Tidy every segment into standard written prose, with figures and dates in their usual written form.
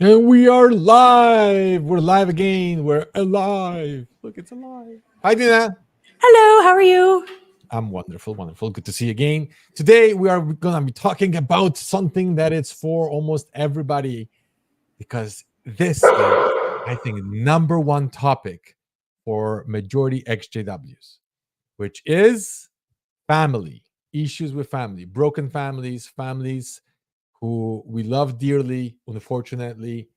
And we are live. We're live again. We're alive. Look, it's alive. Hi, Dina. Hello, how are you? I'm wonderful, wonderful. Good to see you again. Today, we are going to be talking about something that is for almost everybody because this is, I think, number one topic for majority XJWs, which is family, issues with family, broken families, families who we love dearly, unfortunately,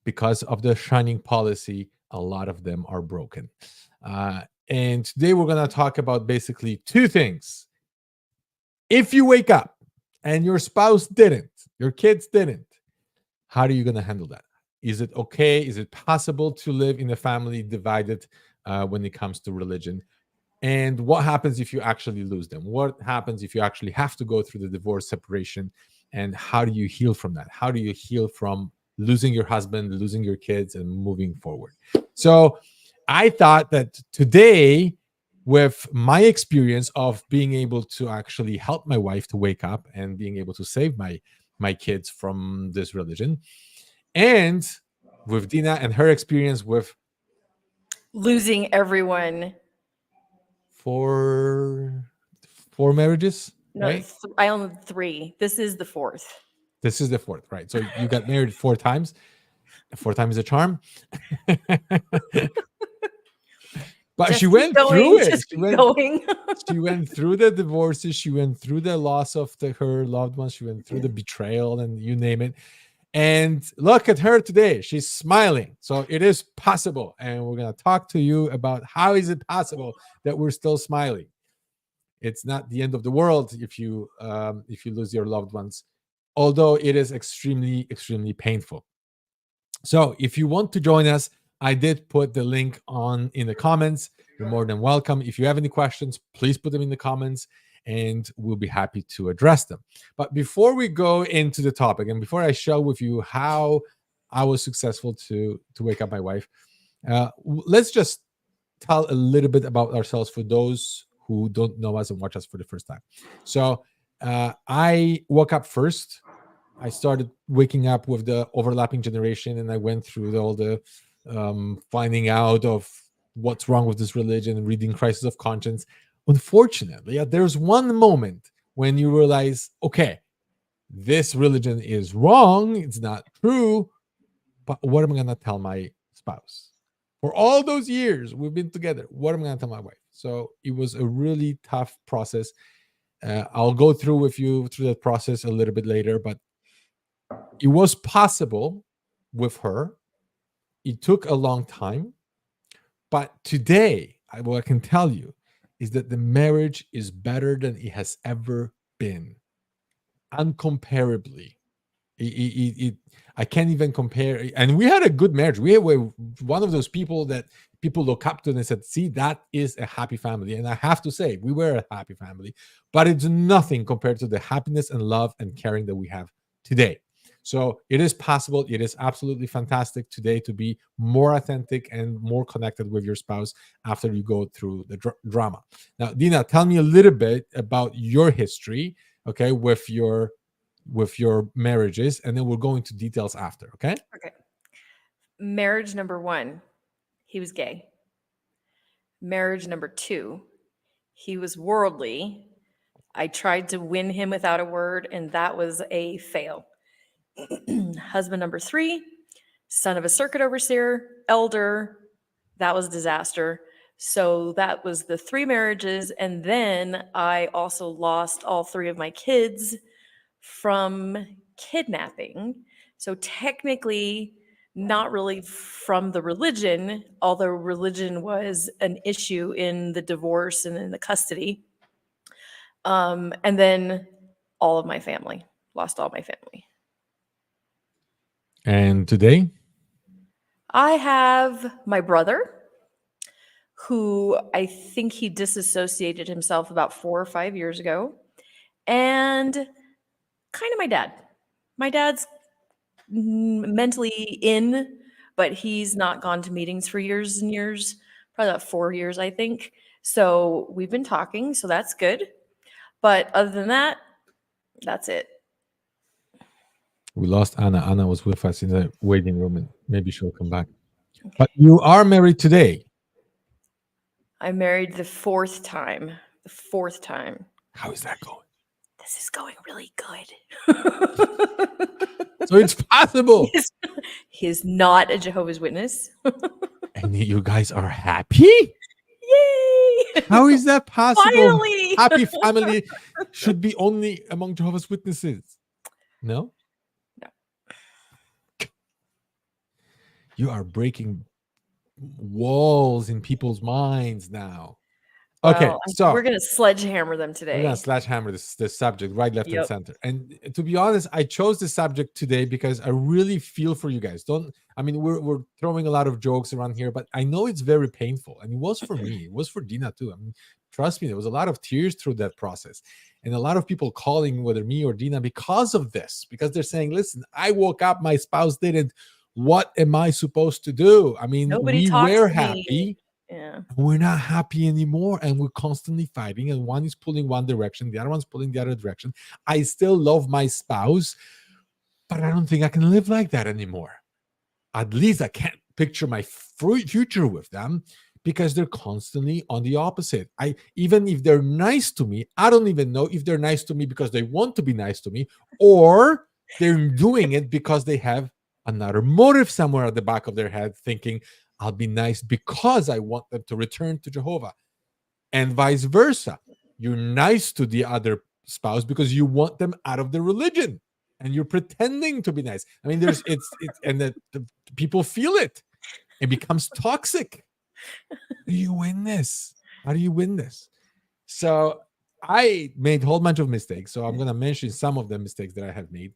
because of the shining policy, a lot of them are broken. Uh, and today we're going to talk about basically two things. If you wake up and your spouse didn't, your kids didn't, how are you going to handle that? Is it okay? Is it possible to live in a family divided when it comes to religion? And what happens if you actually lose them? What happens if you actually have to go through the divorce separation? And how do you heal from that? How do you heal from losing your husband, losing your kids, and moving forward? So I thought that today, with my experience of being able to actually help my wife to wake up and being able to save my kids from this religion, and with Dina and her experience with Losing everyone. four four marriages, No, right? I only three. This is the fourth. This is the fourth, right? So you got married four times. Four times a charm. But she Just keep went through going. it. Just keep going. She went through the divorces. She went through the loss of her loved ones. She went through the betrayal and you name it. And look at her today. She's smiling. So it is possible. And we're going to talk to you about how is it possible that we're still smiling. It's not the end of the world if you lose your loved ones, although it is extremely painful. So if you want to join us, I did put the link on in the comments. You're more than welcome. If you have any questions, please put them in the comments and we'll be happy to address them. But before we go into the topic and before I share with you how I was successful to wake up my wife, let's just tell a little bit about ourselves for those who don't know us and watch us for the first time. So I woke up first. I started waking up with the overlapping generation, and I went through all the finding out of what's wrong with this religion and reading Crisis of Conscience. Unfortunately, there's one moment when you realize, okay, this religion is wrong, it's not true, but what am I going to tell my spouse? For all those years we've been together, what am I going to tell my wife? So it was a really tough process. I'll go through with you through that process a little bit later, but it was possible with her. It took a long time, but today, what I can tell you is that the marriage is better than it has ever been, uncomparably. I can't even compare. And we had a good marriage. We were one of those people that people look up to and said, see, that is a happy family. And I have to say, we were a happy family, but it's nothing compared to the happiness and love and caring that we have today. So it is possible. It is absolutely fantastic today to be more authentic and more connected with your spouse after you go through the drama. Now, Dina, tell me a little bit about your history, okay, with your marriages, and then we'll go into details after. Okay. Okay. Marriage number one, he was gay. Marriage number two, he was worldly. I tried to win him without a word, and that was a fail. Husband number three, son of a circuit overseer, elder. That was a disaster. So that was the three marriages. And then I also lost all three of my kids from kidnapping. So technically, not really from the religion, although religion was an issue in the divorce and in the custody. And then all of my family, lost all my family. And today, I have my brother, who I think he disassociated himself about 4 or 5 years ago, and kind of my dad. My dad's mentally in, but he's not gone to meetings for years and years, probably about 4 years, I think. So we've been talking, so that's good. But other than that, that's it. We lost Anna. Anna was with us in the waiting room, and maybe she'll come back. But you are married today. I'm married the fourth time. The fourth time. How is that going? This is going really good. So it's possible. He is not a Jehovah's Witness. And you guys are happy? Yay! How is that possible? Finally! Happy family should be only among Jehovah's Witnesses. No? No. You are breaking walls in people's minds now. Well, Okay, so we're gonna sledgehammer them we're today. gonna sledgehammer this subject right, left, and Yep. center. And to be honest, I chose this subject today because I really feel for you guys. We're throwing a lot of jokes around here, but I know it's very painful, and it was for me. It was for Dina too. I mean, trust me, there was a lot of tears through that process, and a lot of people calling whether me or Dina because of this, because they're saying, "Listen, I woke up, my spouse didn't. What am I supposed to do?" I mean, Nobody we talks were to me. happy. Yeah. We're not happy anymore, and we're constantly fighting, and one is pulling one direction, the other one's pulling the other direction. I still love my spouse, but I don't think I can live like that anymore. At least I can't picture my future with them, because they're constantly on the opposite. Even if they're nice to me, I don't even know if they're nice to me because they want to be nice to me, or they're doing it because they have another motive somewhere at the back of their head, thinking, I'll be nice because I want them to return to Jehovah, and vice versa. You're nice to the other spouse because you want them out of the religion, and you're pretending to be nice. I mean, and the people feel it. It becomes toxic. How do you win this? How do you win this? So I made a whole bunch of mistakes. So I'm going to mention some of the mistakes that I have made,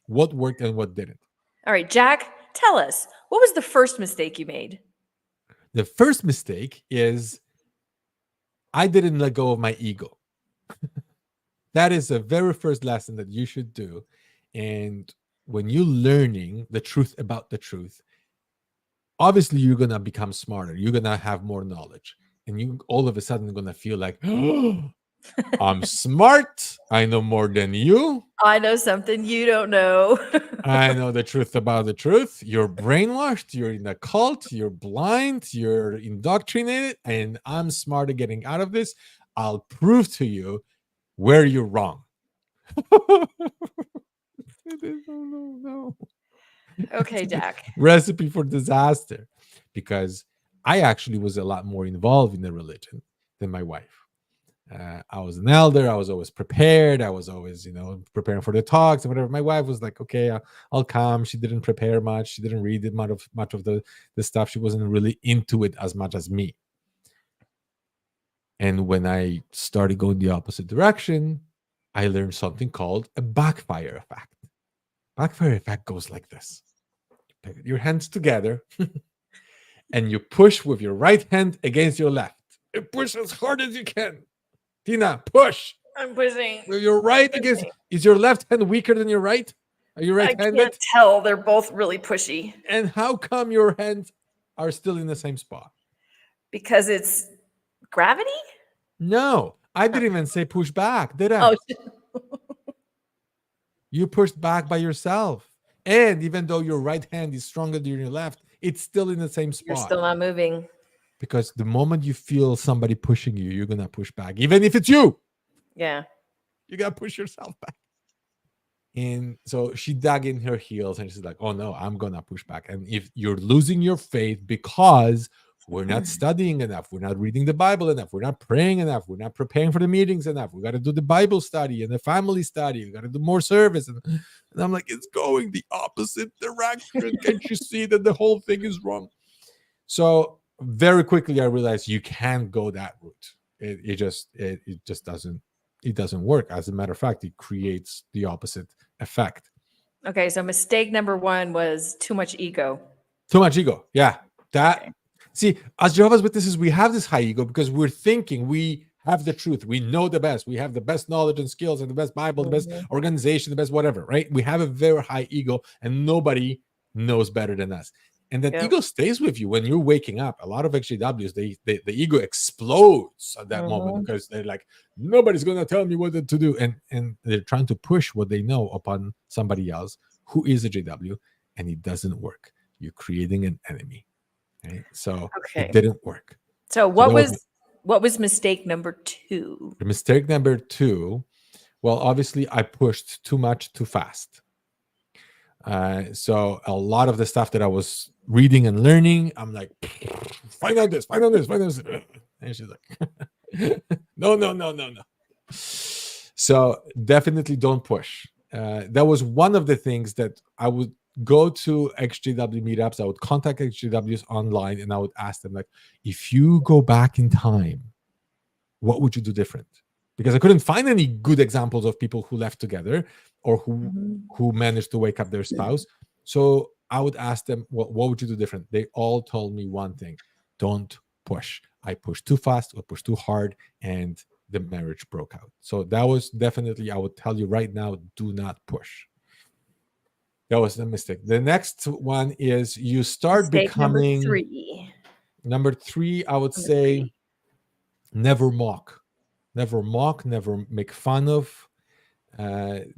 what worked and what didn't. All right, Jack, tell us, what was the first mistake you made? The first mistake is I didn't let go of my ego. That is the very first lesson that you should do. And when you're learning the truth about the truth, obviously you're going to become smarter. You're going to have more knowledge. And you all of a sudden going to feel like, oh, I'm smart. I know more than you. I know something you don't know. I know the truth about the truth. You're brainwashed. You're in a cult. You're blind. You're indoctrinated. And I'm smart at getting out of this. I'll prove to you where you're wrong. No. Okay, Jack. Recipe for disaster. Because I actually was a lot more involved in the religion than my wife. I was an elder. I was always prepared. I was always, preparing for the talks and whatever. My wife was like, okay, I'll come. She didn't prepare much. She didn't read it much of the stuff. She wasn't really into it as much as me. And when I started going the opposite direction, I learned something called a backfire effect. Backfire effect goes like this. You put your hands together and you push with your right hand against your left. You push as hard as you can. Tina, push. I'm pushing. With your right against. Is your left hand weaker than your right? Are you right-handed? I can't tell. They're both really pushy. And how come your hands are still in the same spot? Because it's gravity? No, I didn't even say push back, did I? Oh, you pushed back by yourself. And even though your right hand is stronger than your left, it's still in the same spot. You're still not moving. Because the moment you feel somebody pushing you, you're going to push back. Even if it's you. Yeah. You got to push yourself back. And so she dug in her heels and she's like, oh no, I'm going to push back. And if you're losing your faith because we're not studying enough, we're not reading the Bible enough, we're not praying enough, we're not preparing for the meetings enough, we got to do the Bible study and the family study, we got to do more service. And I'm like, it's going the opposite direction. Can't you see that the whole thing is wrong? So very quickly I realized you can't go that route. It just doesn't work. As a matter of fact, it creates the opposite effect. Okay, so mistake number one was too much ego. Too much ego. Yeah. See, as Jehovah's Witnesses, we have this high ego because we're thinking we have the truth. We know the best. We have the best knowledge and skills and the best Bible, the best organization, the best whatever, right? We have a very high ego and nobody knows better than us. And that ego stays with you when you're waking up. A lot of XJWs, the ego explodes at that moment because they're like, nobody's going to tell me what to do. And they're trying to push what they know upon somebody else who is a JW, and it doesn't work. You're creating an enemy. Right? So it Okay. didn't work. So So that was what was mistake number 2? the mistake number 2. Well, obviously, I pushed too much too fast. So a lot of the stuff that I was reading and learning, I'm like, find out this, find out this, find out this. And she's like, no, no, no, no, no. So definitely don't push. That was one of the things that I would go to XJW meetups. I would contact XJWs online and I would ask them, like, if you go back in time, what would you do different? Because I couldn't find any good examples of people who left together or who managed to wake up their spouse. So I would ask them, what would you do different? They all told me one thing: don't push. I pushed too fast or pushed too hard, and the marriage broke out. So that was definitely, I would tell you right now, do not push. That was the mistake. The next one is you start Mistake number becoming 3. number 3. I would Number say 3. never mock, never make fun of,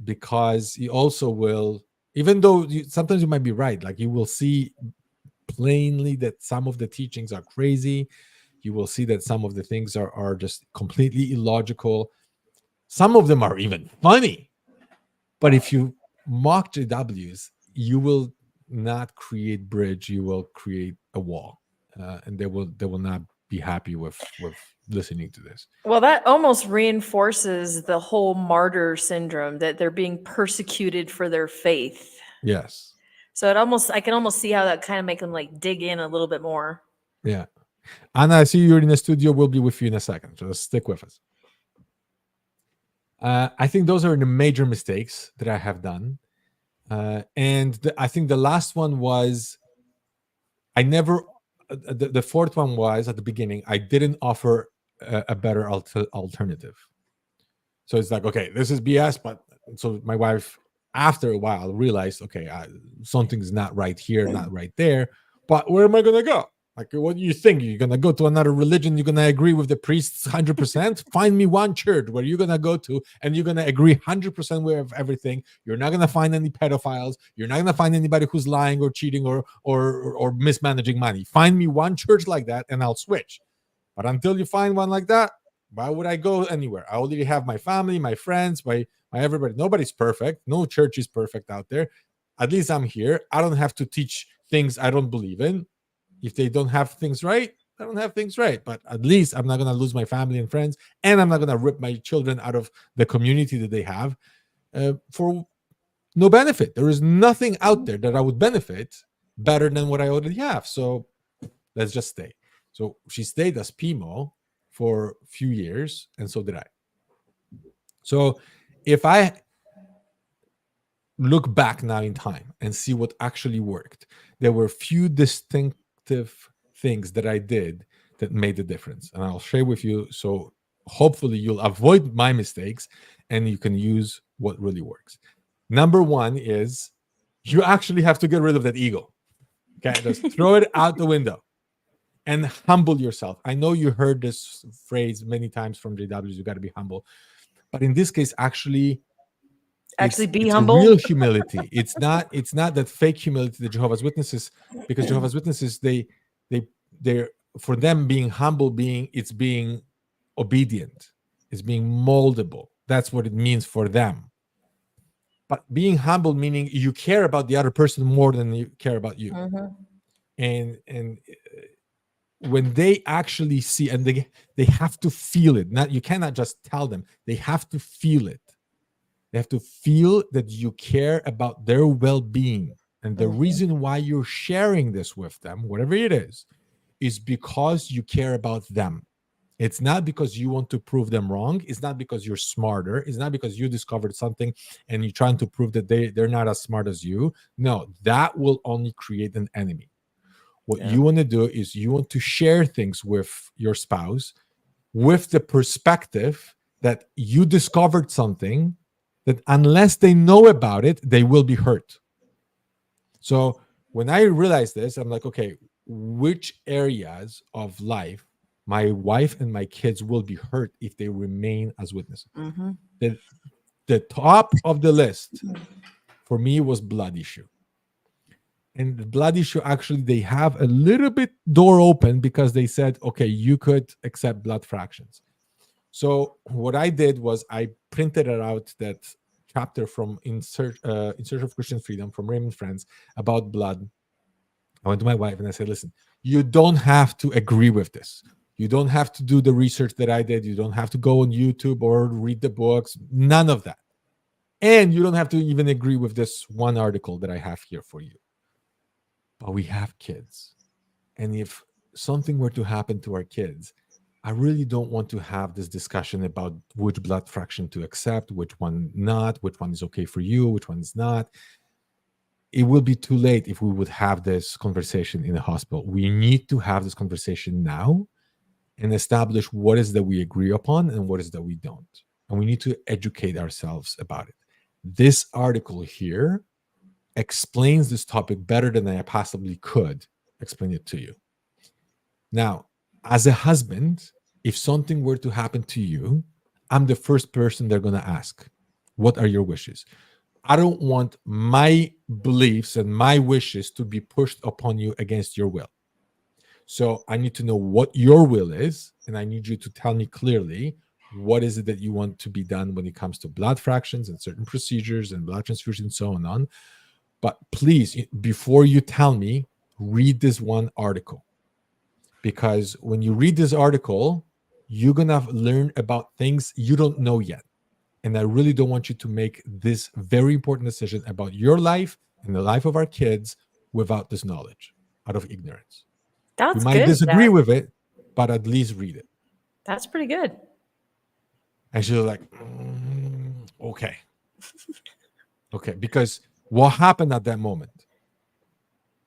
because you also will, even though sometimes you might be right, like you will see plainly that some of the teachings are crazy. You will see that some of the things are just completely illogical. Some of them are even funny. But if you mock JWs, you will not create bridge. You will create a wall, and they will not be happy with listening to this. Well, that almost reinforces the whole martyr syndrome, that they're being persecuted for their faith. Yes. So I can almost see how that kind of make them like dig in a little bit more. Yeah. Anna, I see you're in the studio. We'll be with you in a second. Just stick with us. I think those are the major mistakes that I have done. And I think the last one was I never, the fourth one was at the beginning, I didn't offer a better alternative. So it's like, okay, this is BS. But so my wife, after a while, realized, okay, something's not right here, not right there. But where am I going to go? Like, what do you think? You're going to go to another religion? You're going to agree with the priests 100%? Find me one church where you're going to go to and you're going to agree 100% with everything. You're not going to find any pedophiles. You're not going to find anybody who's lying or cheating or mismanaging money. Find me one church like that and I'll switch. But until you find one like that, why would I go anywhere? I already have my family, my friends, my everybody. Nobody's perfect. No church is perfect out there. At least I'm here. I don't have to teach things I don't believe in. If they don't have things right, I don't have things right. But at least I'm not going to lose my family and friends, and I'm not going to rip my children out of the community that they have for no benefit. There is nothing out there that I would benefit better than what I already have. So let's just stay. So she stayed as PMO for a few years, and so did I. So if I look back now in time and see what actually worked, there were few distinctive things that I did that made the difference. And I'll share with you. So hopefully you'll avoid my mistakes and you can use what really works. Number one is you actually have to get rid of that ego. Okay, just throw it out the window and humble yourself. I know you heard this phrase many times from JWs, you got to be humble. But in this case, actually be it's humble. real humility. It's not that fake humility that Jehovah's Witnesses, because Jehovah's Witnesses, they're for them being humble, it's being obedient, it's being moldable. That's what it means for them. But being humble meaning you care about the other person more than you care about you. And when they actually see, and they have to feel it. Not, you cannot just tell them. They have to feel it. They have to feel that you care about their well-being. And the reason why you're sharing this with them, whatever it is because you care about them. It's not because you want to prove them wrong. It's not because you're smarter. It's not because you discovered something and you're trying to prove that they're not as smart as you. No, that will only create an enemy. What you want to do is you want to share things with your spouse with the perspective that you discovered something that unless they know about it, they will be hurt. So when I realized this, I'm like, okay, which areas of life my wife and my kids will be hurt if they remain as witnesses? The top of the list For me, it was blood issue. And the blood issue, actually, they have a little bit door open because they said, okay, you could accept blood fractions. So what I did was I printed it out, that chapter from In Search of Christian Freedom from Raymond Friends about blood. I went to my wife and I said, listen, you don't have to agree with this. You don't have to do the research that I did. You don't have to go on YouTube or read the books. None of that. And you don't have to even agree with this one article that I have here for you. But we have kids. And if something were to happen to our kids, I really don't want to have this discussion about which blood fraction to accept, which one not, which one is okay for you, which one is not. It will be too late if we would have this conversation in the hospital. We need to have this conversation now and establish what is that we agree upon and what is that we don't. And we need to educate ourselves about it. This article here explains this topic better than I possibly could explain it to you. Now, as a husband, if something were to happen to you, I'm the first person they're going to ask, what are your wishes? I don't want my beliefs and my wishes to be pushed upon you against your will. So I need to know what your will is, and I need you to tell me clearly what is it that you want to be done when it comes to blood fractions and certain procedures and blood transfusion and so on. But please, before you tell me, read this one article. Because when you read this article, you're going to learn about things you don't know yet. And I really don't want you to make this very important decision about your life and the life of our kids without this knowledge, out of ignorance. That's You might good, disagree Dad. with it, but at least read it. That's pretty good. And she was like, okay. Okay. Because what happened at that moment?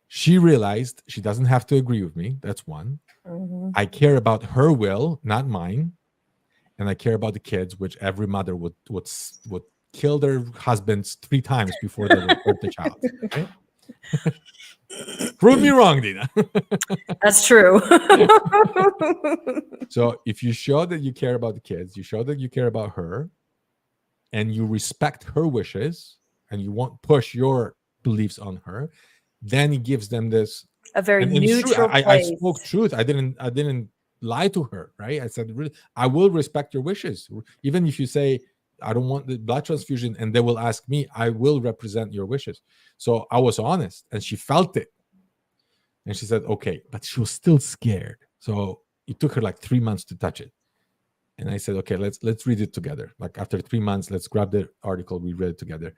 She realized she doesn't have to agree with me. That's one. Mhm. I care about her will, not mine. And I care about the kids, which every mother would kill their husbands 3 times before they would hurt the child. Right? Prove me wrong, Dina. That's true. So if you show that you care about the kids, you show that you care about her, and you respect her wishes, and you won't push your beliefs on her, then it gives them this. A very And it's true. neutral I spoke place. truth. I didn't lie to her, right? I said, really, I will respect your wishes. Even if you say, I don't want the blood transfusion, and they will ask me, I will represent your wishes. So I was honest, and she felt it. And she said, okay, but she was still scared. So it took her like 3 months to touch it. And I said, okay, let's read it together. Like after 3 months, let's grab the article. We read it together.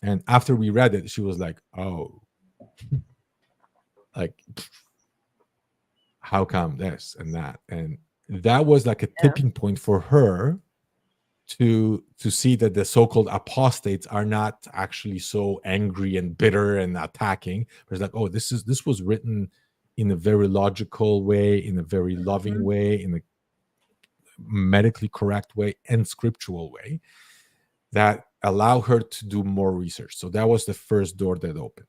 And after we read it, she was like, oh, like, how come this and that? And that was like a tipping point for her to see that the so-called apostates are not actually so angry and bitter and attacking. But it's like, oh, this was written in a very logical way, in a very loving way, in a medically correct way and scriptural way that allow her to do more research. So that was the first door that opened.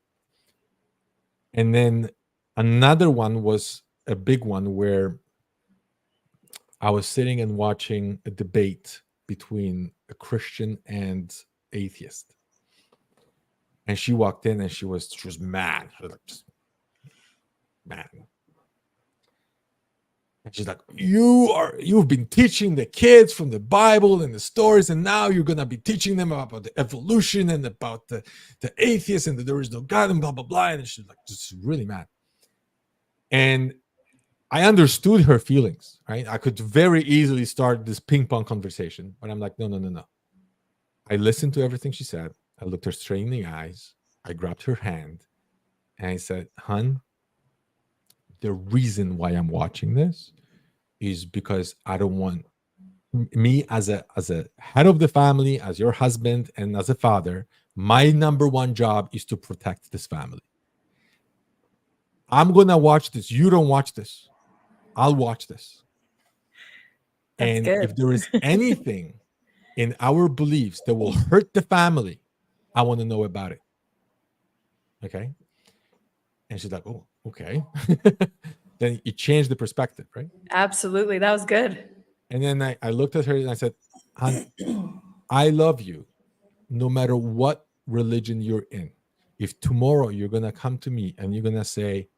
And then another one was a big one where I was sitting and watching a debate between a Christian and atheist. And she walked in and she was mad. She was like, just mad. And she's like, you've been teaching the kids from the Bible and the stories, and now you're gonna be teaching them about the evolution and about the atheists and that there is no God and blah blah blah. And she's like, just really mad. And I understood her feelings, right? I could very easily start this ping pong conversation, but I'm like, no. I listened to everything she said. I looked her straight in the eyes. I grabbed her hand and I said, hun, the reason why I'm watching this is because I don't want me as a head of the family, as your husband, and as a father. My number one job is to protect this family. I'm gonna watch this. You don't watch this. I'll watch this. That's And good. if there is anything in our beliefs that will hurt the family, I want to know about it. Okay. And she's like, oh, okay. Then it changed the perspective, right? Absolutely. That was good. And then I looked at her and I said, hon, I love you no matter what religion you're in. If tomorrow you're going to come to me and you're going to say,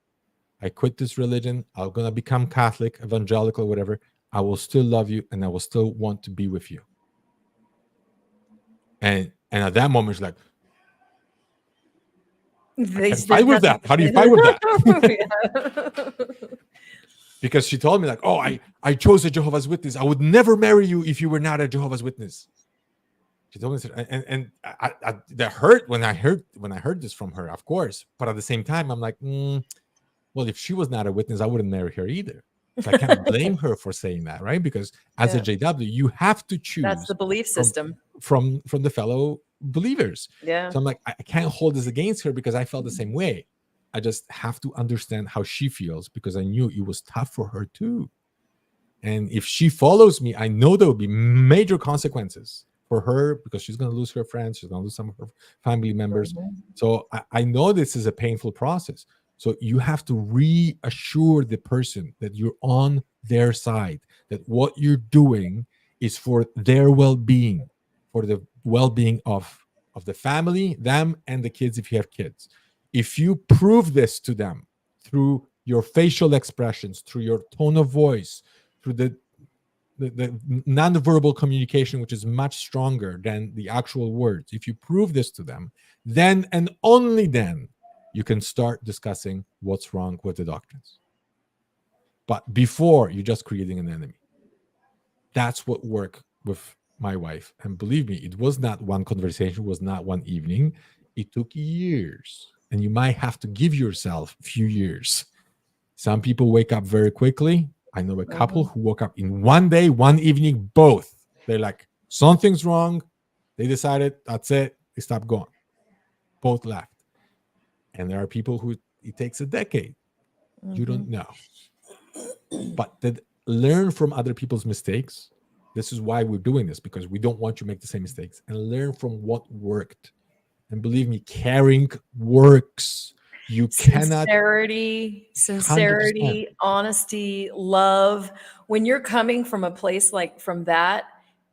I quit this religion, I'm going to become Catholic, evangelical, whatever, I will still love you and I will still want to be with you. And at that moment, it's like, I can't There's fight with nothing that. to How do you fight with that? say. Because she told me like, oh, I chose a Jehovah's Witness. I would never marry you if you were not a Jehovah's Witness. She told me, and that hurt when I heard this from her, of course. But at the same time, I'm like, well, if she was not a witness, I wouldn't marry her either. So I can't blame her for saying that, right? Because as a Yeah. JW, you have to That's choose the belief from system. from the fellow believers. Yeah. So I'm like, I can't hold this against her because I felt the same way. I just have to understand how she feels because I knew it was tough for her too. And if she follows me, I know there will be major consequences for her because she's going to lose her friends, she's going to lose some of her family members. Mhm. So I know this is a painful process. So you have to reassure the person that you're on their side, that what you're doing is for their well-being, for the well-being of the family, them, and the kids if you have kids. If you prove this to them through your facial expressions, through your tone of voice, through the nonverbal communication, which is much stronger than the actual words, if you prove this to them, then and only then you can start discussing what's wrong with the doctrines. But before, you're just creating an enemy. That's what worked with my wife. And believe me, it was not one conversation, it was not one evening. It took years. And you might have to give yourself a few years. Some people wake up very quickly. I know a couple who woke up in one day, one evening, both. They're like, something's wrong. They decided, that's it. They stopped going. Both left. And there are people who it takes a decade. You don't know. But learn from other people's mistakes. This is why we're doing this, because we don't want you to make the same mistakes and learn from what worked. And believe me, caring works. You cannot Sincerity, 100%. honesty, love. When you're coming from a place like from that,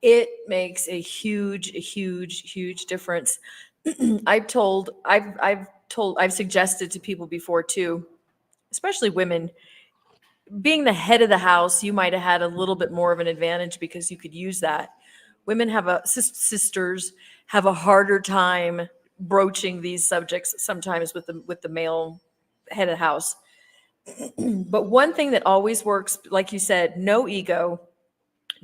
it makes a huge difference. I've suggested to people before too, especially women, being the head of the house, you might have had a little bit more of an advantage because you could use that. Women have sisters have a harder time broaching these subjects sometimes with the male head of the house. But one thing that always works, like you said, no ego.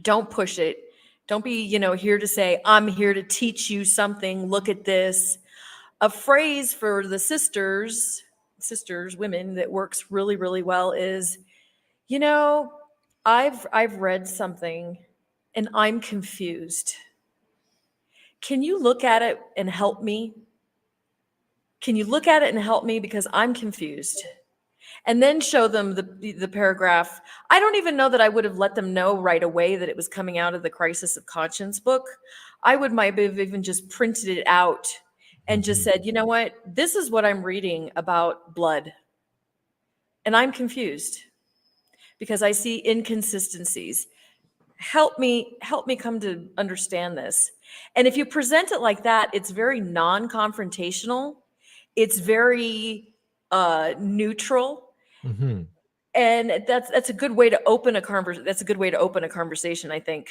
Don't push it. Don't be, here to say, I'm here to teach you something. Look at this. A phrase for the sisters, women, that works really well is, you know, I've read something and I'm confused. Can you look at it and help me? Can you look at it and help me because I'm confused? And then show them the paragraph. I don't even know that I would have let them know right away that it was coming out of the Crisis of Conscience book. I would might have even just printed it out and just Mhm. said, you know what? This is what I'm reading about blood. And I'm confused because I see inconsistencies. Help me come to understand this. And if you present it like that, it's very non-confrontational. It's very neutral, Mhm. and that's a good way to open a that's a good way to open a conversation, I think.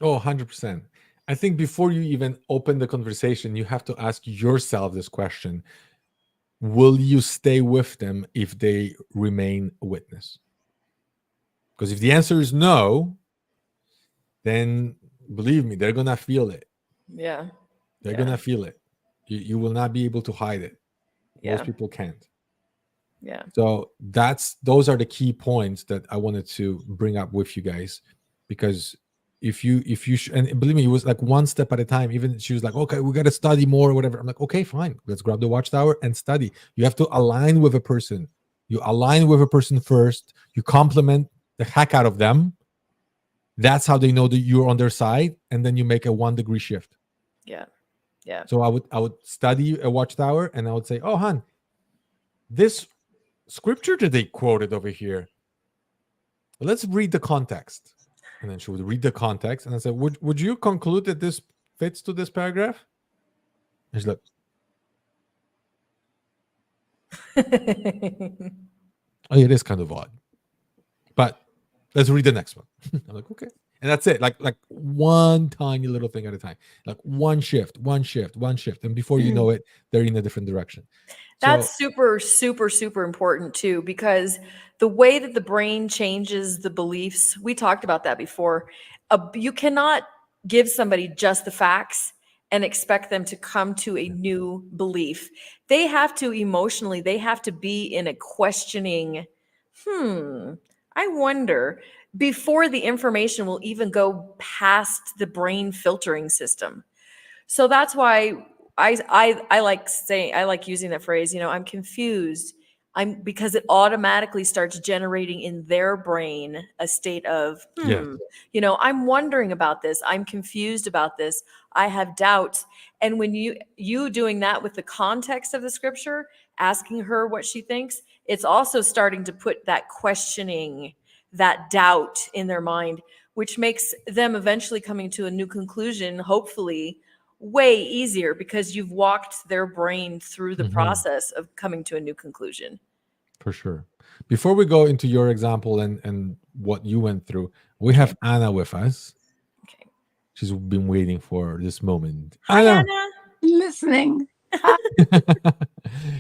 Oh, 100%. I think before you even open the conversation, you have to ask yourself this question. Will you stay with them if they remain a witness? Because if the answer is no, then believe me, they're going to feel it. Yeah. They're going Yeah. to feel it. You will not be able to hide it. Most Yeah. people can't. Yeah. So those are the key points that I wanted to bring up with you guys, because and believe me, it was like one step at a time. Even she was like, okay, we got to study more or whatever. I'm like, okay, fine, let's grab the watchtower and study. You have to align with a person. You align with a person first. You compliment the heck out of them. That's how they know that you're on their side, and then you make a 1 degree shift. Yeah. Yeah. So I would study a watchtower, and I would say, oh, hon, this scripture that they quoted over here, let's read the context. And then she would read the context, and I said, would you conclude that this fits to this paragraph? And she's like, oh, it is kind of odd. But let's read the next one. I'm like, okay. And that's it. Like one tiny little thing at a time. Like one shift, one shift, one shift. And before you know it, they're in a different direction. So That's super, super, super important too, because the way that the brain changes the beliefs, we talked about that before. You cannot give somebody just the facts and expect them to come to a new belief. They have to emotionally, they have to be in a questioning, I wonder, before the information will even go past the brain filtering system. So that's why I like saying, I like using that phrase, I'm confused. Because it automatically starts generating in their brain a state of, yeah. I'm wondering about this. I'm confused about this. I have doubts. And when you doing that with the context of the scripture, asking her what she thinks, it's also starting to put that questioning, that doubt in their mind, which makes them eventually coming to a new conclusion, hopefully way easier, because you've walked their brain through the Mhm. process of coming to a new conclusion. For sure. Before we go into your example and what you went through, we Okay. have Anna with us. Okay. She's been waiting for this moment. Hi, Anna, Anna. Listening. Hi.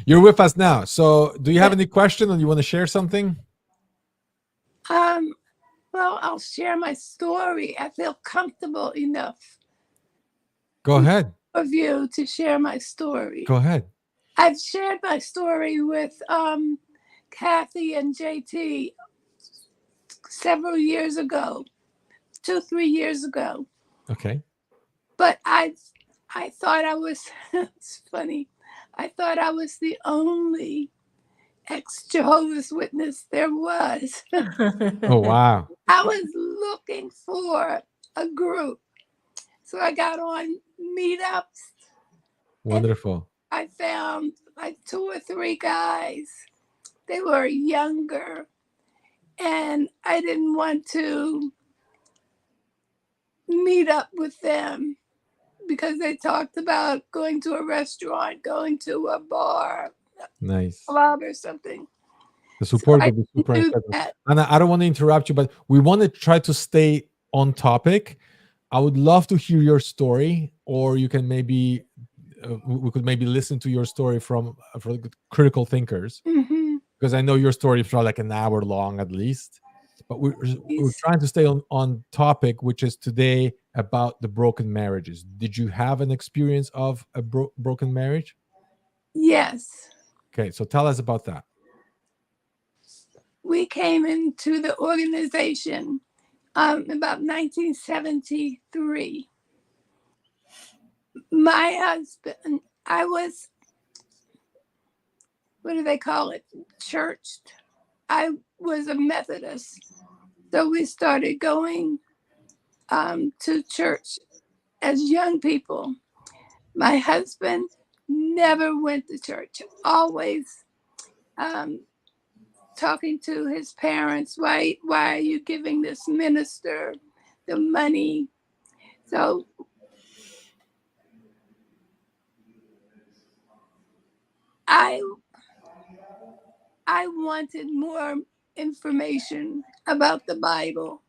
you're with us now. So, do you have any question or you want to share something? Um, well, I'll share my story. I feel comfortable enough Go ahead. of you to share my story. Go ahead. I've shared my story with Kathy and JT several years ago, 2-3 years ago. Okay. But I thought I was it's funny. I thought I was the only ex-Jehovah's Witness there was. Oh, wow. I was looking for a group. So I got on meetups and Wonderful. I found like 2 or 3 guys. They were younger and I didn't want to meet up with them because they talked about going to a restaurant, going to a bar, Nice. club or something. The So support I would be super didn't do incredible. that. Anna, I don't want to interrupt you, but we want to try to stay on topic. I would love to hear your story, or you can maybe we could maybe listen to your story from critical thinkers, Mhm. because I know your story is probably like an hour long at least. But we're trying to stay on topic, which is today about the broken marriages. Did you have an experience of a broken marriage? Yes. Okay, so tell us about that. We came into the organization about 1973. My husband, I was, what do they call it? Churched. I was a Methodist. So we started going to church as young people. My husband never went to church, always talking to his parents, why are you giving this minister the money? So I I wanted more information about the Bible.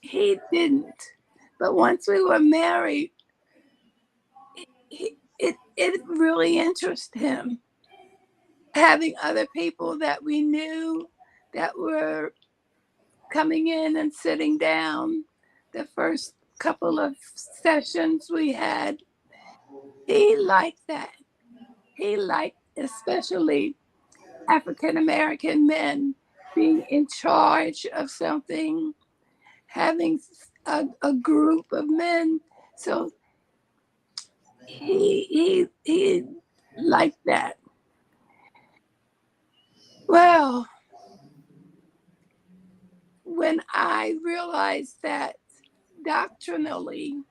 He didn't. But once we were married, it really interested him. Having other people that we knew that were coming in and sitting down the first couple of sessions we had, he liked that. He liked especially African American men being in charge of something, having a group of men. So he liked that. Well, when I realized that doctrinally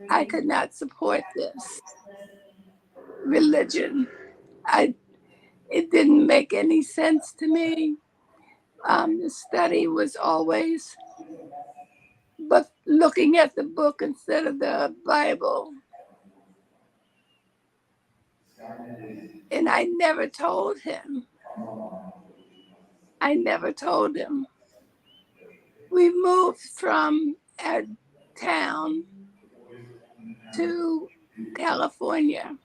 I could not support this religion, I it didn't make any sense to me. The study was always but looking at the book instead of the Bible. And I never told him. We moved from a town to California.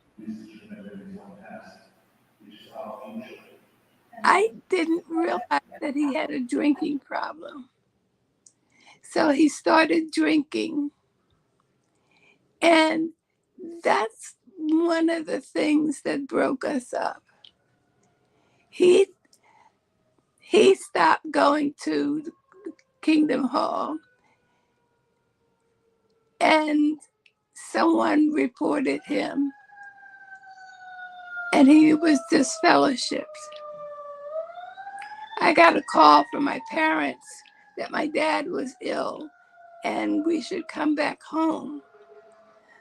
I didn't realize that he had a drinking problem. So he started drinking. And that's one of the things that broke us up. He stopped going to Kingdom Hall, and someone reported him, and he was disfellowshipped. I got a call from my parents that my dad was ill and we should come back home.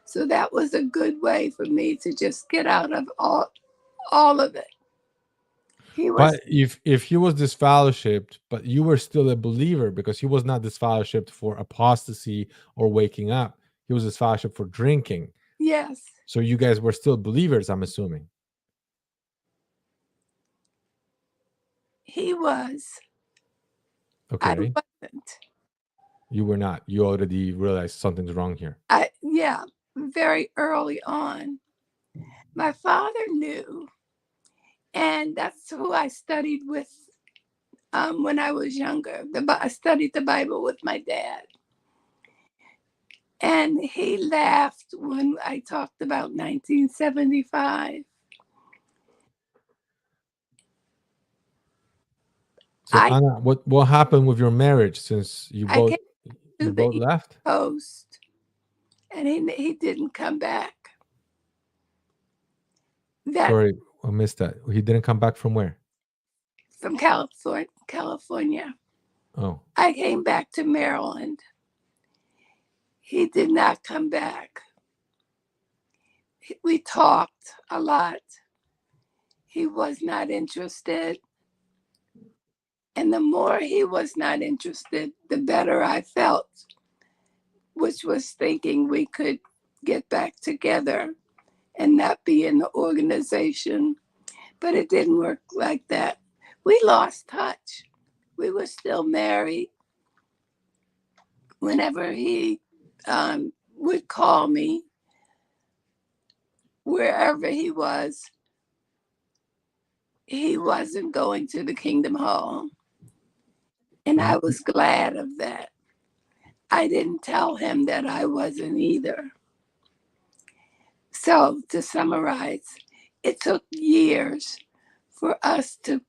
So that was a good way for me to just get out of all of it. He was, But if he was disfellowshipped, but you were still a believer, because he was not disfellowshipped for apostasy or waking up. He was disfellowshipped for drinking. yes, So you guys were still believers, I'm assuming. he was. Okay. I wasn't. You were not. You already realized something's wrong here. Yeah, very early on. My father knew, and that's who I studied with when I was younger. I studied the Bible with my dad. And he laughed when I talked about 1975. So Anna, what happened with your marriage since you I both came to the both East left? Coast, and he didn't come back. Sorry, I missed that. He didn't come back from where? From California. Oh. I came back to Maryland. He did not come back. We talked a lot. He was not interested. And the more he was not interested, the better I felt, which was thinking we could get back together and not be in the organization. But it didn't work like that. We lost touch. We were still married. Whenever he would call me, wherever he wasn't going to the Kingdom Hall. And I was glad of that. I didn't tell him that I wasn't either. So to summarize, it took years for us to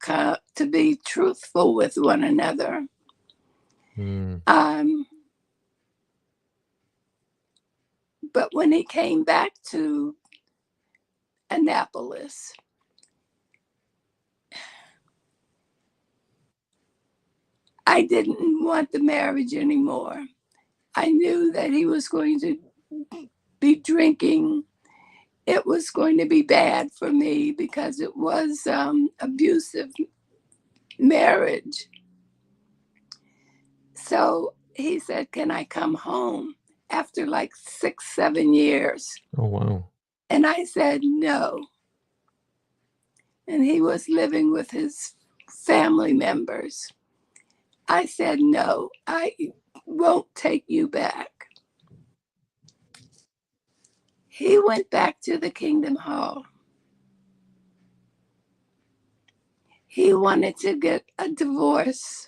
be truthful with one another. But when he came back to Annapolis, I didn't want the marriage anymore. I knew that he was going to be drinking. It was going to be bad for me because it was abusive marriage. So he said, "Can I come home?" After like 6-7 years. Oh, wow. And I said, no. And he was living with his family members. I said, no, I won't take you back. He went back to the Kingdom Hall. He wanted to get a divorce.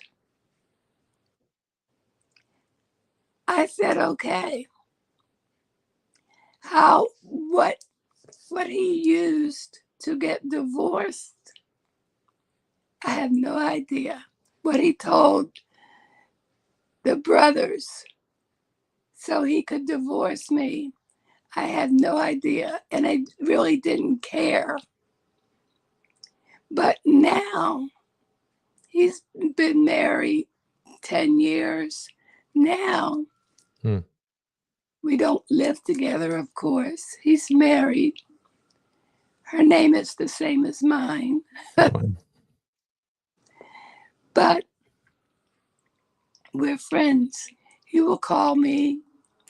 I said, okay. What he used to get divorced, I have no idea. What he told the brothers so he could divorce me, I had no idea. And I really didn't care. But now he's been married 10 years. Now we don't live together, of course. He's married. Her name is the same as mine. But we're friends. He will call me.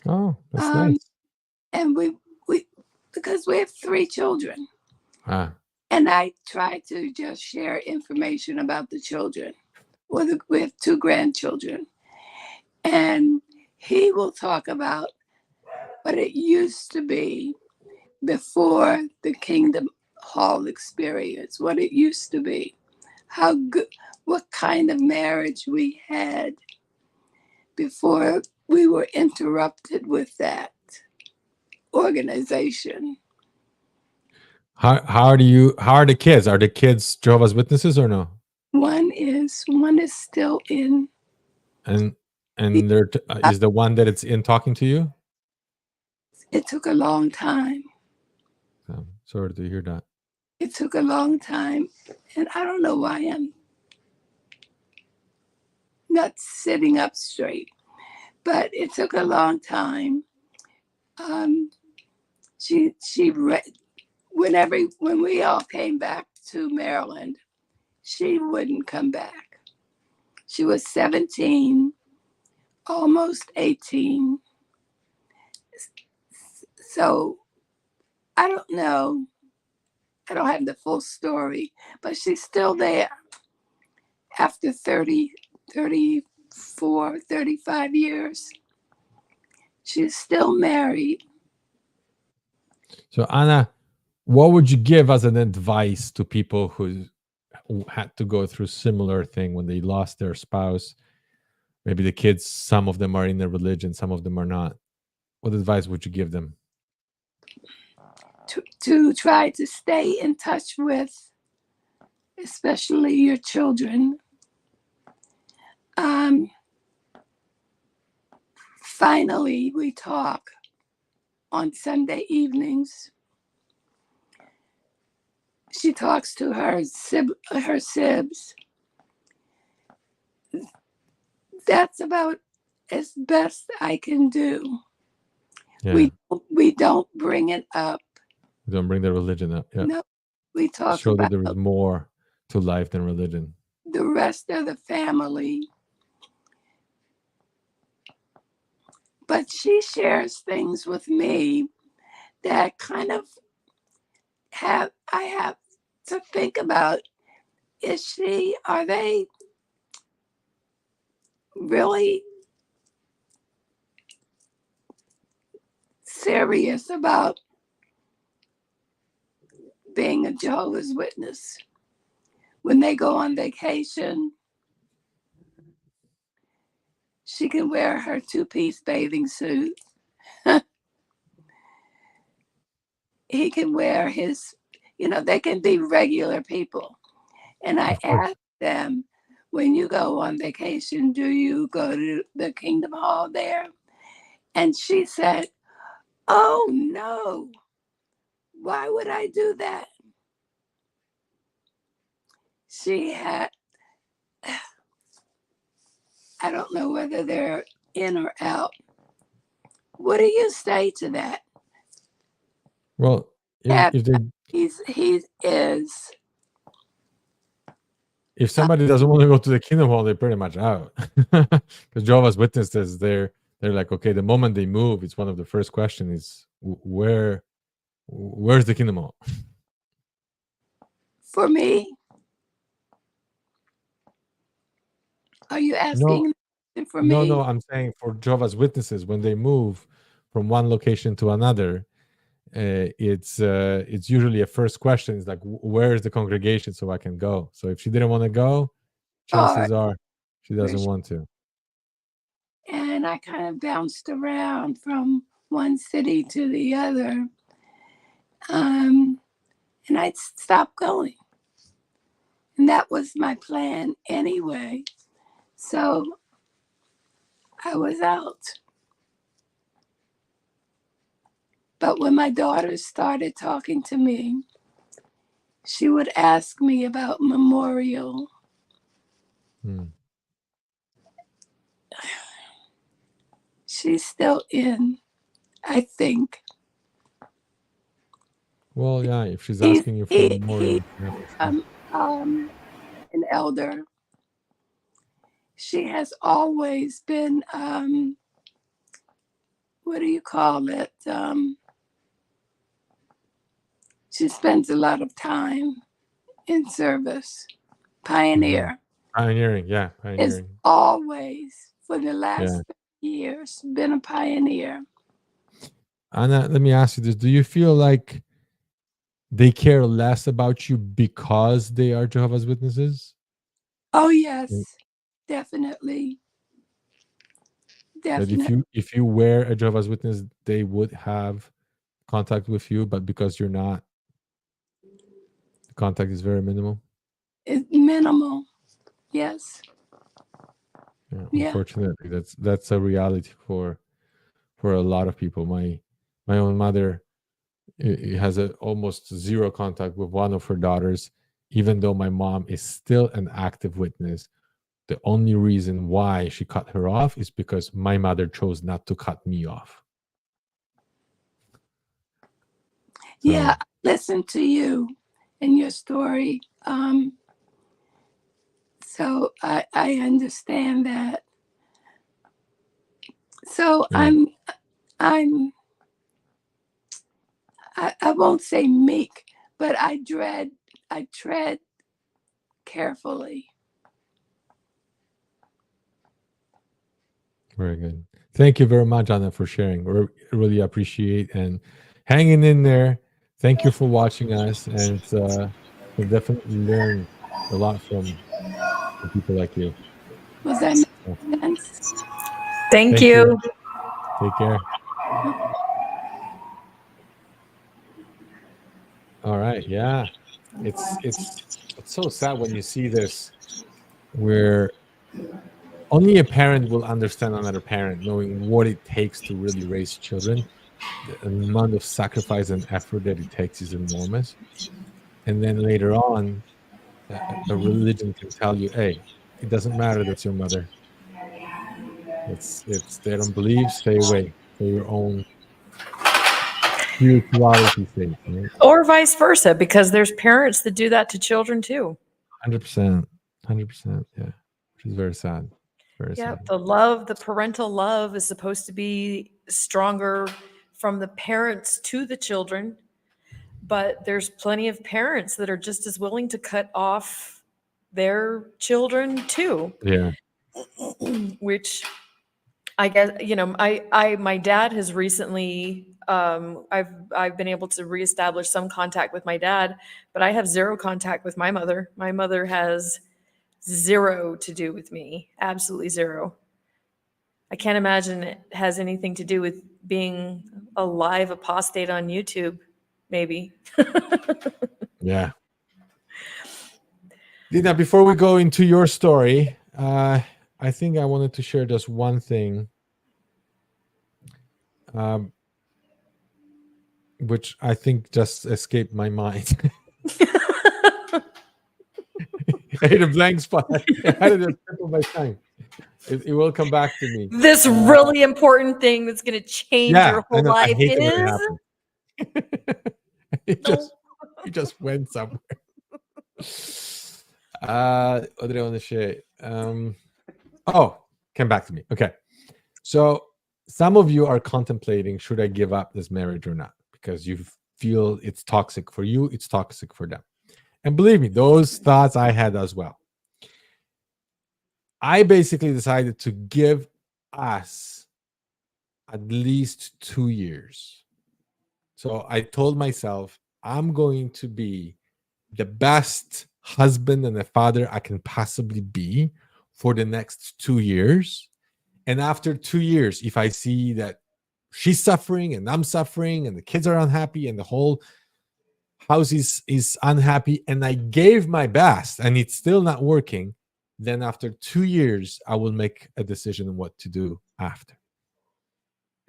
Oh, that's nice. And we because we have 3 children. Ah, And I try to just share information about the children with two grandchildren. And he will talk about what it used to be before the Kingdom Hall experience, what it used to be, how good, what kind of marriage we had before we were interrupted with that organization. how are the kids? Are the kids Jehovah's Witnesses or no? One is still in. And The, there is the one that it's in talking to you. it took a long time. Sorry to hear that. It took a long time, and I don't know why I'm not sitting up straight, but it took a long time. She read when we all came back to Maryland, she wouldn't come back. She was 17, almost 18. So I don't know. I don't have the full story, but she's still there after 30, 34, 35 years. She's still married. So Anna, what would you give as an advice to people who had to go through similar thing when they lost their spouse? Maybe the kids, some of them are in their religion, some of them are not. What advice would you give them? To try to stay in touch with, especially your children. Finally, we talk on Sunday evenings. She talks to her sibs. That's about as best I can do. Yeah. We don't bring it up. Don't bring the religion up. Yeah. No, we talk Show that about there is more to life than religion. the rest of the family. But she shares things with me that kind of I have to think about. Are they really serious about being a Jehovah's Witness? When they go on vacation, she can wear her two-piece bathing suit. He can wear his, they can be regular people. And I Of course. asked them, when you go on vacation, do you go to the Kingdom Hall there? And she said, oh, no. Why would I do that? She had, I don't know whether they're in or out. What do you say to that? Well, if they He is. if somebody doesn't want to go to the Kingdom Hall, they're pretty much out. Because Jehovah's Witnesses, they're like, okay, the moment they move, it's one of the first questions is where's the Kingdom Hall? For me, are you No, asking for me? no, I'm saying for Jehovah's Witnesses, when they move from one location to another, it's usually a first question is like, where's the congregation so I can go? So if she didn't want to go, chances are she doesn't want to. And I kind of bounced around from one city to the other. And I'd stop going. And that was my plan anyway. So I was out. But when my daughter started talking to me, she would ask me about memorial. She's still in, I think. Well, yeah, if she's asking you for memorial, An elder. She has always been, what do you call it? She spends a lot of time in service. Pioneer Pioneering, yeah, is pioneering. always, for the last Yeah. 30 years, been a pioneer. Anna, let me ask you this. Do you feel like they care less about you because they are Jehovah's Witnesses? Oh, Mm. yes, definitely. That Definitely. if you were a Jehovah's Witness, they would have contact with you, but because you're not, the contact is very minimal. It's minimal. Yes. Yeah, Yeah. unfortunately, that's a reality for a lot of people. My own mother has a almost zero contact with one of her daughters, even though my mom is still an active witness. The only reason why she cut her off is because my mother chose not to cut me off. Yeah. So Listen to you and your story. So I understand that. So yeah, I won't say meek, but I tread carefully. very good. Thank you very much, Anna, for sharing. We really appreciate and hanging in there. Thank you for watching us, and can definitely learn a lot from people like you. Was that make So, sense? Thank thank you. you. Take care. All right. Yeah. It's so sad when you see this where only a parent will understand another parent knowing what it takes to really raise children. The amount of sacrifice and effort that it takes is enormous. And then later on, a religion can tell you, hey, it doesn't matter that's your mother. It's they don't believe, stay away for your own spirituality's sake, right? Or vice versa, because there's parents that do that to children too. 100%. 100%. Yeah. Which is very sad. Very Yeah, sad. the love, the parental love is supposed to be stronger from the parents to the children, but there's plenty of parents that are just as willing to cut off their children too, Yeah. which I guess, my dad has recently, I've been able to reestablish some contact with my dad, but I have zero contact with my mother. My mother has zero to do with me, absolutely zero. I can't imagine it has anything to do with being a live apostate on YouTube, maybe. Yeah. Dina, before we go into your story, I think I wanted to share just one thing, um, which I think just escaped my mind. I hit a blank spot. I had it at the tip of my tongue. It will come back to me. This really important thing that's going to change Yeah, your I whole know. I life hate it when it is. happens. it No. just went somewhere. What did I want to share? Oh, came back to me. Okay. So some of you are contemplating, should I give up this marriage or not? Because you feel it's toxic for you, it's toxic for them. And believe me, those thoughts I had as well. I basically decided to give us at least 2 years. So I told myself, I'm going to be the best husband and a father I can possibly be for the next 2 years. And after 2 years, if I see that she's suffering and I'm suffering and the kids are unhappy and the whole house is unhappy and I gave my best and it's still not working, then after 2 years, I will make a decision on what to do after.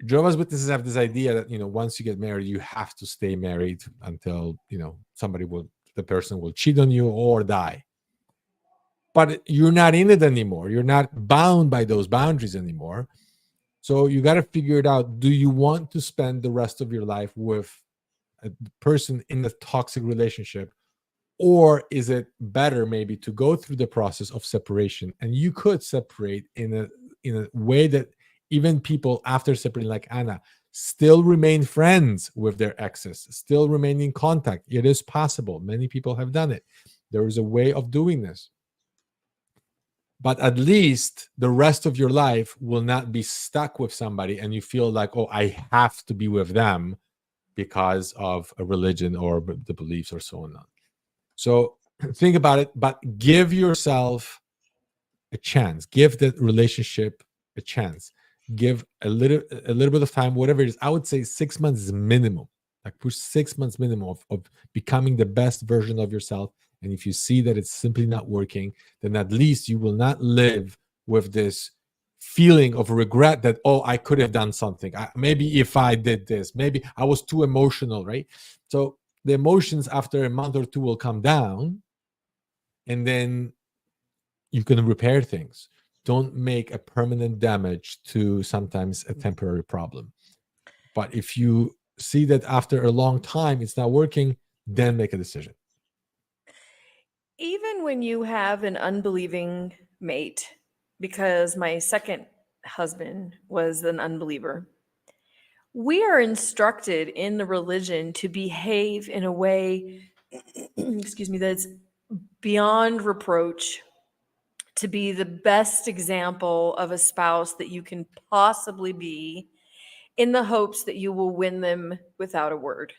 Jehovah's Witnesses have this idea that, once you get married, you have to stay married until, the person will cheat on you or die. But you're not in it anymore. You're not bound by those boundaries anymore. So you got to figure it out. Do you want to spend the rest of your life with a person in a toxic relationship? Or is it better maybe to go through the process of separation? And you could separate in a way that even people after separating, like Anna, still remain friends with their exes, still remain in contact. It is possible. Many people have done it. There is a way of doing this. But at least the rest of your life will not be stuck with somebody and you feel like, oh, I have to be with them because of a religion or the beliefs or so on. So think about it, but give yourself a chance. Give the relationship a chance. Give a little bit of time, whatever it is. I would say 6 months is minimum. Like push 6 months minimum of becoming the best version of yourself. And if you see that it's simply not working, then at least you will not live with this feeling of regret that, oh, I could have done something. Maybe if I did this, maybe I was too emotional, right? So the emotions after a month or two will come down, and then you can repair things. Don't make a permanent damage to sometimes a temporary problem. But if you see that after a long time it's not working, then make a decision. Even when you have an unbelieving mate, because my second husband was an unbeliever, we are instructed in the religion to behave in a way, excuse me, that's beyond reproach, to be the best example of a spouse that you can possibly be, in the hopes that you will win them without a word.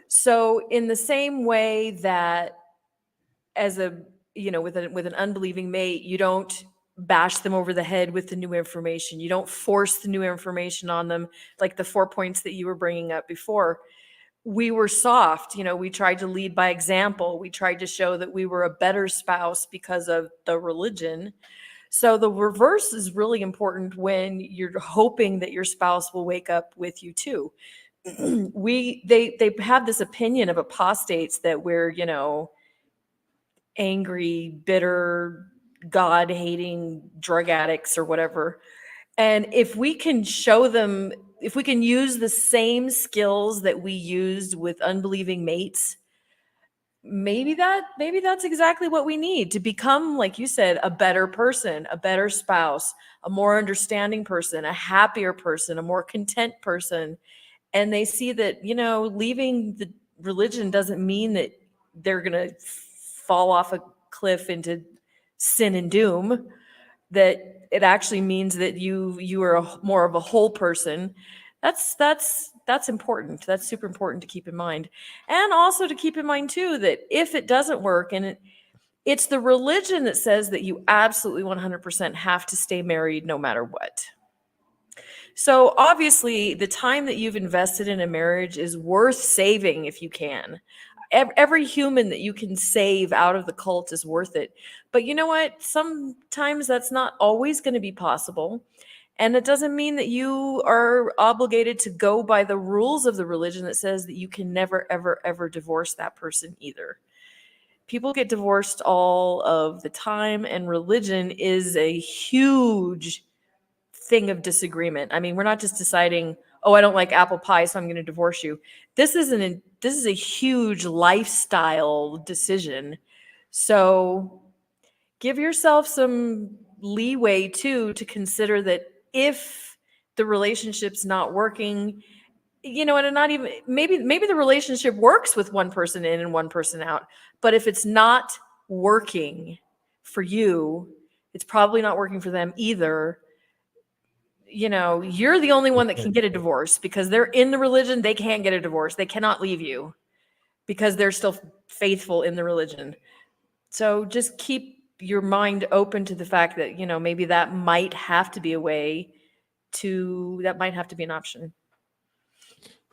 So, in the same way that as a with an unbelieving mate, you don't bash them over the head with the new information. You don't force the new information on them, like the 4 points that you were bringing up before. We were soft. We tried to lead by example. We tried to show that we were a better spouse because of the religion. So the reverse is really important when you're hoping that your spouse will wake up with you too. They have this opinion of apostates that we're, angry, bitter, God hating drug addicts or whatever. And if we can show them, if we can use the same skills that we used with unbelieving mates, maybe that's exactly what we need to become, like you said, a better person, a better spouse, a more understanding person, a happier person, a more content person. And they see that, leaving the religion doesn't mean that they're going to fall off a cliff into sin and doom, that it actually means that you are more of a whole person. That's important. That's super important to keep in mind. And also to keep in mind too that if it doesn't work, and it's the religion that says that you absolutely 100% have to stay married no matter what. So obviously the time that you've invested in a marriage is worth saving if you can. Every human that you can save out of the cult is worth it. But you know what? Sometimes that's not always going to be possible. And it doesn't mean that you are obligated to go by the rules of the religion that says that you can never, ever, ever divorce that person either. People get divorced all of the time, and religion is a huge thing of disagreement. I mean, we're not just deciding, oh, I don't like apple pie, so I'm going to divorce you. This is a huge lifestyle decision. So give yourself some leeway too to consider that if the relationship's not working, and not even maybe the relationship works with one person in and one person out, but if it's not working for you, it's probably not working for them either. You're the only one that can get a divorce because they're in the religion. They can't get a divorce. They cannot leave you because they're still faithful in the religion. So just keep your mind open to the fact that, maybe that might have to be that might have to be an option.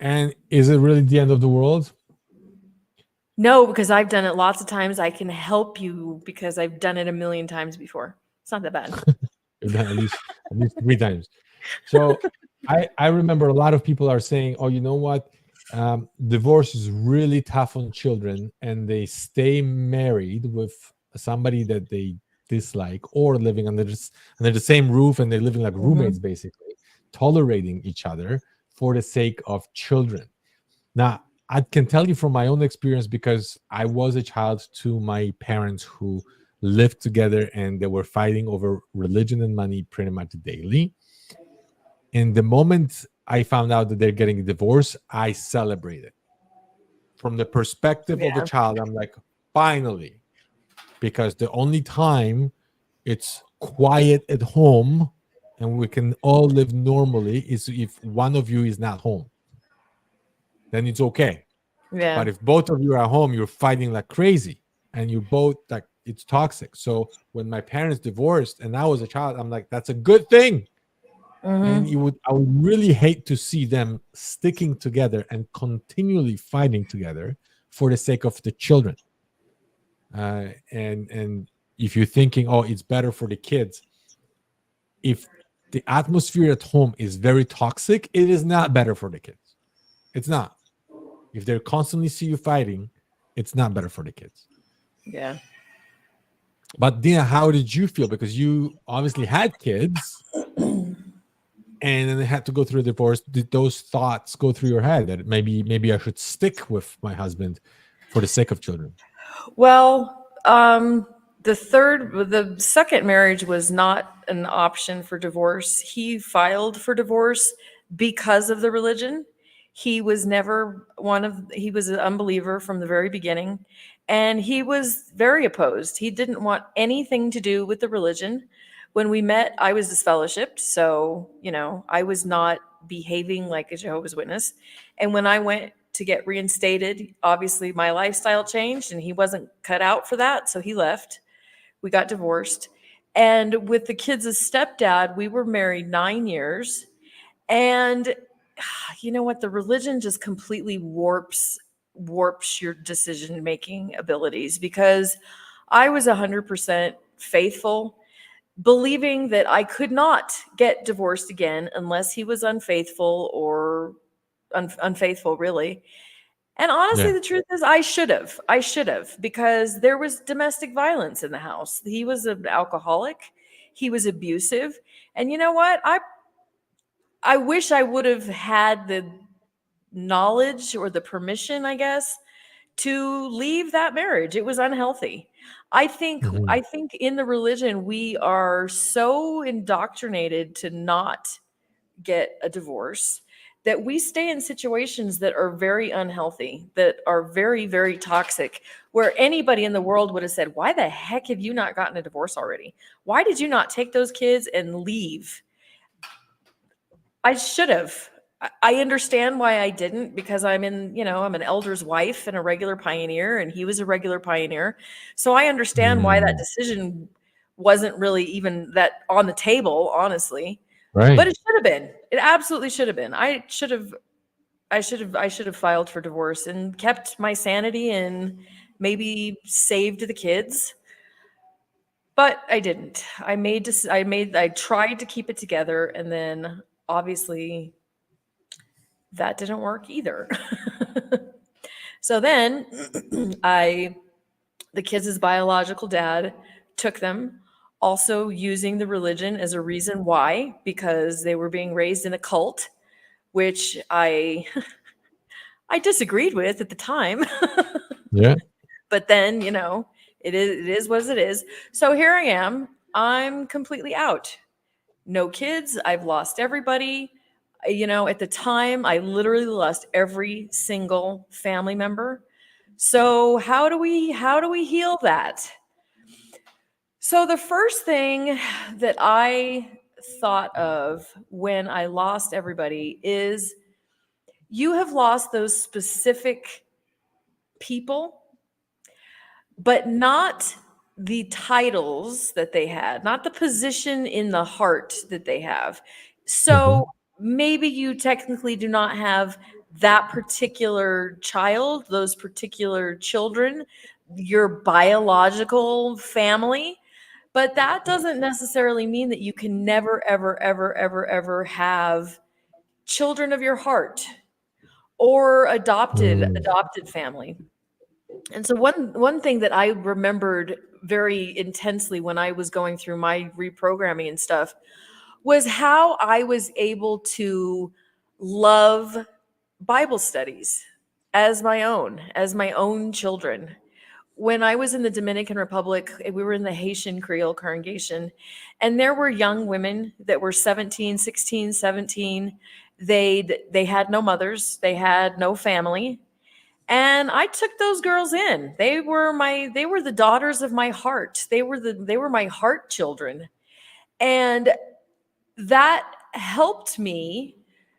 And is it really the end of the world? No, because I've done it lots of times. I can help you because I've done it a million times before. It's not that bad. You've done at least 3 times. So I remember a lot of people are saying, oh, you know what? Divorce is really tough on children, and they stay married with somebody that they dislike or living under the same roof, and they're living like roommates, basically, tolerating each other for the sake of children. Now, I can tell you from my own experience, because I was a child to my parents who lived together and they were fighting over religion and money pretty much daily. And the moment I found out that they're getting a divorce, I celebrate it. From the perspective of the Yeah. child, I'm like, finally, because the only time it's quiet at home and we can all live normally is if one of you is not home. Then it's okay. Yeah. But if both of you are at home, you're fighting like crazy and you both like it's toxic. So when my parents divorced and I was a child, I'm like, that's a good thing. And I would really hate to see them sticking together and continually fighting together for the sake of the children. And if you're thinking, oh, it's better for the kids, if the atmosphere at home is very toxic, it is not better for the kids. It's not. If they constantly see you fighting, it's not better for the kids. Yeah. But Dina, how did you feel? Because you obviously had kids and then they had to go through a divorce. Did those thoughts go through your head that maybe I should stick with my husband for the sake of children? Well, the second marriage was not an option for divorce. He filed for divorce because of the religion. He was never he was an unbeliever from the very beginning, and he was very opposed. He didn't want anything to do with the religion. When we met, I was disfellowshipped, so, I was not behaving like a Jehovah's Witness. And when I went to get reinstated, obviously my lifestyle changed and he wasn't cut out for that, so he left. We got divorced. And with the kids' stepdad, we were married 9 years. And you know what? The religion just completely warps your decision making abilities, because I was 100% faithful, believing that I could not get divorced again unless he was unfaithful or unfaithful, really. And honestly, Yeah. the truth is, I should have. I should have, because there was domestic violence in the house. He was an alcoholic. He was abusive. And you know what? I wish I would have had the knowledge or the permission, I guess, to leave that marriage. It was unhealthy. I think Mhm. I think in the religion we are so indoctrinated to not get a divorce that we stay in situations that are very unhealthy, that are very, very toxic, where anybody in the world would have said, why the heck have you not gotten a divorce already? Why did you not take those kids and leave? I should have. I understand why I didn't, because I'm an elder's wife and a regular pioneer, and he was a regular pioneer. So I understand why that Mm. decision wasn't really even that on the table, honestly. But Right. it should have been. It absolutely should have been. I should have filed for divorce and kept my sanity and maybe saved the kids. But I didn't. I tried to keep it together, and then obviously that didn't work either. So then the kids' biological dad took them, also using the religion as a reason why, because they were being raised in a cult, which I I disagreed with at the time. Yeah. But then, it is what it is. So here I am. I'm completely out. No kids. I've lost everybody. At the time, I literally lost every single family member. So how do we heal that? So the first thing that I thought of when I lost everybody is, you have lost those specific people, but not the titles that they had, not the position in the heart that they have. So Mhm. maybe you technically do not have that particular child, those particular children, your biological family, but that doesn't necessarily mean that you can never, ever, ever, ever, ever have children of your heart or adopted Mm. adopted family. And so one thing that I remembered very intensely when I was going through my reprogramming and stuff was how I was able to love Bible studies as my own children. When I was in the Dominican Republic, we were in the Haitian Creole congregation, and there were young women that were 17, 16, 17, They had no mothers, they had no family, and I took those girls in. They were the daughters of my heart. They were my heart children. And that helped me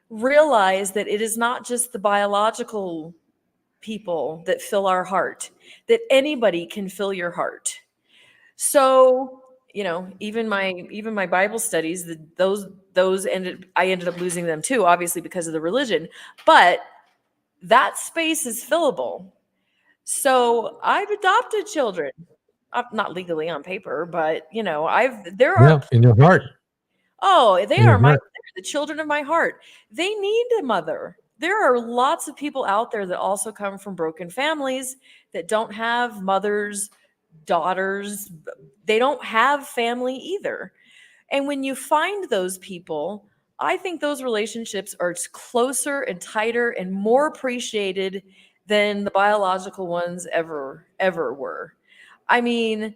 realize that it is not just the biological people that fill our heart, that anybody can fill your heart. So, even my Bible studies, those I ended up losing them too, obviously because of the religion, but that space is fillable. So I've adopted children, not legally on paper, but there are, Yeah, in your heart. oh, In your heart. they're the children of my heart. They need a mother. There are lots of people out there that also come from broken families that don't have mothers, daughters. They don't have family either. And when you find those people, I think those relationships are closer and tighter and more appreciated than the biological ones ever were. I mean,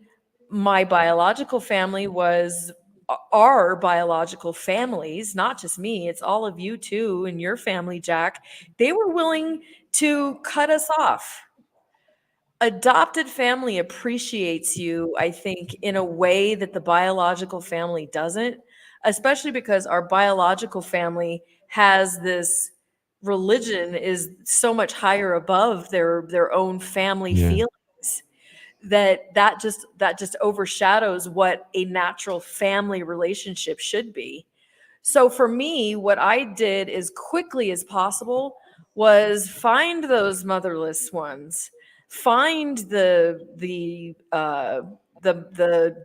my biological family was our biological families, not just me. It's all of you too and your family, Jack. They were willing to cut us off. Adopted family appreciates you, I think, in a way that the biological family doesn't, especially because our biological family has this religion is so much higher above their own family Yeah. feelings that just overshadows what a natural family relationship should be. So for me, what I did as quickly as possible was find those motherless ones, find the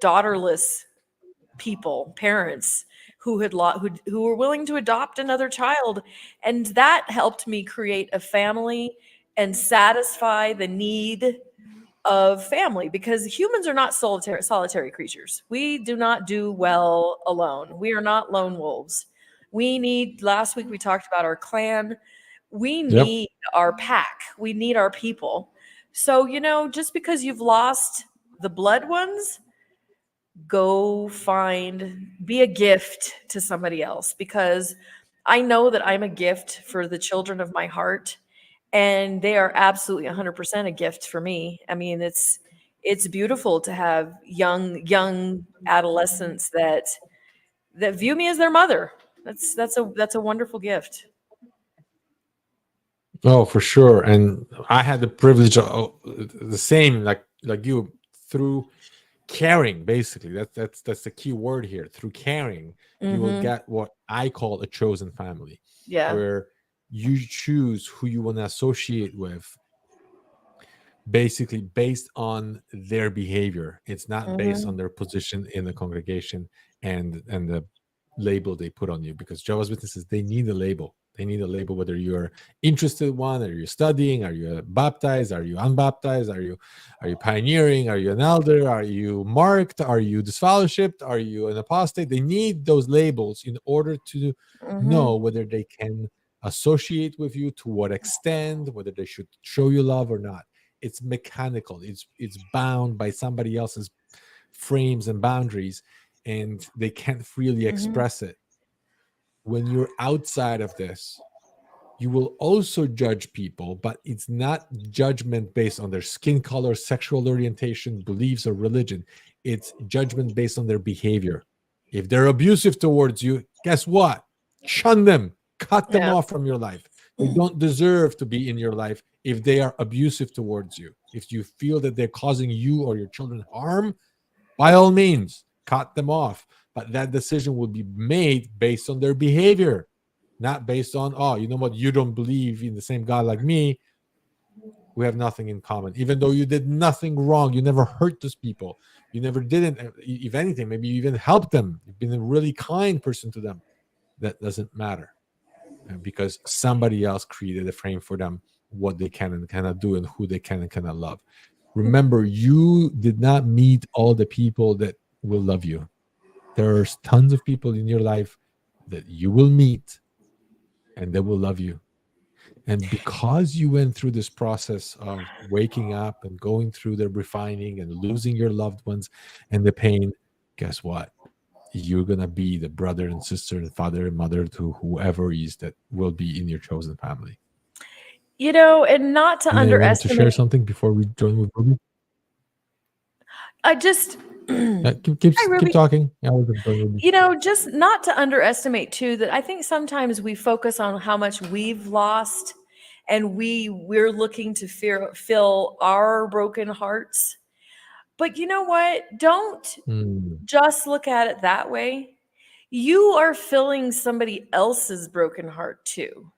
daughterless people, parents who were willing to adopt another child, and that helped me create a family and satisfy the need of family, because humans are not solitary creatures. We do not do well alone. We are not lone wolves. We need, last week we talked about our clan. We Yep. need our pack. We need our people. So, just because you've lost the blood ones, go be a gift to somebody else, because I know that I'm a gift for the children of my heart, and they are absolutely 100% a gift for me. I mean, it's beautiful to have young adolescents that view me as their mother. That's a wonderful gift. Oh, for sure. And I had the privilege of the same, like you, through caring. Basically, that's the key word here. Through caring, you will Mhm. get what I call a chosen family, Yeah. where you choose who you want to associate with, basically based on their behavior. It's not based on Mhm. their position in the congregation and the label they put on you, because Jehovah's Witnesses, they need a label. They need a label, whether you're interested in one, are you studying, are you baptized, are you unbaptized, are you pioneering, are you an elder, are you marked, are you disfellowshipped, are you an apostate. They need those labels in order to know Mhm. whether they can associate with you, to what extent, whether they should show you love or not. It's mechanical. It's bound by somebody else's frames and boundaries, and they can't freely Mhm. express it. When you're outside of this, you will also judge people, but it's not judgment based on their skin color, sexual orientation, beliefs, or religion. It's judgment based on their behavior. If they're abusive towards you, guess what? Shun them, cut them Yeah. off from your life. They don't deserve to be in your life if they are abusive towards you. If you feel that they're causing you or your children harm, by all means, cut them off. But that decision will be made based on their behavior, not based on, oh, you know what, you don't believe in the same God like me. We have nothing in common. Even though you did nothing wrong, you never hurt those people. You never didn't, if anything, maybe you even helped them. You've been a really kind person to them. That doesn't matter, because somebody else created a frame for them, what they can and cannot do, and who they can and cannot love. Remember, you did not meet all the people that will love you. There's tons of people in your life that you will meet and they will love you. And because you went through this process of waking up and going through the refining and losing your loved ones and the pain, guess what? you're gonna be the brother and sister and father and mother to whoever is that will be in your chosen family. And not to You wanted to share underestimate. something before we join with Ruby? I just, Yeah, hi, keep Ruby. talking. Yeah, we'll join Ruby. Just not to underestimate too that I think sometimes we focus on how much we've lost, and we're looking to fill our broken hearts. But you know what? Don't Mm, just look at it that way. You are filling somebody else's broken heart too.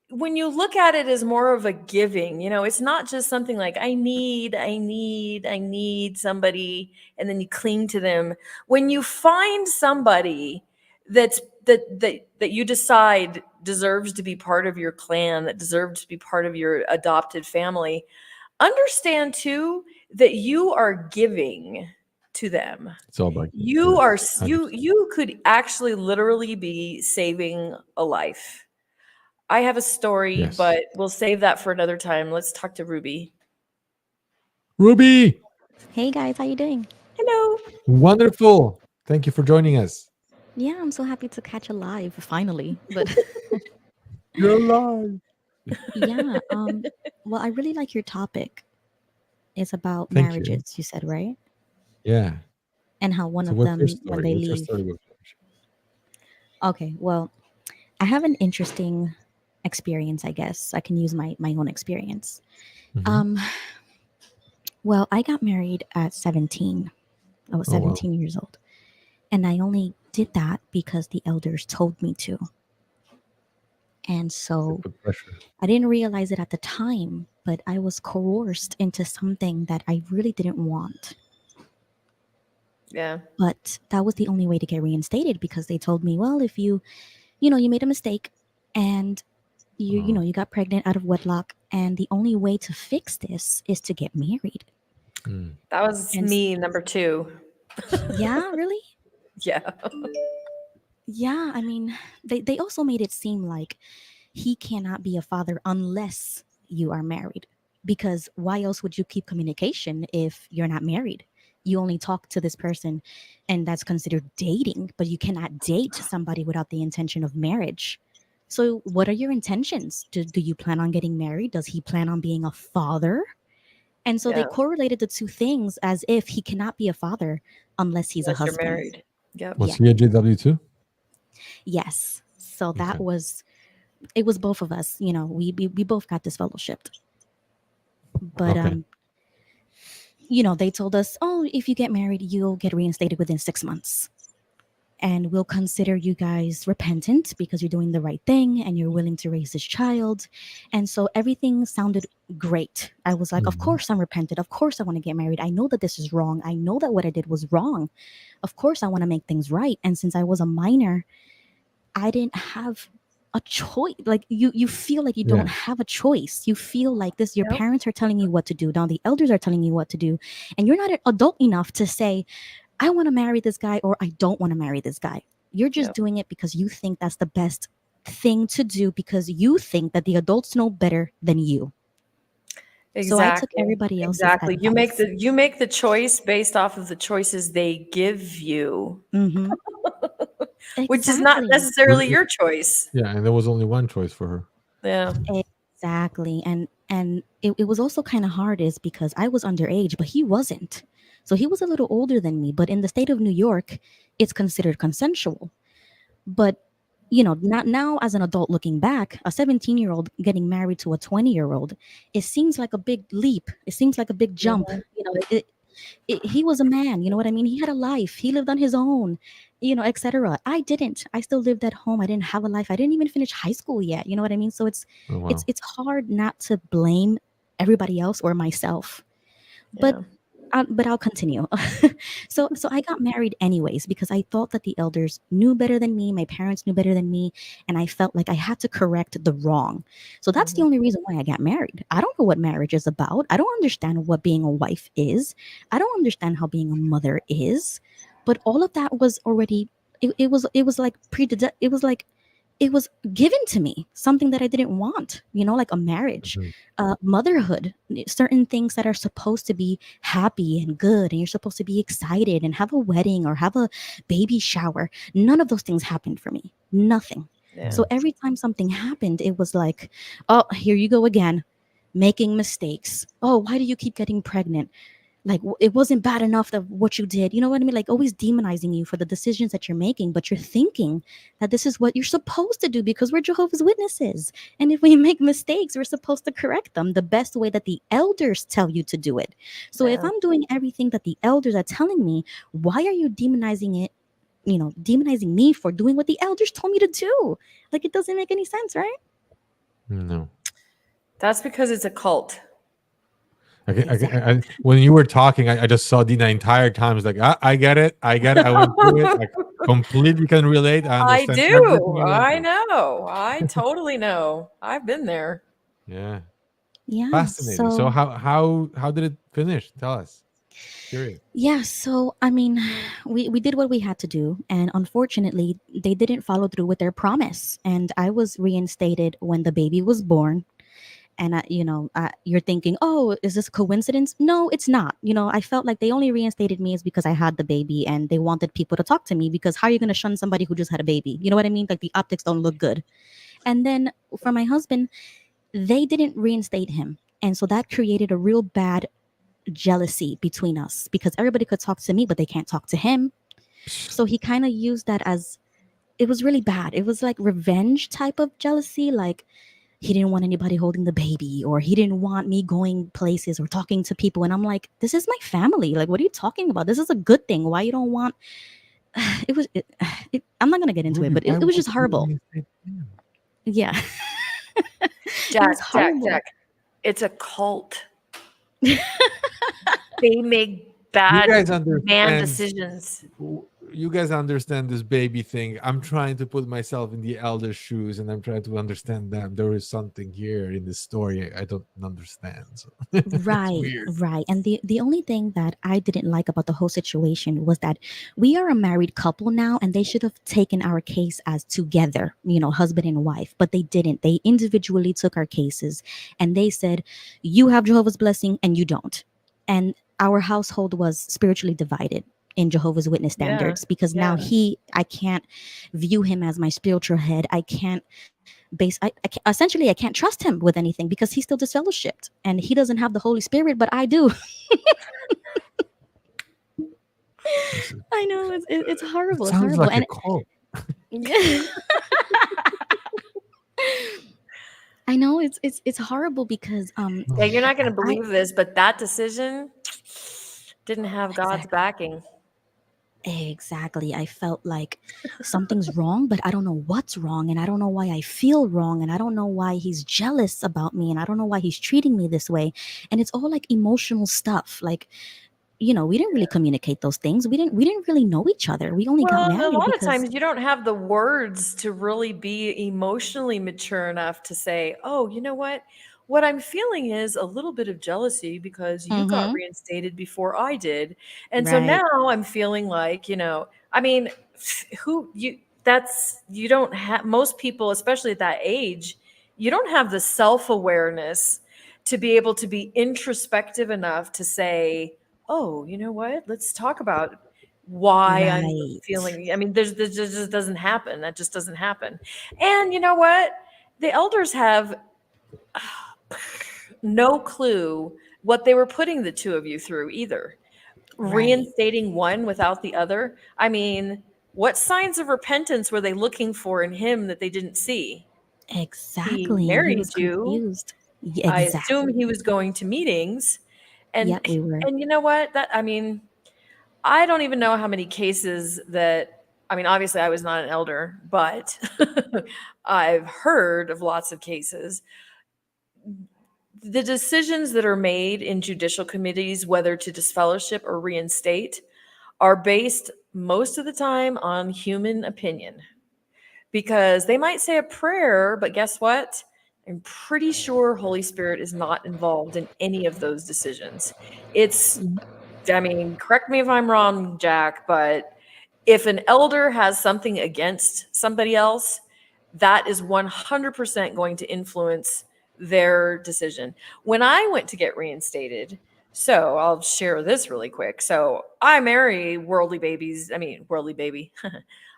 When you look at it as more of a giving, it's not just something like I need somebody, and then you cling to them. When you find somebody that you decide deserves to be part of your clan, that deserves to be part of your adopted family, understand too that you are giving to them. it's all about You are yes, 100%. you could actually literally be saving a life. I have a story, Yes. but we'll save that for another time. Let's talk to Ruby. Ruby, Hey guys, how you doing? Hello. wonderful. Thank you for joining us. Yeah, I'm so happy to catch a live finally. But You're alive. yeah, well, I really like your topic. It's about Thank you. marriages, you said, right? Yeah. And how one So of what's your them when story? they What's your leave. story with Okay, well, I have an interesting experience, I guess. I can use my own experience. Mhm. Um, well, I got married at 17. I was Oh wow. 17 years old. And I only did that because the elders told me to. And They so put pressure. I didn't realize it at the time, but I was coerced into something that I really didn't want. Yeah. But that was the only way to get reinstated because they told me, well, if you made a mistake and you got pregnant out of wedlock, and the only way to fix this is to get married. Mm. That was And me, number 2. yeah, really? Yeah. Yeah, I mean, they also made it seem like he cannot be a father unless you are married. Because why else would you keep communication if you're not married? You only talk to this person, and that's considered dating, but you cannot date somebody without the intention of marriage. So, what are your intentions? Do you plan on getting married? Does he plan on being a father? And so they Yeah. correlated the two things as if he cannot be a father unless he's a Unless you're husband. married. Yep. Was Yeah. he a JW too? Yes. So Okay. it was both of us. We both got disfellowshipped. But Okay. they told us, oh, if you get married, you'll get reinstated within 6 months. And we'll consider you guys repentant because you're doing the right thing and you're willing to raise this child. And so everything sounded great. I was like, of Mhm. course I'm repentant. Of course I want to get married. I know that this is wrong. I know that what I did was wrong. Of course I want to make things right. And since I was a minor, I didn't have a choice. Like you feel like you Yeah. don't have a choice. You feel like this your Yep. parents are telling you what to do. Now the elders are telling you what to do. And you're not an adult enough to say, I want to marry this guy or I don't want to marry this guy. You're just Yep. doing it because you think that's the best thing to do because you think that the adults know better than you. So I took Exactly. everybody else's Exactly. advice. You make the choice based off of the choices they give you, Hmm. which is not Exactly. necessarily your choice. Yeah, and there was only one choice for her. Yeah. Exactly. And it was also kind of hard is because I was underage, but he wasn't. So he was a little older than me, but in the state of New York, it's considered consensual. But not now as an adult looking back, a 17-year-old getting married to a 20-year-old, it seems like a big leap. It seems like a big jump. Mhm. He was a man, you know what I mean? He had a life. He lived on his own, etc. I didn't. I still lived at home. I didn't have a life. I didn't even finish high school yet. You know what I mean? So it's Oh it's wow. it's hard not to blame everybody else or myself. But Yeah. but I'll continue. So I got married anyways because I thought that the elders knew better than me, my parents knew better than me, and I felt like I had to correct the wrong. So that's the Mhm. only reason why I got married. I don't know what marriage is about. I don't understand what being a wife is. I don't understand how being a mother is. But all of that was already it was like it was given to me, something that I didn't want, like a marriage, Mhm. motherhood, certain things that are supposed to be happy and good, and you're supposed to be excited and have a wedding or have a baby shower. None of those things happened for me. Nothing. Yeah. So every time something happened, it was like, oh, here you go again, making mistakes. Oh, why do you keep getting pregnant? Like it wasn't bad enough that what you did, you know what I mean? Like always demonizing you for the decisions that you're making, but you're thinking that this is what you're supposed to do because we're Jehovah's Witnesses, and if we make mistakes, we're supposed to correct them the best way that the elders tell you to do it. So if Yeah. I'm doing everything that the elders are telling me, why are you demonizing it, demonizing me for doing what the elders told me to do? Like it doesn't make any sense, right? No. That's because it's a cult. When you were talking, I just saw Dina entire time. It's like, I get it. I get it. I went through it. I completely can relate. I I understand everything do. you went I through. know. I totally know. I've been there. Yeah. Yeah, Fascinating. So so how did it finish? Tell us. Curious. yeah, so I mean, we did what we had to do, and unfortunately, they didn't follow through with their promise. And I was reinstated when the baby was born. And you're thinking, oh, is this a coincidence? No, it's not. I felt like they only reinstated me is because I had the baby, and they wanted people to talk to me. Because how are you going to shun somebody who just had a baby? You know what I mean? Like the optics don't look good. And then for my husband, they didn't reinstate him, and so that created a real bad jealousy between us because everybody could talk to me, but they can't talk to him. So he kind of used that as, it was really bad. It was like revenge type of jealousy. Like he didn't want anybody holding the baby, or he didn't want me going places or talking to people. And I'm like, this is my family. Like, what are you talking about? This is a good thing. Why you don't want? I'm not gonna get into it, Ruby, but why it was would just you horrible. reinstate him? Yeah, it was Jack, horrible. it's a cult. They make You bad guys man understand decisions. you guys understand this baby thing. I'm trying to put myself in the elder's shoes, and I'm trying to understand them. There is something here in this story I don't understand. So it's Right, weird. right. And the only thing that I didn't like about the whole situation was that we are a married couple now, and they should have taken our case as together, husband and wife, but they didn't. They individually took our cases, and they said, you have Jehovah's blessing and you don't. And our household was spiritually divided in Jehovah's Witness Yeah. standards because now Yeah. I can't view him as my spiritual head. I can't essentially I can't trust him with anything because he's still disfellowshipped and he doesn't have the Holy Spirit, but I do. This is- I know it's It horrible. It's sounds horrible, like a and cult. I know it's horrible because Yeah, you're not going to I believe this, but that decision didn't have God's exactly backing. exactly I felt like something's wrong, but I don't know what's wrong, and I don't know why I feel wrong, and I don't know why he's jealous about me, and I don't know why he's treating me this way, and it's all like emotional stuff. Like we didn't really communicate those things. We didn't really know each other. We only got Well, a married lot of because times you don't have the words to really be emotionally mature enough to say, oh, you know what? What I'm feeling is a little bit of jealousy because you got mm-hmm, reinstated before I did. And so right, now I'm feeling like, I mean, who you, you don't have, most people, especially at that age, you don't have the self awareness to be able to be introspective enough to say, oh, you know what? Let's talk about why I'm right. feeling. I mean, there's just doesn't happen. That just doesn't happen. And you know what? The elders have no clue what they were putting the two of you through either. Right. Reinstating one without the other. I mean, what signs of repentance were they looking for in him that they didn't see? He Exactly. And he was married you. confused. I assume he Exactly. was going to meetings. And Yep, we were. and you know what? That I mean, I don't even know how many cases that, I mean, obviously I was not an elder, but I've heard of lots of cases. The decisions that are made in judicial committees, whether to disfellowship or reinstate, are based most of the time on human opinion because they might say a prayer, but guess what? I'm pretty sure Holy Spirit is not involved in any of those decisions. It's, Yep. I mean, correct me if I'm wrong, Jack, but if an elder has something against somebody else, that is 100% going to influence their decision. When I went to get reinstated, so I'll share this really quick. So I marry worldly babies. I mean, worldly baby.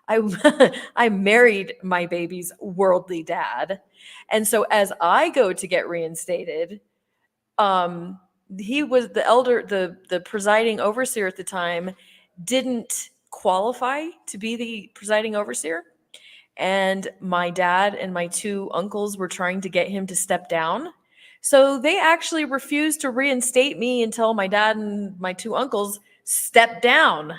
I married my baby's worldly dad. And so as I go to get reinstated, um, he was the elder, the presiding overseer at the time, didn't qualify to be the presiding overseer. And my dad and my two uncles were trying to get him to step down. So they actually refused to reinstate me until my dad and my two uncles stepped down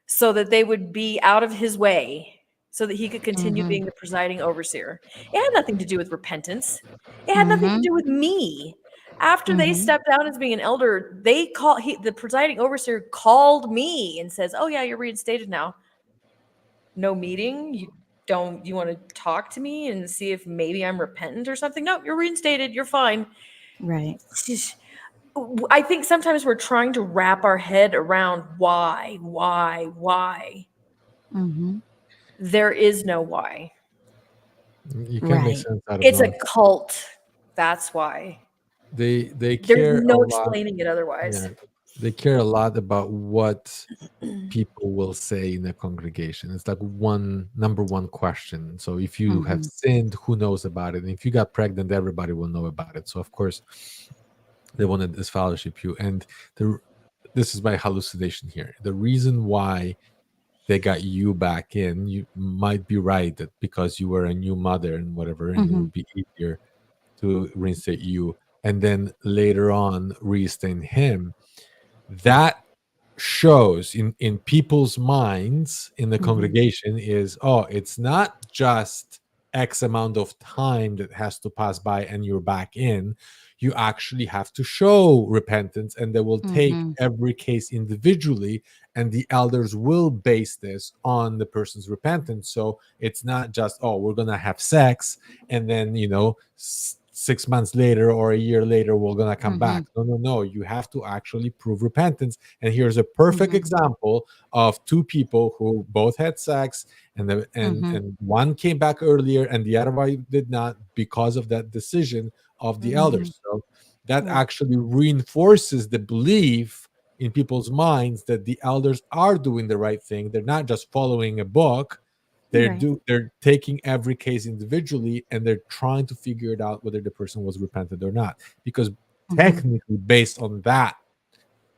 so that they would be out of his way so that he could continue Mm-hmm. being the presiding overseer. It had nothing to do with repentance. It had nothing to Mm-hmm. do with me. After they Mm-hmm. stepped down as being an elder, the presiding overseer called me and says, "Oh yeah, you're reinstated now. No meeting. You want to talk to me and see if maybe I'm repentant or something? No, you're reinstated. You're fine." Right. I think sometimes we're trying to wrap our head around why. Mm-hmm. There is no why. You can't make Right. sense out of It's a nonsense. cult. That's why. They There's care a no lot. explaining it Yeah, otherwise. they care a lot about what people will say in the congregation. It's like one number one question. So if you have Mm-hmm. sinned, who knows about it? And if you got pregnant, everybody will know about it. So of course they want to disfellowship you. And the this is my hallucination here. The reason why they got you back in, you might be right that because you were a new mother and whatever, and it Mm-hmm. would be easier to reinstate you, and then later on reinstate him. That shows in people's minds in the Mm-hmm. congregation is, oh, it's not just x amount of time that has to pass by and you're back in. You actually have to show repentance, and they will take Mm-hmm. every case individually, and the elders will base this on the person's repentance. So it's not just, oh, we're gonna have sex and then 6 months later or a year later we're gonna come Mm-hmm. back. No, you have to actually prove repentance. And here's a perfect Mm-hmm. example of two people who both had sex, and Mm-hmm. and one came back earlier and the other one did not, because of that decision of the Mhm. Mm-hmm. elders. So that Right. actually reinforces the belief in people's minds that the elders are doing the right thing. They're not just following a book. Right. They're taking every case individually, and they're trying to figure it out whether the person was repentant or not. Because Mm-hmm. technically, based on that,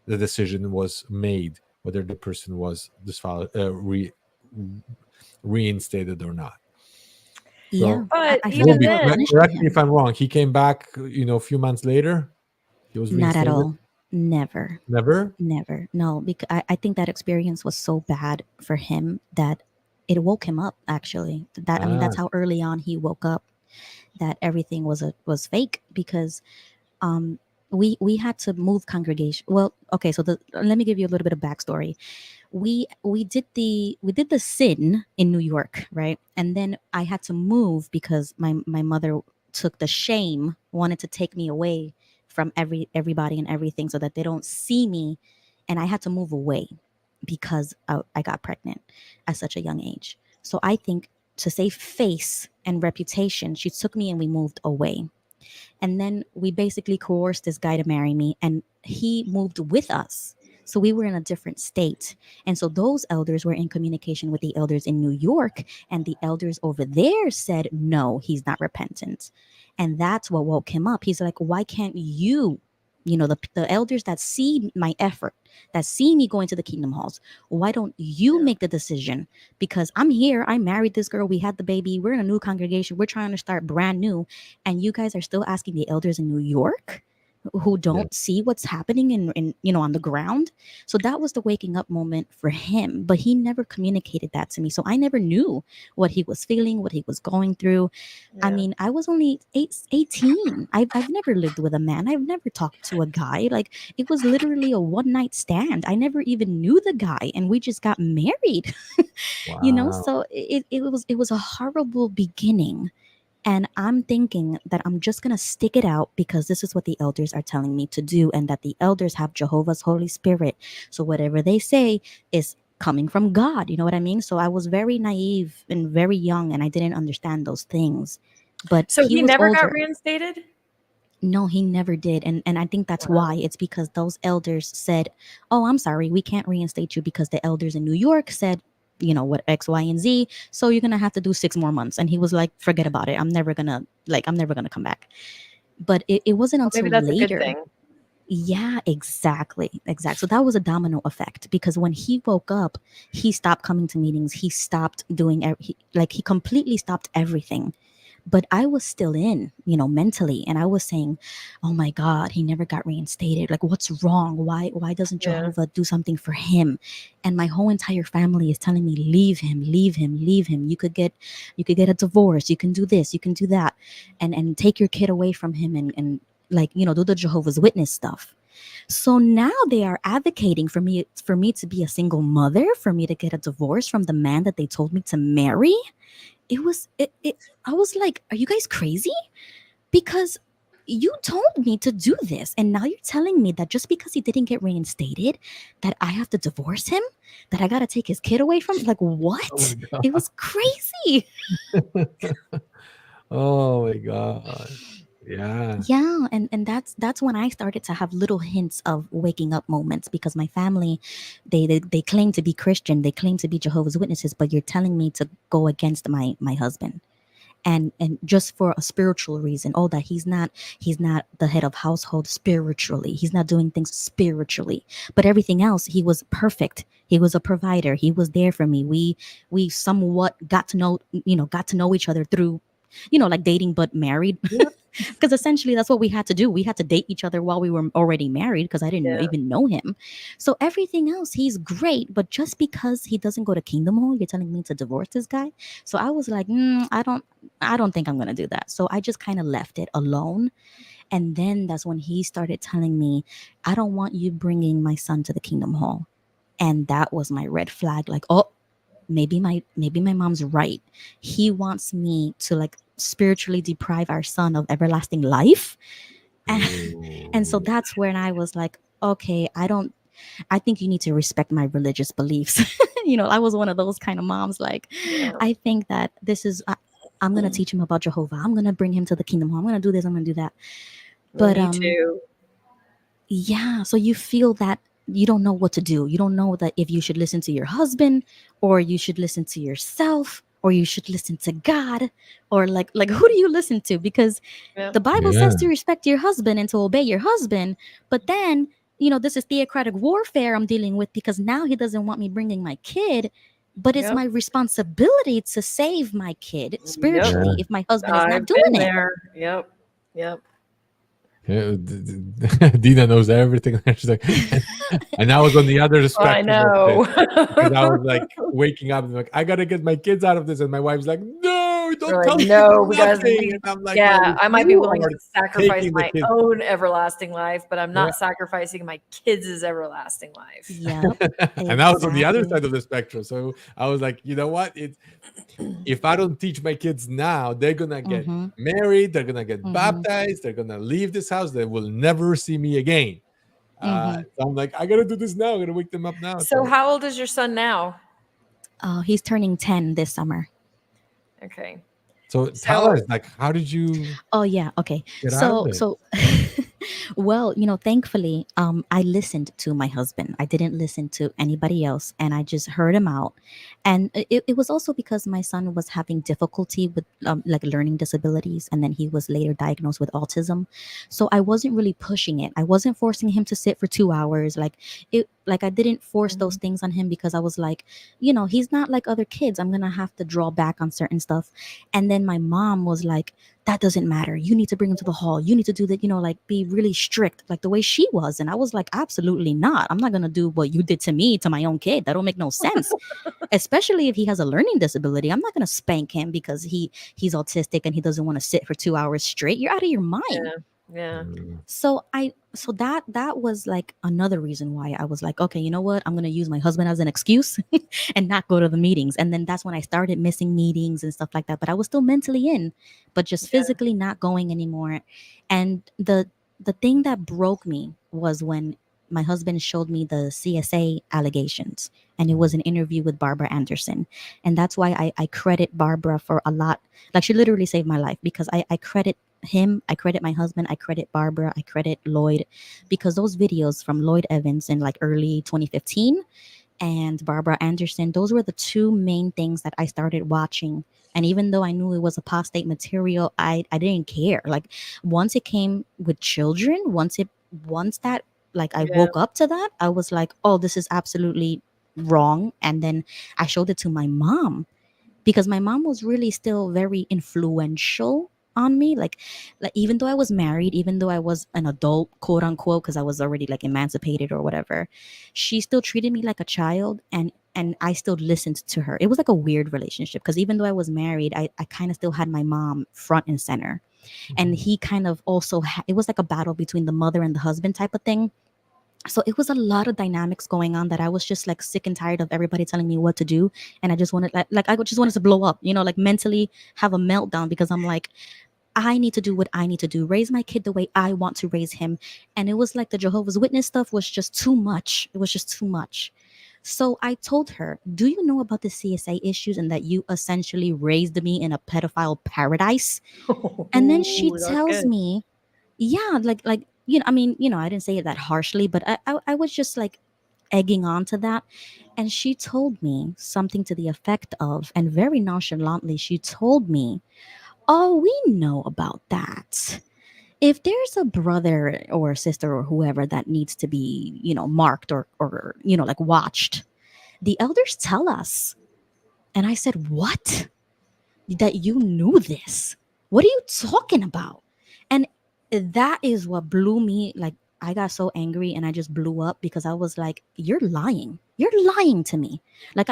the decision was made whether the person was reinstated or not. Yeah. So, I, But I feel even Ruby, you were then, punishing correct me if him. I'm wrong. He came back, a few months later. He was Not at reinstated. all. Never. Never. Never. No, because I think that experience was so bad for him that it woke him up actually. That I mean Ah, that's how early on he woke up that everything was fake because um we had to move congregation. Well, okay, so let me give you a little bit of backstory. We did the sin in New York, right? And then I had to move because my mother took the shame, wanted to take me away from everybody and everything so that they don't see me, and I had to move away because I got pregnant at such a young age. So I think to save face and reputation, she took me and we moved away. And then we basically coerced this guy to marry me, and he moved with us. So we were in a different state. And so those elders were in communication with the elders in New York, and the elders over there said, no, he's not repentant. And that's what woke him up. He's like, why can't you? The elders that see my effort, that see me going to the kingdom halls, why don't you yeah, make the decision? Because I'm here, I married this girl, we had the baby, we're in a new congregation, we're trying to start brand new, and you guys are still asking the elders in New York who yeah. don't see what's happening in on the ground. So that was the waking up moment for him, but he never communicated that to me, so I never knew what he was feeling, what he was going through. I yeah, mean, I was only 18. I've never lived with a man, I've never talked to a guy. Like, it was literally a one night stand. I never even knew the guy, and we just got married. Wow. So it was a horrible beginning, and I'm thinking that I'm just going to stick it out because this is what the elders are telling me to do, and that the elders have Jehovah's Holy Spirit. So whatever they say is coming from God. You know what I mean? So I was very naive and very young, and I didn't understand those things. But So he he was never got older. reinstated? No, he never did. And I think that's Wow. why. It's because those elders said, "Oh, I'm sorry, we can't reinstate you because the elders in New York said, you know, what X, Y, and Z. So you're gonna have to do 6 more months." And he was like, "Forget about it. I'm never gonna come back." But it wasn't Well, maybe until that's a good later. thing. Yeah, exactly. Exactly. So that was a domino effect because when he woke up, he stopped coming to meetings. He stopped doing, like, he completely stopped everything. But I was still in, you know, mentally. And I was saying, oh my God, he never got reinstated. Like, what's wrong? Why doesn't Yeah. Jehovah do something for him? And my whole entire family is telling me, leave him, leave him, leave him. You could get a divorce. You can do this, you can do that. And take your kid away from him and like, you know, do the Jehovah's Witness stuff. So now they are advocating for me to be a single mother, for me to get a divorce from the man that they told me to marry. It I was like, are you guys crazy? Because you told me to do this, and now you're telling me that just because he didn't get reinstated, that I have to divorce him, that I got to take his kid away from, like, Oh my what? It god. was crazy. Oh my god. Yeah. Yeah, and that's when I started to have little hints of waking up moments because my family, they claim to be Christian, they claim to be Jehovah's Witnesses, but you're telling me to go against my husband. And just for a spiritual reason. Oh, that he's not the head of household spiritually. He's not doing things spiritually. But everything else, he was perfect. He was a provider. He was there for me. We somewhat got to know each other through, like dating but married. Yeah. Because essentially that's what we had to do. We had to date each other while we were already married because I didn't Yeah. even know him. So everything else, he's great. But just because he doesn't go to Kingdom Hall, you're telling me to divorce this guy? So I was like, I don't think I'm gonna do that. So I just kind of left it alone. And then that's when he started telling me, I don't want you bringing my son to the Kingdom Hall. And that was my red flag. Like, oh, maybe my mom's right. He wants me to, like, spiritually deprive our son of everlasting life. And so Ooh. that's when I was like, okay, I think you need to respect my religious beliefs. I was one of those kind of moms. Like, Yeah. I think that I'm gonna teach him about Jehovah. I'm gonna bring him to the kingdom. I'm gonna do this. I'm gonna do that. Well, But me too. yeah. So you feel that you don't know what to do. You don't know that if you should listen to your husband, or you should listen to yourself, or you should listen to God, or like who do you listen to? Because Yeah. the Bible Yeah. says to respect your husband and to obey your husband. But then, this is theocratic warfare I'm dealing with because now he doesn't want me bringing my kid. But it's Yep. my responsibility to save my kid Yep. spiritually if my husband is not I've doing been it. there. Yep. Yep. Yeah, Dina knows everything. She's like, and I was on the other I spectrum of this know. because I was like waking up and like, I gotta get my kids out of this, and my wife's like, no, We're don't like, tell them no, nothing. And I'm like, well, yeah, if I might be you willing are to sacrifice taking the my kids, own everlasting life, but I'm yeah. not sacrificing my kids' everlasting life. Yep, And I was on the other exactly. side of the spectrum, so I was like, you know what? If I don't teach my kids now, they're gonna get Mm-hmm. married, they're gonna get Mm-hmm. baptized, they're gonna leave this house, they will never see me again. Mm-hmm. So I'm like, I gotta do this now. I gotta wake them up now. So So, how old is your son now? He's turning 10 this summer. Okay. so tell us, So like, how did you Oh yeah, okay. get out of So this? so well, thankfully, I listened to my husband. I didn't listen to anybody else, and I just heard him out. And it was also because my son was having difficulty with, like, learning disabilities, and then he was later diagnosed with autism. So I wasn't really pushing it. I wasn't forcing him to sit for 2 hours. Like I didn't force those Mhm. things on him because I was like, he's not like other kids. I'm gonna have to draw back on certain stuff. And then my mom was like, that doesn't matter. You need to bring him to the hall. You need to do that, like, be really strict, like the way she was. And I was like, absolutely not. I'm not going to do what you did to me, to my own kid. That don't make no sense. Especially if he has a learning disability. I'm not going to spank him because he's autistic and he doesn't want to sit for 2 hours straight. You're out of your mind. Yeah. Yeah. Mm, So that was like another reason why I was like, okay, you know what? I'm going to use my husband as an excuse and not go to the meetings. And then that's when I started missing meetings and stuff like that. But I was still mentally in, but just Yeah. physically not going anymore. And the thing that broke me was when my husband showed me the CSA allegations, and it was an interview with Barbara Anderson. And that's why I credit Barbara for a lot. Like, she literally saved my life, because I credit him, I credit my husband, I credit Barbara, I credit Lloyd, because those videos from Lloyd Evans in like early 2015 and Barbara Anderson, those were the two main things that I started watching. And even though I knew it was apostate material, I didn't care. Like, once it came with children, once that, like, I Yeah. woke up to that, I was like, oh, this is absolutely wrong. And then I showed it to my mom, because my mom was really still very influential on me. Like, even though I was married, even though I was an adult, quote unquote, because I was already like emancipated or whatever, she still treated me like a child, and I still listened to her. It was like a weird relationship, because even though I was married, I kind of still had my mom front and center. And Mhm. he kind of also it was like a battle between the mother and the husband type of thing. So it was a lot of dynamics going on that I was just like sick and tired of everybody telling me what to do. And I just wanted, like I just wanted to blow up, like mentally have a meltdown, because I'm like, I need to do what I need to do, raise my kid the way I want to raise him. And it was like the Jehovah's Witness stuff was just too much. It was just too much. So I told her, do you know about the CSA issues, and that you essentially raised me in a pedophile paradise? And then she Ooh, that was tells good. me, yeah, like, I mean, I didn't say it that harshly, but I was just like egging on to that. And she told me something to the effect of, and very nonchalantly, she told me, oh, we know about that. If there's a brother or a sister or whoever that needs to be, marked, or like watched, the elders tell us. And I said, what? That you knew this? What are you talking about? And that is what blew me. Like, I got so angry and I just blew up, because I was like, you're lying. You're lying to me. Like,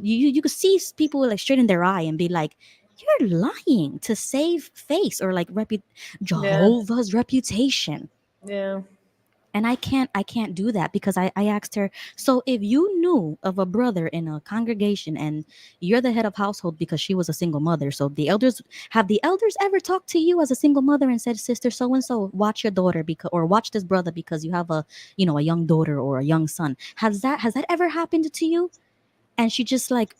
you could see people like straight in their eye and be like, you're lying to save face, or like Yeah. Jehovah's reputation. Yeah. And I can't do that, because I asked her, so if you knew of a brother in a congregation, and you're the head of household, because she was a single mother, so the elders ever talked to you as a single mother and said, sister so and so, watch your daughter, because, or watch this brother, because you have a young daughter or a young son? Has that ever happened to you? And she just like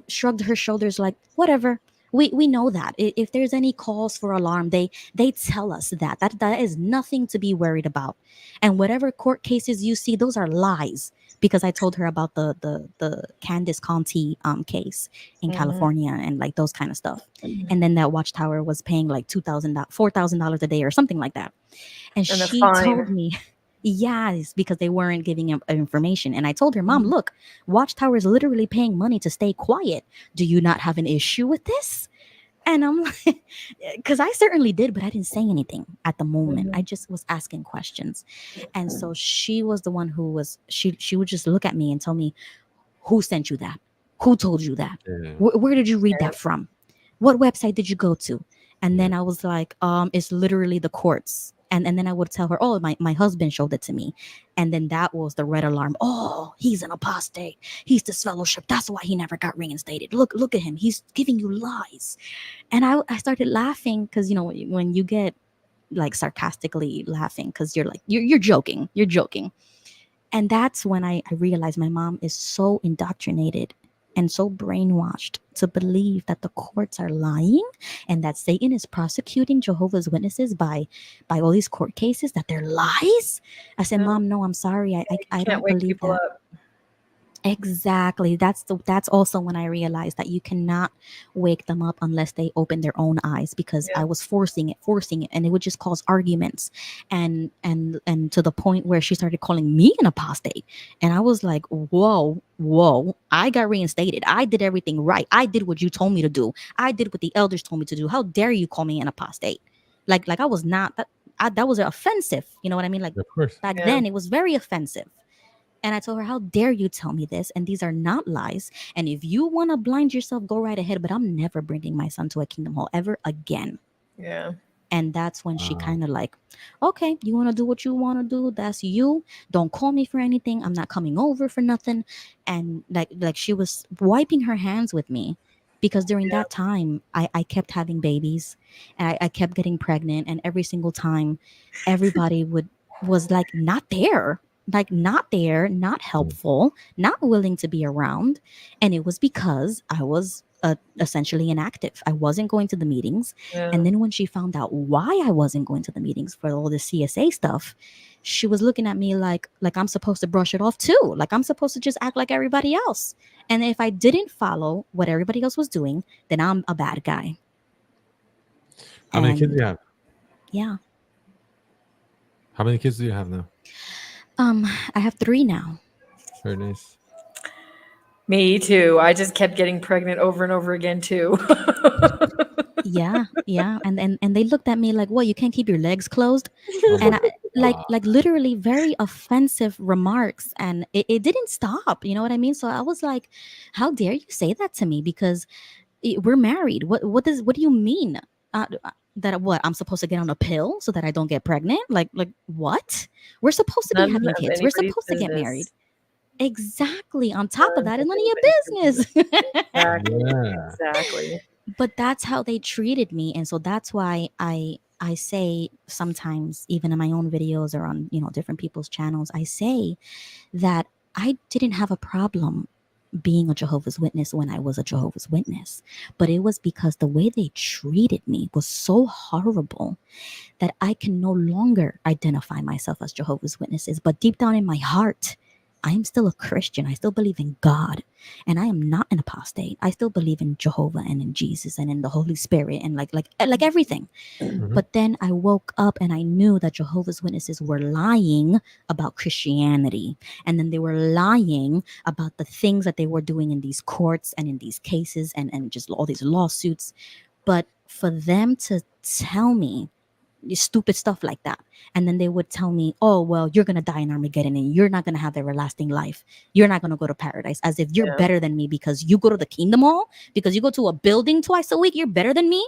shrugged her shoulders, like, whatever. We know that. If there's any cause for alarm, they tell us that is nothing to be worried about. And whatever court cases you see, those are lies. Because I told her about the Candace Conti case in Hmm. California, and like those kind of stuff. And then that watchtower was paying like $4,000 a day or something like that. And And the she told fine. me, yes, because they weren't giving him information. And I told her, Mom, Mhm. look, Watchtower is literally paying money to stay quiet. Do you not have an issue with this? And I'm like, because I certainly did, but I didn't say anything at the moment. I Mhm. just was asking questions. And so she was the one who was, she would just look at me and tell me, who sent you that? Who told you that? Yeah. Where did you read that from? What website did you go to? And Yeah. then I was like, it's literally the courts. And then I would tell her, oh, my husband showed it to me. And then that was the red alarm. Oh, he's an apostate. He's disfellowship. That's why he never got reinstated. Look at him. He's giving you lies. And I started laughing, because, when you get like sarcastically laughing, because you're like, you're joking. You're joking. And that's when I realized my mom is so indoctrinated and so brainwashed to believe that the courts are lying, and that Satan is prosecuting Jehovah's Witnesses by all these court cases, that they're lies. I said, No, Mom, no, I'm sorry. you I can't don't wake believe people that. up. Exactly. That's also when I realized that you cannot wake them up unless they open their own eyes, because I Yeah. was forcing it, and it would just cause arguments, and to the point where she started calling me an apostate. And I was like, whoa, whoa, I got reinstated. I did everything right. I did what you told me to do. I did what the elders told me to do. How dare you call me an apostate? Like I was not that was offensive. You know what I mean? Like, Of course. back Yeah. then it was very offensive. And I told her, how dare you tell me this? And these are not lies. And if you want to blind yourself, go right ahead. But I'm never bringing my son to a kingdom hall ever again. Yeah. And that's when she Wow. kind of like, okay, you want to do what you want to do. That's you. Don't call me for anything. I'm not coming over for nothing. And like she was wiping her hands with me, because during Yeah. that time, I kept having babies, and I kept getting pregnant. And every single time, everybody was like, not there. like not there, not helpful, not willing to be around. And it was because I was essentially inactive. I wasn't going to the meetings. Yeah. And then when she found out why I wasn't going to the meetings for all the CSA stuff, she was looking at me like I'm supposed to brush it off too. Like I'm supposed to just act like everybody else. And if I didn't follow what everybody else was doing, then I'm a bad guy. How many kids do And you have? yeah, How many kids do you have now? I have 3 now. Very nice. Me too. I just kept getting pregnant over and over again too. Yeah, yeah. And they looked at me like, "What? You can't keep your legs closed?" Oh And my I god. like literally very offensive remarks, and it didn't stop. You know what I mean? So I was like, "How dare you say that to me? Because we're married. What do you mean? That what I'm supposed to get on a pill so that I don't get pregnant? Like what? We're supposed to be None having of kids. We're anybody's supposed to get married. business. Exactly. On top of None that, of it's none of anybody's your business. business." Exactly. Yeah. Exactly. But that's how they treated me, and so that's why I say sometimes, even in my own videos or on different people's channels, I say that I didn't have a problem being a Jehovah's Witness when I was a Jehovah's Witness, but it was because the way they treated me was so horrible that I can no longer identify myself as Jehovah's Witnesses. But deep down in my heart, I am still a Christian. I still believe in God, and I am not an apostate. I still believe in Jehovah and in Jesus and in the Holy Spirit and like everything. Mhm. But then I woke up and I knew that Jehovah's Witnesses were lying about Christianity. And then they were lying about the things that they were doing in these courts and in these cases and just all these lawsuits. But for them to tell me stupid stuff like that, and then they would tell me, "Oh, well, you're going to die in Armageddon and you're not going to have everlasting life. You're not going to go to paradise," as if you're Yeah. better than me because you go to the kingdom hall, because you go to a building twice a week. You're better than me.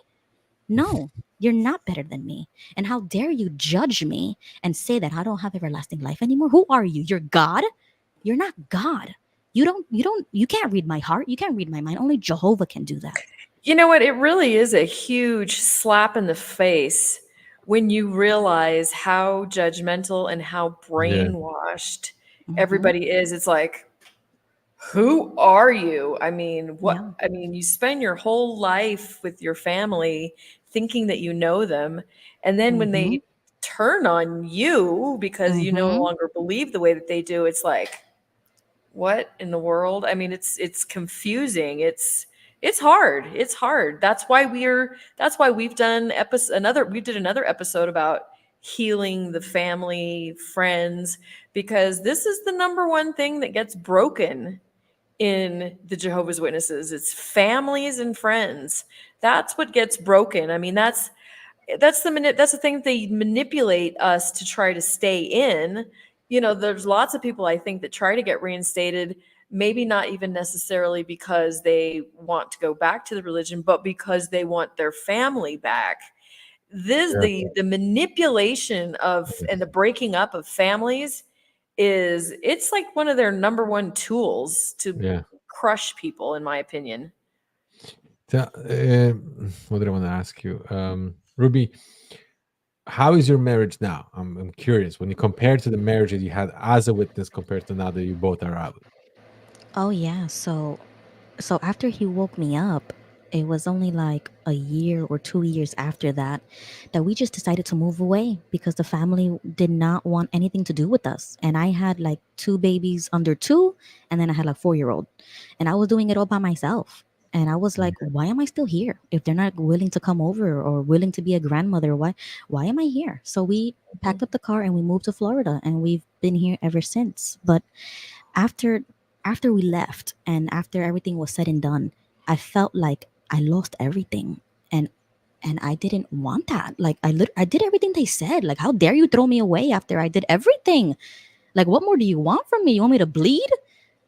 No, you're not better than me. And how dare you judge me and say that I don't have everlasting life anymore? Who are you? You're God? You're not God. You can't read my heart. You can't read my mind. Only Jehovah can do that. You know what? It really is a huge slap in the face when you realize how judgmental and how Yeah. brainwashed Hmm. everybody is. It's like, who are you? I mean, Yeah. you spend your whole life with your family thinking that you know them. And then when Hmm. they turn on you because you no Hmm. longer believe the way that they do, it's like, what in the world? I mean, it's confusing. It's hard. It's hard. That's why we've done we did another episode about healing the family, friends, because this is the number one thing that gets broken in the Jehovah's Witnesses. It's families and friends. That's what gets broken. I mean, that's the thing that they manipulate us to try to stay in. There's lots of people I think that try to get reinstated, maybe not even necessarily because they want to go back to the religion, but because they want their family back. This Yeah. the manipulation of and the breaking up of families it's like one of their number one tools to Yeah. crush people, in my opinion. What did I want to ask you? Ruby, how is your marriage now? I'm curious. When you compare to the marriage that you had as a witness compared to now that you both are out. Oh yeah. So after he woke me up, it was only like a year or 2 years after that we just decided to move away because the family did not want anything to do with us. And I had like 2 babies under 2, and then I had like 4-year-old, and I was doing it all by myself. And I was like, why am I still here if they're not willing to come over or willing to be a grandmother? Why am I here? So we packed up the car and we moved to Florida, and we've been here ever since. But after after we left and after everything was said and done, I felt like I lost everything. And I didn't want that. Like I did everything they said. Like, how dare you throw me away after I did everything? Like, what more do you want from me? You want me to bleed? To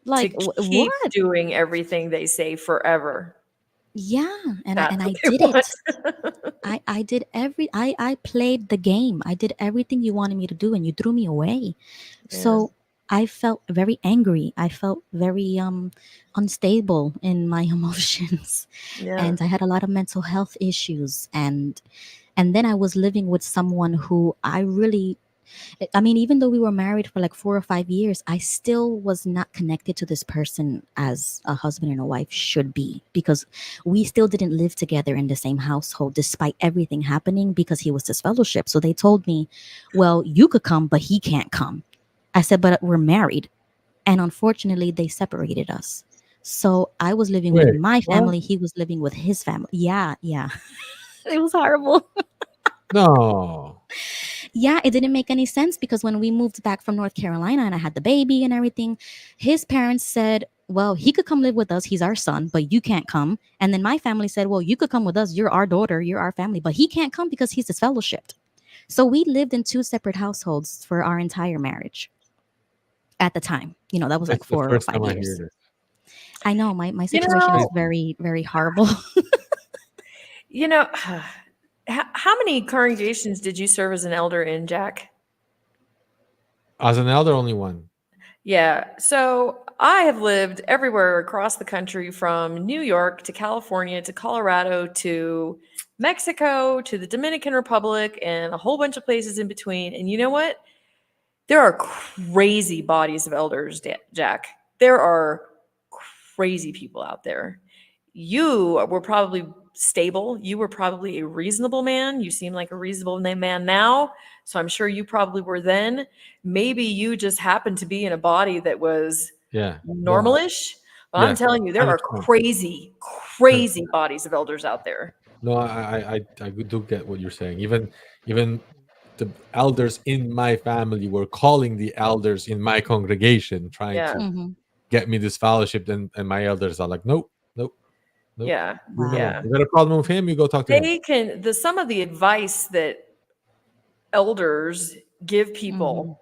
Like, keep what? doing everything they say forever. Yeah, and I That's and what I they did want. it. I did I played the game. I did everything you wanted me to do, and you threw me away. Yeah. So I felt very angry. I felt very unstable in my emotions, Yeah. and I had a lot of mental health issues. And then I was living with someone who I really I mean, even though we were married for like 4 or 5 years, I still was not connected to this person as a husband and a wife should be, because we still didn't live together in the same household despite everything happening, because he was disfellowship. So they told me, well, you could come, but he can't come. I said, but we're married. And unfortunately, they separated us. So I was living with Wait, my what? family, he was living with his family. Yeah, yeah. It was horrible. No. Yeah, it didn't make any sense because when we moved back from North Carolina and I had the baby and everything, his parents said, well, he could come live with us. He's our son, but you can't come. And then my family said, well, you could come with us. You're our daughter. You're our family, but he can't come because he's disfellowshipped. So we lived in two separate households for our entire marriage at the time. That was like It's the four or first five time I hear years. this. I know my You It's situation is know, crazy. very, very horrible. you know, how many congregations did you serve as an elder in, Jack? As an elder, only one. Yeah. So I have lived everywhere across the country from New York to California to Colorado to Mexico to the Dominican Republic and a whole bunch of places in between. And you know what? There are crazy bodies of elders, Jack. There are crazy people out there. You were probably stable. You were probably a reasonable man. You seem like a reasonable man now. So I'm sure you probably were then. Maybe you just happened to be in a body that was Yeah. No. normalish. But I'm Yes. telling you, there are 100%. crazy, crazy bodies of elders out there. No, I do get what you're saying. Even the elders in my family were calling the elders in my congregation, trying Yeah. to Hmm. get me this fellowship. And my elders are like, nope, nope, nope. Yeah. You know, Yeah. Wow. you got a problem with him, you go talk to him. They can, some of the advice that elders give Hmm. people.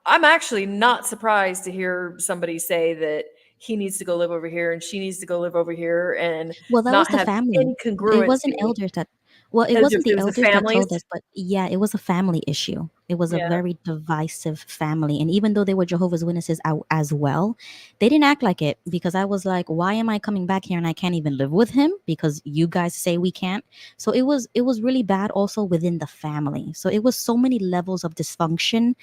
I'm actually not surprised to hear somebody say that he needs to go live over here and she needs to go live over here and Well, that was not the have family. any It wasn't congruency. elders that, well, it wasn't It the was the elders that families. told us, but yeah, it was a family issue. It was a Yeah. very divisive family. And even though they were Jehovah's Witnesses as well, they didn't act like it, because I was like, why am I coming back here and I can't even live with him because you guys say we can't? So it was really bad also within the family. So it was so many levels of dysfunction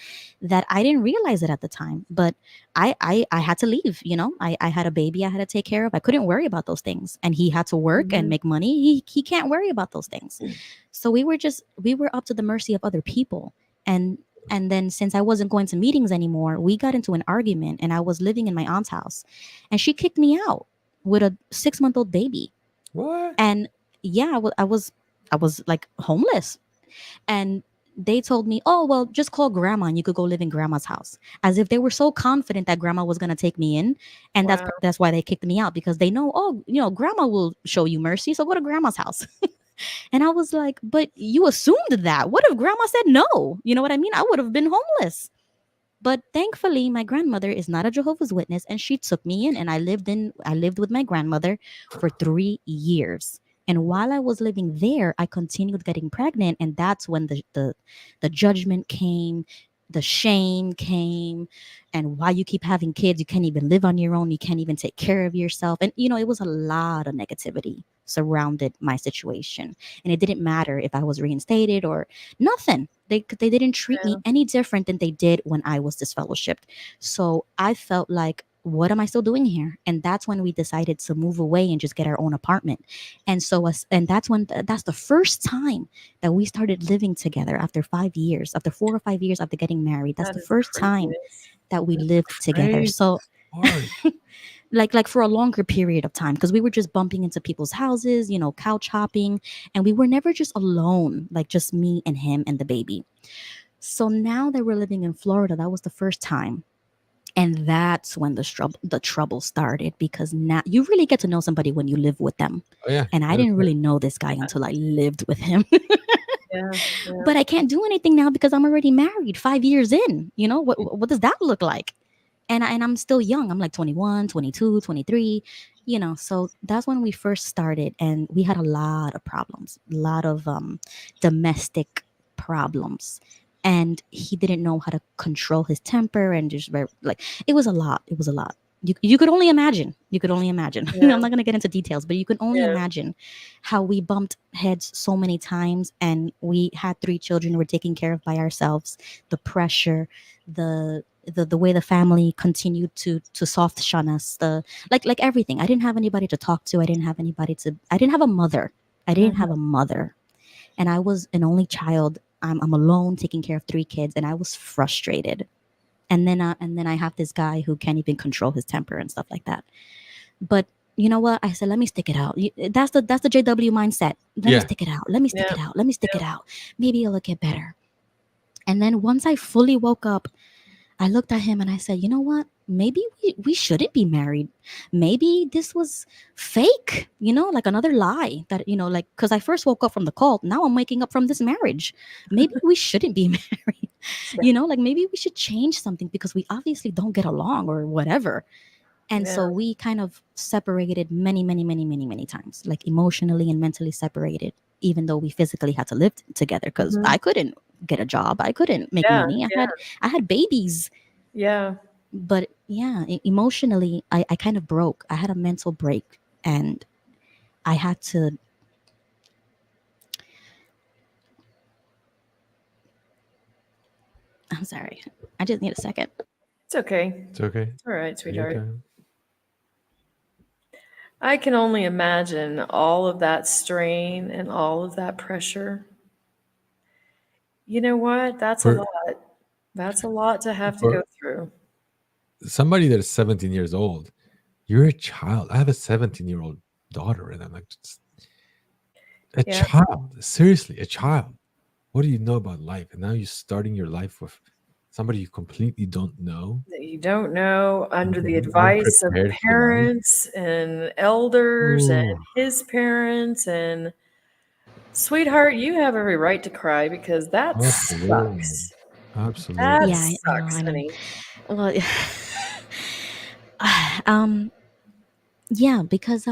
that I didn't realize it at the time. But I had to leave. I had a baby I had to take care of. I couldn't worry about those things, and he had to work and Mhm. make money. He can't worry about those things. So we were up to the mercy of other people. And then, since I wasn't going to meetings anymore, we got into an argument, and I was living in my aunt's house, and she kicked me out with a 6-month-old baby. What? And yeah, I was like homeless. And they told me, oh, well, just call grandma and you could go live in grandma's house, as if they were so confident that grandma was going to take me in. And that's Wow. that's why they kicked me out, because they know, oh, grandma will show you mercy, so go to grandma's house. And I was like, but you assumed that. What if grandma said no? You know what I mean? I would have been homeless. But thankfully, my grandmother is not a Jehovah's Witness, and she took me in, and I lived with my grandmother for 3 years. And while I was living there, I continued getting pregnant, and that's when the judgment came, the shame came, and why you keep having kids, you can't even live on your own, you can't even take care of yourself. And it was a lot of negativity surrounded my situation. And it didn't matter if I was reinstated or nothing. They didn't treat me Yeah. any different than they did when I was disfellowshipped. So I felt like, what am I still doing here? And that's when we decided to move away and just get our own apartment. And that's the first time that we started living together after 5 years, after 4 or 5 years after getting married. That's That the is first time craziness. that we That's lived together. crazy. So Hard. like for a longer period of time, because we were just bumping into people's houses, couch hopping, and we were never just alone, like just me and him and the baby. So now that we're living in Florida, that was the first time. And that's when the trouble started, because now you really get to know somebody when you live with them. Oh yeah. And I That is didn't right. really know this guy until I lived with him. Yeah. Yeah. But I can't do anything now because I'm already married 5 years in. What does that look like? And I'm still young. I'm like 21, 22, 23. So that's when we first started, and we had a lot of problems, a lot of domestic problems. And he didn't know how to control his temper, and just very, like, it was a lot. It was a lot. You could only imagine. You could only imagine. I'm Yeah. not going to get into details, but you can only Yeah. imagine how we bumped heads so many times, and we had three children we're taking care of by ourselves. The pressure, the way the family continued to soft shun us, the like everything. I didn't have anybody to talk to. I didn't have a mother. I didn't have Mhm. a mother, and I was an only child. I'm alone taking care of three kids, and I was frustrated. And then I have this guy who can't even control his temper and stuff like that. But you know what? I said, let me stick it out. That's the JW mindset. Let me Yeah. stick it out. Let me stick Yeah. it out. Let me stick it out. Maybe it'll get better. And then once I fully woke up, I looked at him and I said, you know what? Maybe we shouldn't be married. Maybe this was fake, like another lie that, like, because I first woke up from the cult. Now I'm waking up from this marriage. Maybe we shouldn't be married. Yeah. Like maybe we should change something because we obviously don't get along or whatever. And Yeah. so we kind of separated many, many, many, many, many times, like emotionally and mentally separated, even though we physically had to live together because Mhm. I couldn't get a job. I couldn't make Yeah. money. I Yeah. had I had babies. Yeah. But yeah, emotionally, I kind of broke. I had a mental break, and I had to. I'm sorry. I just need a second. It's okay. It's okay. It's all right, Take your sweetheart. time. I can only imagine all of that strain and all of that pressure. You know what? That's a For lot. That's a lot to have to go for through. somebody that is 17 years old, you're a child. I have a 17-year-old daughter, and I'm like, a Yeah. child. Seriously, a child. What do you know about life? And now you're starting your life with somebody you completely don't know, That you don't know, and under the they're advice of unprepared for life. parents and elders and Ooh, his parents. And sweetheart, you have every right to cry because that absolutely, sucks. That absolutely. Yeah, I know. sucks, I know. honey. Well, um, yeah, because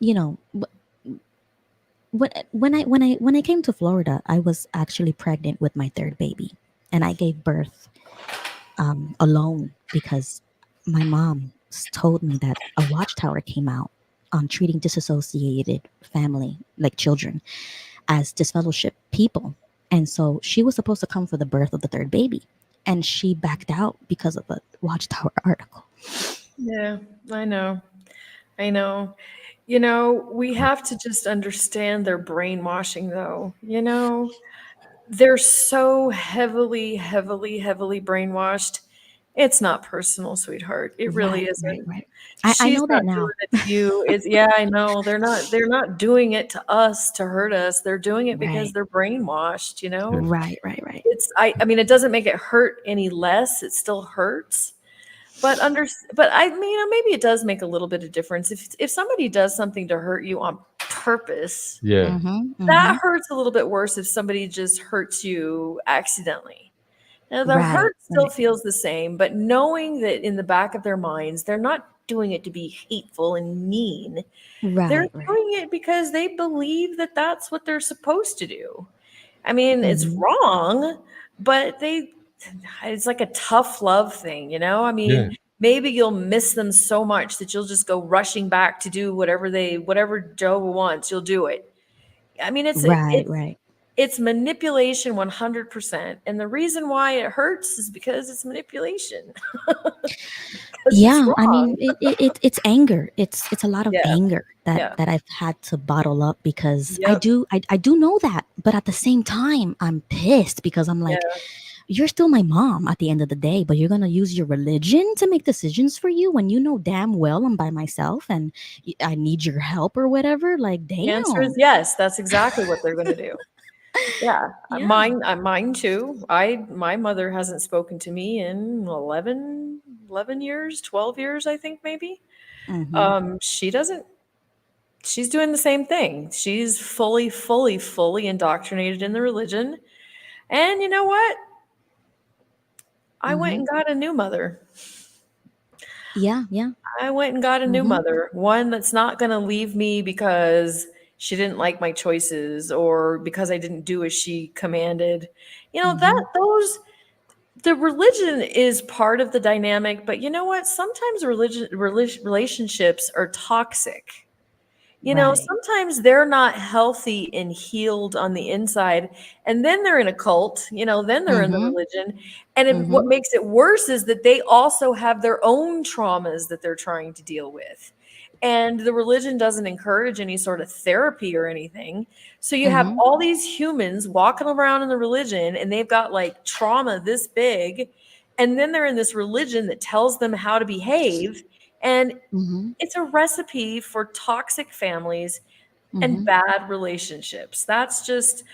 you know, when I came to Florida, I was actually pregnant with my third baby, and I gave birth alone because my mom told me that a watchtower came out on treating disassociated family, like children, as disfellowship people, and so she was supposed to come for the birth of the third baby, and she backed out because of a watchtower article. Yeah, I know. I know. We have to just understand their brainwashing, though. They're so heavily, heavily, heavily brainwashed. It's not personal, sweetheart. It really Right, right, isn't. right. I She's know not that now. doing it to you. Yeah, I know. They're not doing it to us to hurt us. They're doing it because Right, they're brainwashed, Yeah, right, right, right. I mean, it doesn't make it hurt any less. It still hurts. But I mean, maybe it does make a little bit of difference. If somebody does something to hurt you on purpose, yeah, Mm-hmm, that mm-hmm. hurts a little bit worse if somebody just hurts you accidentally. Now, the Right, hurt still right, feels the same, but knowing that in the back of their minds, they're not doing it to be hateful and mean. They're right, right. doing it because they believe that that's what they're supposed to do. I mean, it's Mm-hmm. wrong, but it's like a tough love thing, you know? I yeah. mean, maybe you'll miss them so much that you'll just go rushing back to do whatever Joe wants, you'll do it. I mean, Right, right. it's manipulation 100%. And the reason why it hurts is because it's manipulation, because it's Yeah, I wrong. mean, it's anger. It's a lot of Yeah. anger that Yeah. that I've had to bottle up because I Yep. do I do know that, but at the same time, I'm pissed because I'm like, Yeah. you're still my mom at the end of the day, but you're gonna use your religion to make decisions for you when you know damn well I'm by myself and I need your help or whatever. Like, The answer is damn. yes. That's exactly what they're going to do. Yeah, Yeah. mine too. My mother hasn't spoken to me in 11 years, 12 years, I think maybe. Mm-hmm. She doesn't, she's doing the same thing. She's fully, fully, fully indoctrinated in the religion. And you know what? I went Mm-hmm. and got a new mother. Yeah. Yeah. I went and got a new Mm-hmm. mother, one that's not going to leave me because she didn't like my choices or because I didn't do as she commanded. You know, that Mm-hmm. The religion is part of the dynamic, but you know what? Sometimes relationships are toxic. Right. Sometimes they're not healthy and healed on the inside, and then they're in a cult, then they're in the Mm-hmm. religion. And what Mm-hmm. makes it worse is that they also have their own traumas that they're trying to deal with. And the religion doesn't encourage any sort of therapy or anything. So you have Mm-hmm. all these humans walking around in the religion, and they've got like trauma this big. And then they're in this religion that tells them how to behave. And Mm-hmm. it's a recipe for toxic families and Mm-hmm. bad relationships. That's just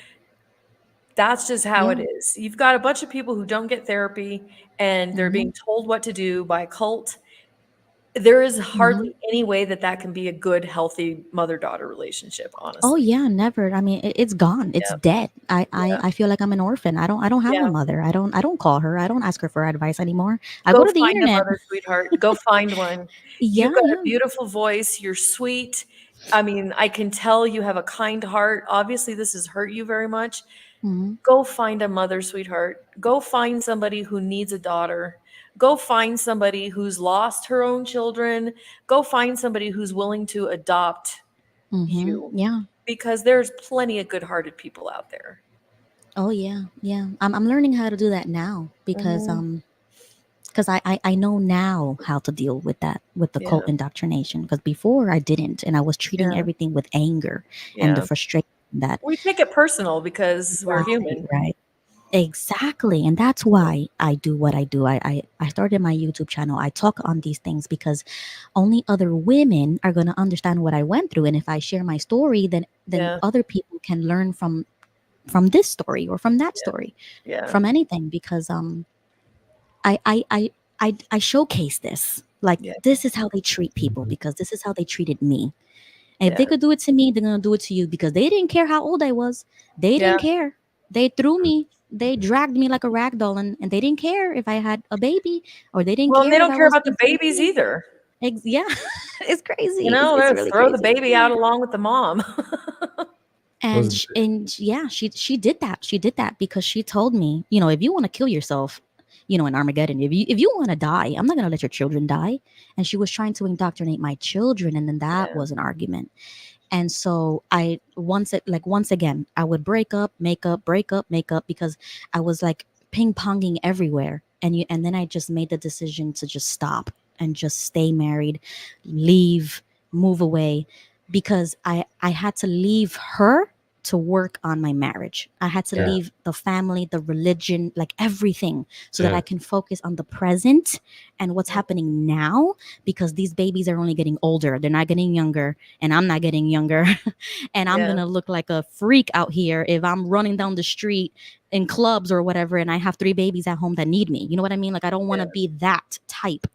how it Yeah. is. You've got a bunch of people who don't get therapy and they're Mm-hmm. being told what to do by a cult. There is Mm-hmm. hardly any way that that can be a good, healthy mother-daughter relationship, Oh honestly. yeah, never. I mean, it's gone. It's Yeah, dead. I, I yeah, I feel like I'm an orphan. I don't have a yeah. mother. I don't call her. I don't ask her for advice anymore. I go Go to the find a internet. mother, sweetheart. Go find one. You've Yeah, got a yeah. beautiful voice. You're sweet. I mean, I can tell you have a kind heart. Obviously, this has hurt you very much. Mm-hmm. Go find a mother, sweetheart. Go find somebody who needs a daughter. Go find somebody who's lost her own children. Go find somebody who's willing to adopt Mm-hmm. you Yeah. because there's plenty of good-hearted people out there. Oh yeah, yeah. I'm learning how to do that now Hmm. because I know now how to deal with that, with the cult Yeah, indoctrination, because before I didn't, and I was treating yeah, everything with anger and the yeah. frustration that We take it personal because we're right, human. right. Exactly. And that's why I do what I do. I started my YouTube channel. I talk on these things because only other women are going to understand what I went through. And if I share my story, then Yeah, other people can learn from this story or from that yeah, story, yeah, from anything, because I I I I showcase this. Like, yeah, this is how they treat people, because this is how they treated me. And if they yeah, could do it to me, they're gonna do it to you, because they didn't care how old I was. They yeah. didn't care. They threw me. They dragged me like a rag doll, and they didn't care if I had a baby, or they didn't Well, and they care if don't I care was about the being babies 17. either. Yeah, it's You crazy. know, It's they really throw the crazy. baby out along with the mom. And Those yeah, she did that. She did that because she told me, if you want to kill yourself, in Armageddon, if you want to die, I'm not gonna let your children die. And she was trying to indoctrinate my children, and then that Yeah, was an argument. And so I once again, I would break up, make up, break up, make up, because I was like ping ponging everywhere. And then I just made the decision to just stop and just stay married, leave, move away, because I had to leave her to work on my marriage. I had to yeah, leave the family, the religion, like everything, so that yeah. I can focus on the present and what's happening now, because these babies are only getting older. They're not getting younger, and I'm not getting younger. And I'm yeah, gonna look like a freak out here if I'm running down the street in clubs or whatever, and I have three babies at home that need me. You know what I mean? Like, I don't want yeah, to be that type.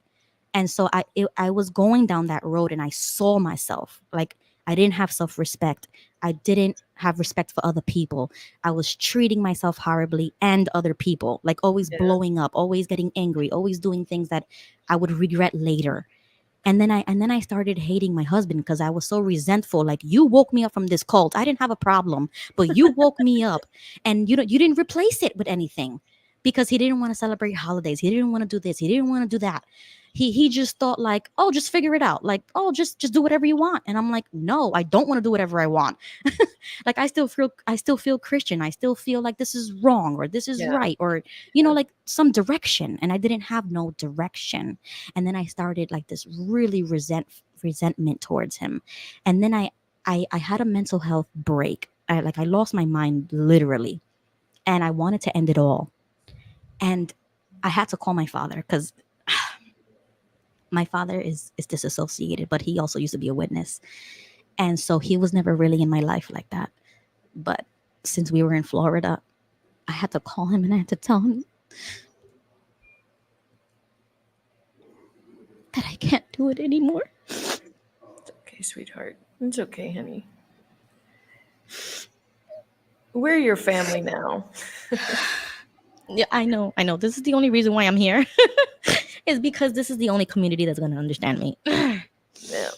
And so I was going down that road, and I saw myself like I didn't have self-respect. I didn't have respect for other people. I was treating myself horribly, and other people, like always yeah, blowing up, always getting angry, always doing things that I would regret later. And then I started hating my husband because I was so resentful. Like, you woke me up from this cult. I didn't have a problem, but you woke me up, and you didn't replace it with anything, because he didn't want to celebrate holidays. He didn't want to do this. He didn't want to do that. He just thought, like, oh, just figure it out. Like, oh, just do whatever you want. And I'm like, no, I don't want to do whatever I want. Like, I still feel Christian. I still feel like this is wrong, or this is yeah, right, or yeah, like some direction. And I didn't have no direction. And then I started like this really resentment towards him. And then I had a mental health break. I lost my mind literally, and I wanted to end it all. And I had to call my father, because my father is disassociated, but he also used to be a witness. And so he was never really in my life like that. But since we were in Florida, I had to call him, and I had to tell him that I can't do it anymore. okay, sweetheart. It's okay, honey. We're your family now. Yeah, I know. I know. This is the only reason why I'm here. Is because this is the only community that's going to understand me. Yeah.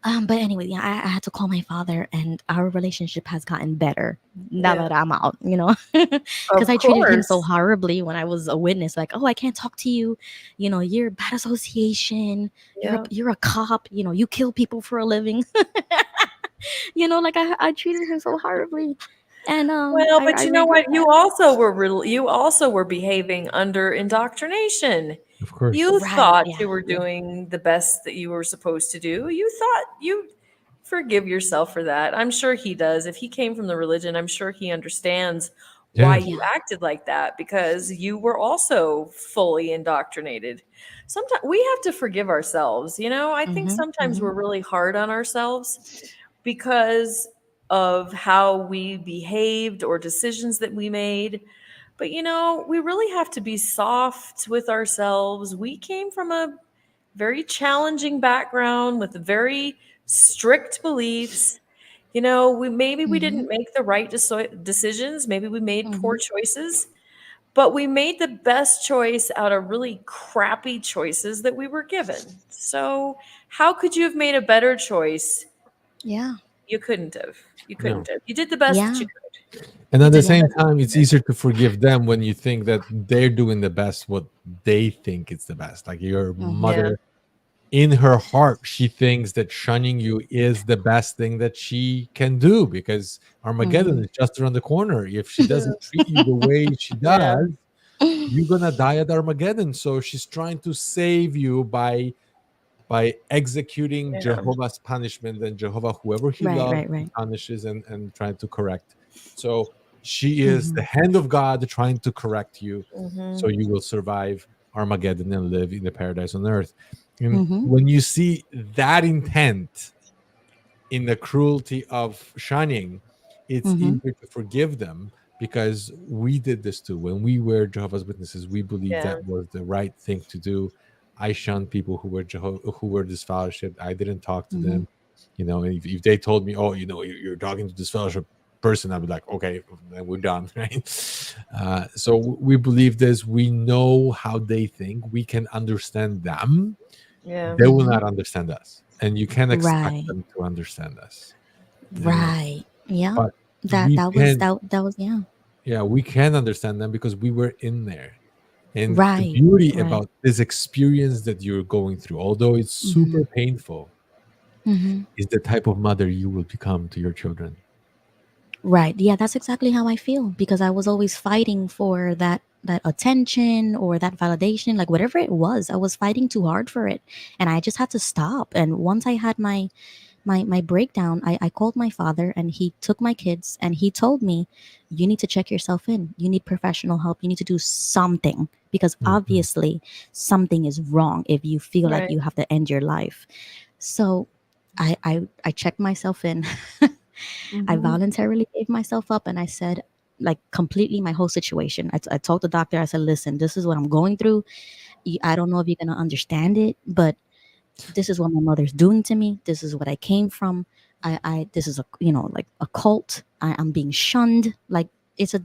But but anyway, yeah, I had to call my father, and our relationship has gotten better now Yeah. that I'm out, you know, because Of I treated him so course. horribly when I was a witness. Like, oh, I can't talk to you, you know, you're bad association, Yeah. you're a cop, you know, you kill people for a living, you know, like I treated him so horribly, and Well, I but you know regret what? that. You also were behaving under indoctrination. Of course. You Right? thought Yeah. you were Yeah. doing the best that you were supposed to do. You thought you forgive yourself for that. I'm sure he does. If he came from the religion, I'm sure he understands why Yes. you Yeah. acted like that because you were also fully indoctrinated. Sometimes we have to forgive ourselves. I think Mhm. sometimes Mhm. we're really hard on ourselves because of how we behaved or decisions that we made. But we really have to be soft with ourselves. We came from a very challenging background with very strict beliefs. We didn't Mhm. make the right decisions. Maybe we made poor Mhm. choices, but we made the best choice out of really crappy choices that we were given. So, how could you have made a better choice? Yeah. You couldn't have. You No. couldn't have. You did the best that you Yeah. could. And You at the did the Yeah. same best that time, you it's easier to forgive them when you think that they're doing the best what they think is the best. Like your Mhm. could. Yeah. mother, in her heart, she thinks that shunning you is the best thing that she can do because Armageddon Mhm. is just around the corner. If she doesn't treat you the way she Yeah. does, you're gonna die at Armageddon. So she's trying to save you by executing Yeah. Jehovah's punishment and Jehovah, whoever he Right. loves, Right. he Right. punishes and trying to correct. So she is the Mhm. hand of God trying to correct you Hmm. so you will survive Armageddon and live in the paradise on earth. And Mhm. when you see that intent in the cruelty of shunning, it's Mhm. easier to forgive them because we did this too. When we were Jehovah's Witnesses, we believed Yeah. that was the right thing to do. I shunned people who were who were disfellowshipped. I didn't talk to Mhm. them. If they told me, "Oh, you're talking to this fellowship person," I'd be like, "Okay, then we're done." Right? So we believe this. We know how they think. We can understand them. Yeah. They will Mhm. not understand us, and you can expect Right. them to understand us. Uh, Right. Yeah. but That we that was can, that that was yeah. yeah, we can understand them because we were in there. And the Right. beauty Right. about this experience that you're going through, although it's super Mhm. painful, Mhm. is the type of mother you will become to your children. Right. Yeah, that's exactly how I feel because I was always fighting for that attention or that validation, like whatever it was. I was fighting too hard for it, and I just had to stop. And once I had my breakdown, I called my father, and he took my kids, and he told me, you need to check yourself in. You need professional help. You need to do something because Mhm. obviously something is wrong if you feel like Right. you have to end your life. So I checked myself in. I Hmm. voluntarily gave myself up, and I said, like, completely my whole situation. I told the doctor, I said, listen, this is what I'm going through. I don't know if you're going to understand it, but this is what my mother's doing to me. This is what I came from. This is like a cult. I'm being shunned. Like, it's a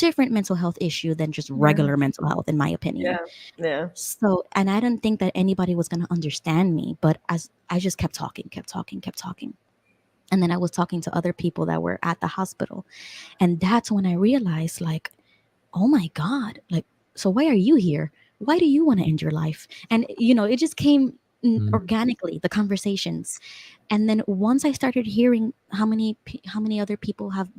different mental health issue than just Yeah. regular mental health, in my opinion. Yeah. Yeah. So, and I didn't think that anybody was going to understand me, but as I just kept talking, kept talking, kept talking. And then I was talking to other people that were at the hospital. And that's when I realized, like, oh my God, like, so why are you here? Why do you want to end your life? And, it just came Mhm. organically, the conversations. And then once I started hearing how many other people have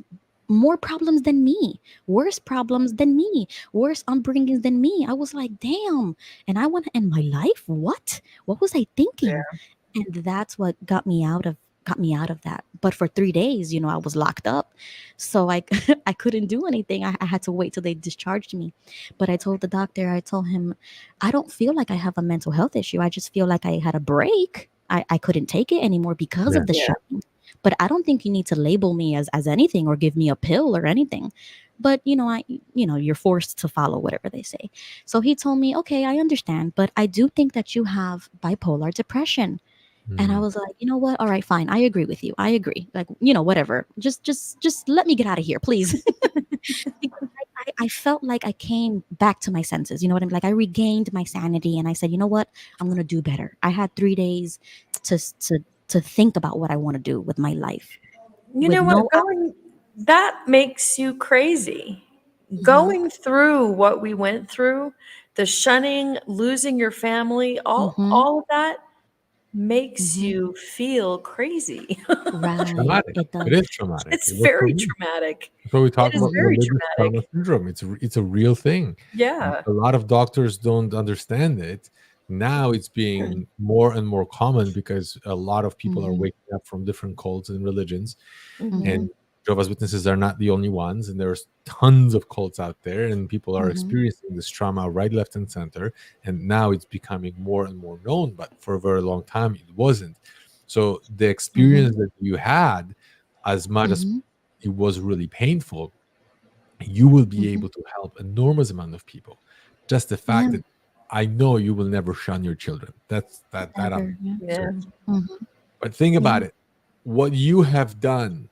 more problems than me, worse problems than me, worse upbringings than me, I was like, damn. And I want to end my life? What was I thinking? Yeah. And that's what got me out of that. But for 3 days, I was locked up, so I I couldn't do anything. I had to wait till they discharged me. But I told the doctor, I told him, I don't feel like I have a mental health issue. I just feel like I had a break. I couldn't take it anymore because Yeah. of the Yeah. shunning. But I don't think you need to label me as anything or give me a pill or anything. But you're forced to follow whatever they say. So he told me, okay, I understand, but I do think that you have bipolar depression. And I Mm. was like, you know what? All right, fine. I agree with you. I agree. Like, whatever. Just let me get out of here, please. Because I felt like I came back to my senses. You know what I mean? Like I regained my sanity, and I said, you know what? I'm gonna do better. I had 3 days to to think about what I want to do with my life You with know what? no That makes you crazy. Mhm, Going through what we went through, the shunning, losing your family, mhm, all of that makes mhm. you feel crazy. Right, Traumatic. it It is does. traumatic. It's It was for very me. traumatic. That's why we It talk is about very religious trauma traumatic. syndrome. It's a real thing. Yeah. A lot of doctors don't understand it. Now it's being more and more common because a lot of people are Mhm, waking up from different cults and religions, mhm, and Jehovah's Witnesses are not the only ones. And there's tons of cults out there, and people are mhm, experiencing this trauma right, left, and center. And now it's becoming more and more known. But for a very long time, it wasn't. So the mhm, experience that you had, as much as mhm, it was really painful, you will be mhm. able to help enormous amount of people. Just the fact Yeah, that I know you will never shun your children. That I'm never. Yeah. Yeah. certain. Mhm, But think yeah. about it. What you have done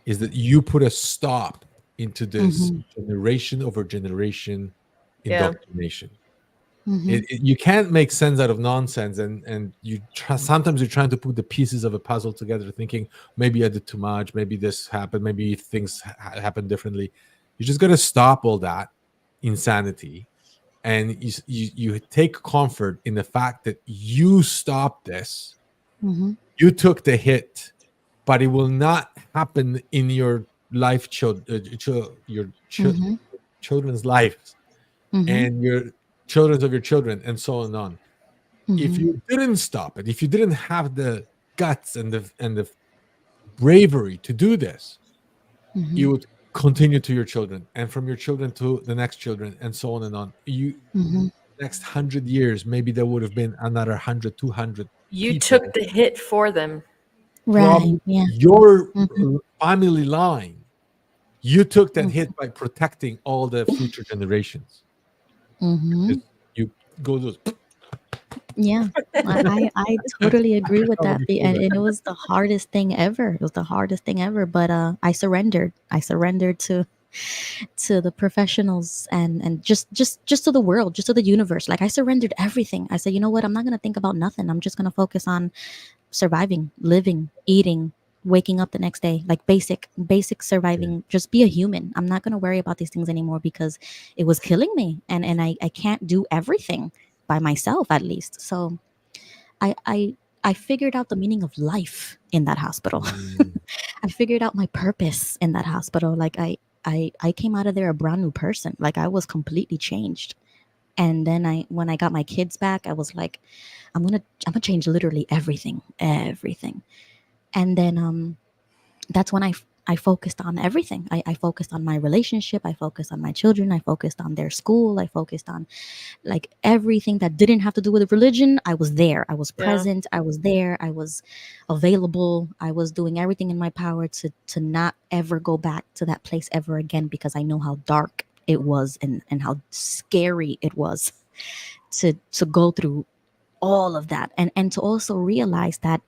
is that you put a stop into this Mhm, generation over generation Yeah. indoctrination. mhm, You can't make sense out of nonsense, and sometimes you're trying to put the pieces of a puzzle together, thinking maybe I did too much, maybe this happened, maybe things happen differently. You just got to stop all that insanity, and you take comfort in the fact that you stopped this, mhm, you took the hit, but it will not happen in your your mhm, children's lives mhm, and your children's of your children, and so on and on. If mhm, you didn't stop it, if you didn't have the guts and the bravery to do this, mhm, you would continue to your children, and from your children to the next children, and so on and on. You mhm. next 100 years, maybe there would have been another 100, 200 You took people the hit for them. Right. from Yeah. your Mhm, family line. You took that mhm, hit by protecting all the future generations. mhm. Because you go those Yeah. I totally agree with on that. your And, children. and it was the hardest thing ever. It was the hardest thing ever. But I surrendered. I surrendered to the professionals and just to the world, just to the universe. Like I surrendered everything. I said, you know what? I'm not gonna think about nothing. I'm just gonna focus on surviving, living, eating, waking up the next day, like basic Yeah. surviving. Just be a human. I'm not gonna worry about these things anymore because it was killing me, and I can't do everything by myself at least. So I I I figured out the meaning of life in that hospital. Mm, I figured out my purpose in that hospital. Like I came out of there a brand new person. Like I was completely changed. And then when I got my kids back, I was like, I'm gonna change literally everything, everything. And then that's when I focused on everything. I focused on my relationship. I focused on my children. I focused on their school. I focused on like everything that didn't have to do with religion. I was there. I was Yeah. present. I was there. I was available. I was doing everything in my power to not ever go back to that place ever again because I know how dark it was and how scary it was to go through all of that and to also realize that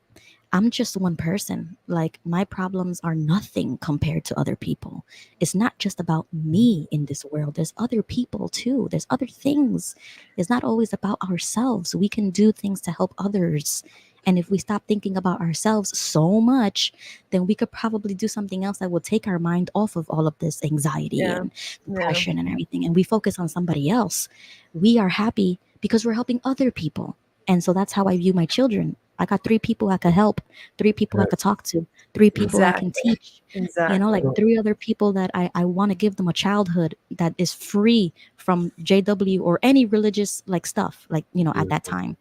I'm just one person. Like my problems are nothing compared to other people. It's not just about me in this world. There's other people too. There's other things. It's not always about ourselves. We can do things to help others. And if we stop thinking about ourselves so much, then we could probably do something else that will take our mind off of all of this anxiety Yeah. and Yeah. depression and everything. And we focus on somebody else. We are happy because we're helping other people. And so that's how I view my children. I got three people I could help, three people I yeah, could talk to, three yeah. people I can Exactly. teach, like Exactly. So, three other people that I want to give them a childhood that is free from JW or any religious like stuff, like, at that beautiful. time.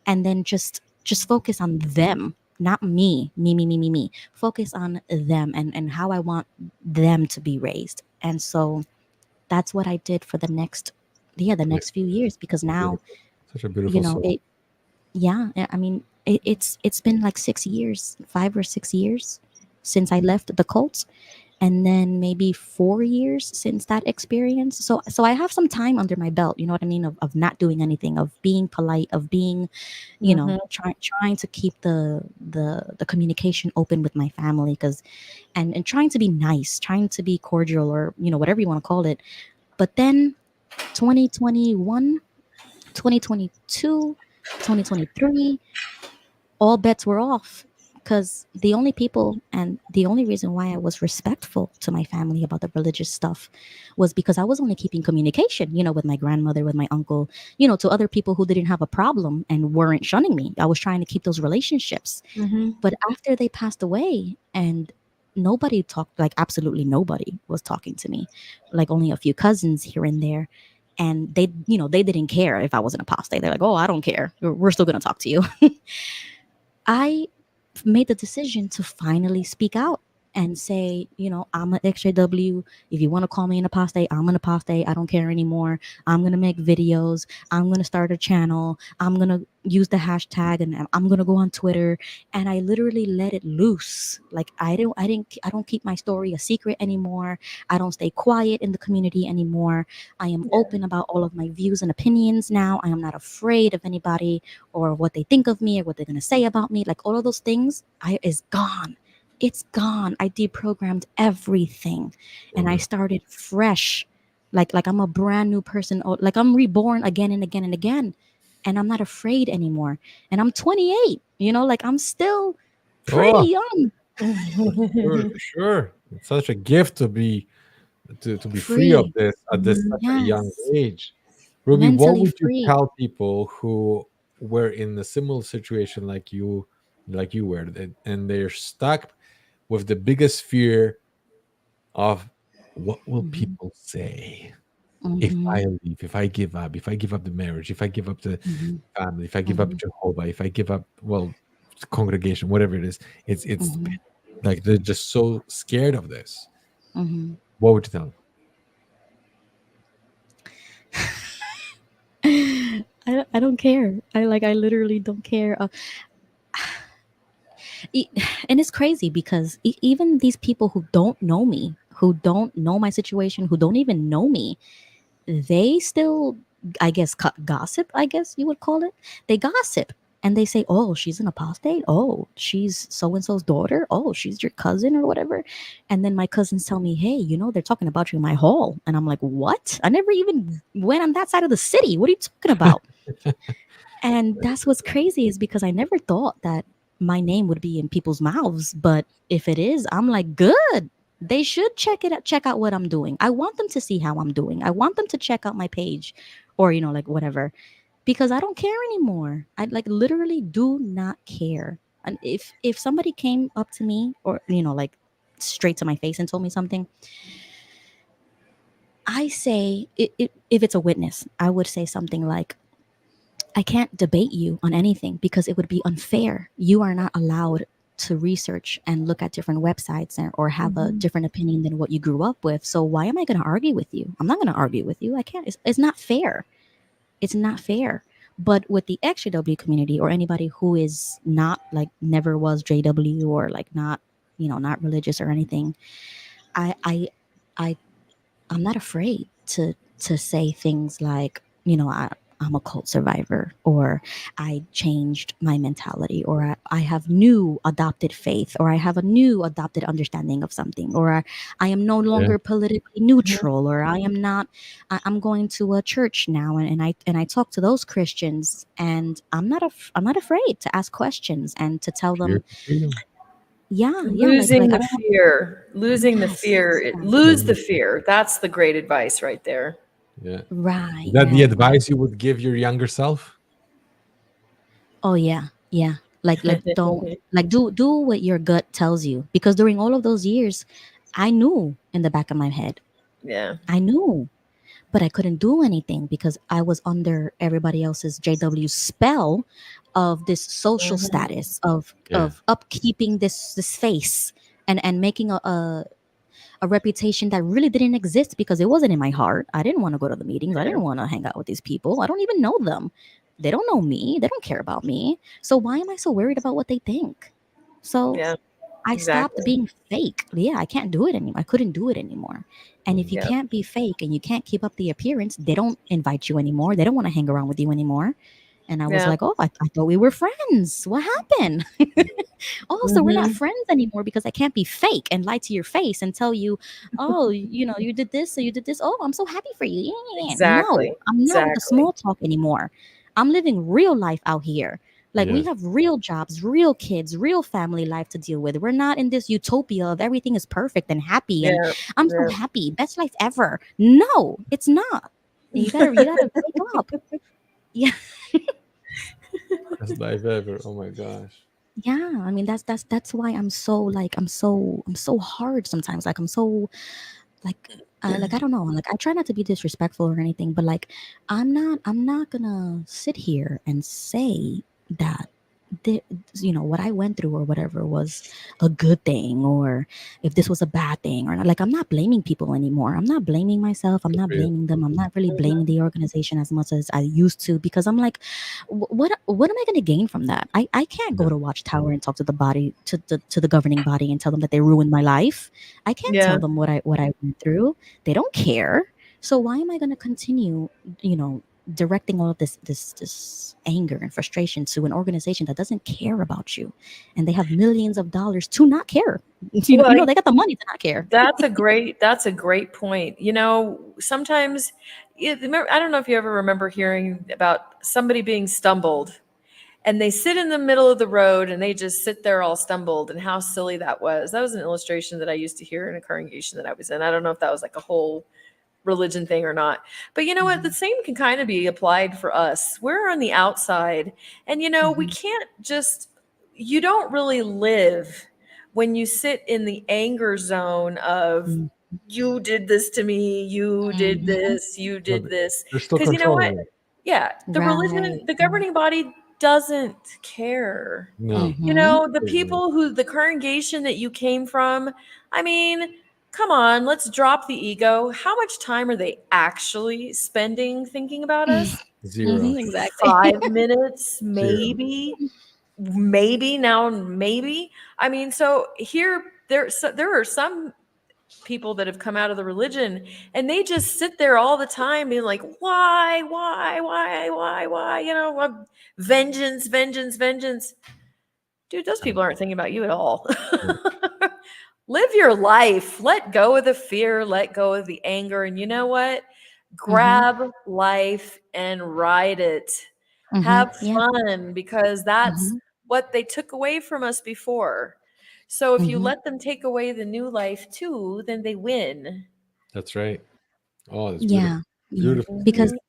And then just focus on them, not me. Focus on them and how I want them to be raised. And so that's what I did for the Yeah, next few years because now, beautiful. Such a beautiful soul. it yeah, I mean, it's been like 6 years, 5 or 6 years since I left the cult, and then maybe 4 years since that experience. So I have some time under my belt. You know what I mean? Of not doing anything, of being polite, of being, Hmm. trying to keep the communication open with my family, because and trying to be nice, trying to be cordial, or whatever you want to call it. But then 2021, 2022, 2023. all bets were off, because the only people and the only reason why I was respectful to my family about the religious stuff was because I was only keeping communication, with my grandmother, with my uncle, to other people who didn't have a problem and weren't shunning me. I was trying to keep those relationships. Mm-hmm. But after they passed away, and nobody talked, like absolutely nobody was talking to me, like only a few cousins here and there. And they didn't care if I was an apostate. They're like, oh, I don't care. We're still going to talk to you. I made the decision to finally speak out and say, I'm an XJW. If you want to call me an apostate, I'm an apostate. I don't care anymore. I'm going to make videos. I'm going to start a channel. I'm going to use the hashtag, and I'm going to go on Twitter. And I literally let it loose. Like I don't keep my story a secret anymore. I don't stay quiet in the community anymore. I am Yeah. open about all of my views and opinions now. I am not afraid of anybody or what they think of me or what they're going to say about me. Like all of those things is gone. It's gone. I deprogrammed everything and I Amen. started fresh. Like I'm a brand new person. Like I'm reborn again and again and again. And I'm not afraid anymore. And I'm 28, like I'm still pretty Oh, young, sure, sure. It's such a gift to be free of free. this at this Mhm. such a young Yes. age. Ruby, what Mentally would you free. tell people who were in a similar situation like you were, and they're stuck with the biggest fear of what will Hmm. people say if Hmm. I leave, if I give up the marriage, if I give up the Hmm. family, if I give up Hmm. Jehovah, if I give up, well, congregation, whatever it is, it's Hmm. like they're just so scared of this. Hmm. What would you tell them? I don't care. I literally don't care. E- and it's crazy because even these people who don't know me, who don't know my situation, who don't even know me, they still, I guess, gossip, I guess you would call it. They gossip and they say, oh, she's an apostate. Oh, she's so and so's daughter. Oh, she's your cousin or whatever. And then my cousins tell me, hey, they're talking about you in my hall. And I'm like, what? I never even went on that side of the city. What are you talking about? And that's what's crazy, is because I never thought that my name would be in people's mouths. But if it is, I'm like, good. They should check out what I'm doing. I want them to see how I'm doing. I want them to check out my page or, like whatever, because I don't care anymore. I like literally do not care. And if somebody came up to me or, like straight to my face and told me something, I say, if it's a witness, I would say something like, I can't debate you on anything because it would be unfair. You are not allowed to research and look at different websites or have a Mhm. different opinion than what you grew up with. So why am I going to argue with you? I'm not going to argue with you. I can't. It's not fair. It's not fair. But with the XJW community or anybody who is not like never was JW or like not, not religious or anything, I I I I'm not afraid to say things like, I'm a cult survivor, or I changed my mentality, or I have new adopted faith, or I have a new adopted understanding of something, or I am no Yeah, longer politically Mhm. neutral, or I am not. I'm going to a church now, and I talk to those Christians, and I'm not afraid to ask questions and to tell fear them, for freedom. yeah, yeah, Losing like I the don't have. fear, losing the Yes, fear, lose the Then fear. That's the great advice right there. yeah. Is right, that the right, right. advice you would give your younger self? Oh yeah, yeah. Like don't, like do what your gut tells you, because during all of those years, I knew in the back of my head. Yeah. I knew, but I couldn't do anything because I was under everybody else's JW spell of this social Mhm. status of Yeah, upkeeping this face and making a reputation that really didn't exist because it wasn't in my heart. I didn't want to go to the meetings. I Yeah. didn't want to hang out with these people. I don't even know them. They don't know me. They don't care about me. So why am I so worried about what they think? So Yeah. I stopped Exactly. being fake. Yeah, I can't do it anymore. I couldn't do it anymore. And if you mhm, Yeah. can't be fake and you can't keep up the appearance, they don't invite you anymore. They don't want to hang around with you anymore. And I was Yeah. like, oh, I thought we were friends. What happened? Oh, so we're not Mhm. friends anymore because I can't be fake and lie to your face and tell you, oh, you did this, so you did this. Oh, I'm so happy for you. Yeah, yeah, yeah. Exactly. No, I'm not with the Exactly. small talk anymore. I'm living real life out here. Like we Yes. have real jobs, real kids, real family life to deal with. We're not in this utopia of everything is perfect and happy and Yeah. I'm so Yeah. happy, best life ever. No, it's not. And you gotta wake up. Yeah. Best life ever. Oh my gosh. Yeah. I mean that's why I'm so like I'm so hard sometimes. Like I'm so like I don't know, like I try not to be disrespectful or anything, but like I'm not gonna sit here and say that the, what I went through or whatever was a good thing, or if this was a bad thing or not. Like I'm not blaming people anymore. I'm not blaming myself. I'm Good not for you. blaming them. I'm not really blaming Mhm. the organization as much as I used to, because I'm like, what am I going to gain from that? I can't go Yeah. to Watchtower and talk to the body to the governing body and tell them that they ruined my life. I can't Yeah. tell them what I went through. They don't care. So why am I going to continue, you know, directing all of this anger and frustration to an organization that doesn't care about you, and they have millions of dollars to not care? Well, They got the money to not care. that's a great point. Sometimes I don't know if you ever remember hearing about somebody being stumbled and they sit in the middle of the road and they just sit there all stumbled, and how silly that was. That was an illustration that I used to hear in a congregation that I was in. I don't know if that was like a whole religion thing or not. But you know what? The Mhm, same can kind of be applied for us. We're on the outside, and we mhm, can't just, you don't really live when you sit in the anger zone of, mhm, you did this to me, you did mhm. this, you No, did this. they're still Because you know what? controlling it. Yeah, the Right. religion, the governing body doesn't care. No. Mhm. The Absolutely. people who, the congregation that you came from, I mean, come on, let's drop the ego. How much time are they actually spending thinking about us? Zero. Mhm, exactly. 5 minutes, Zero. maybe now, maybe. I mean, so here, there are some people that have come out of the religion and they just sit there all the time being like, why, vengeance, vengeance, vengeance. Dude, those people aren't thinking about you at all. No. Live your life. Let go of the fear, let go of the anger. And you know what? Mhm, Grab life and ride it. mhm. Have Yeah. fun, because that's Mhm, what they took away from us before. So if you mhm. let them take away the new life too, then they win. That's right. Oh, that's beautiful. Yeah. Yeah. Beautiful. Because Beautiful.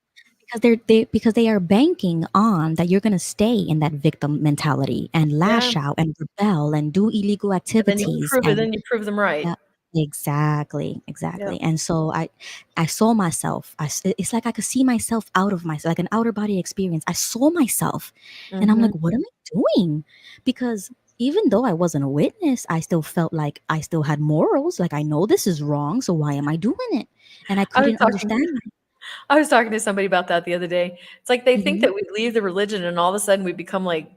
Mhm. they are banking on that you're gonna stay in that victim mentality and Yeah. lash out and rebel and do illegal And then you activities. prove it, And then you prove them right. yeah, exactly, Yep. exactly. And so I saw myself. It's like I could see myself out of myself, like an outer body experience. I saw myself, and I'm Hmm. like, what am I doing? Because even though I wasn't a witness, I still felt like I still had morals. Like I know this is wrong, so why am I doing it? And I I was couldn't talking understand. I was talking to somebody about that the other day. It's like they think Mhm. that we leave the religion and all of a sudden we become like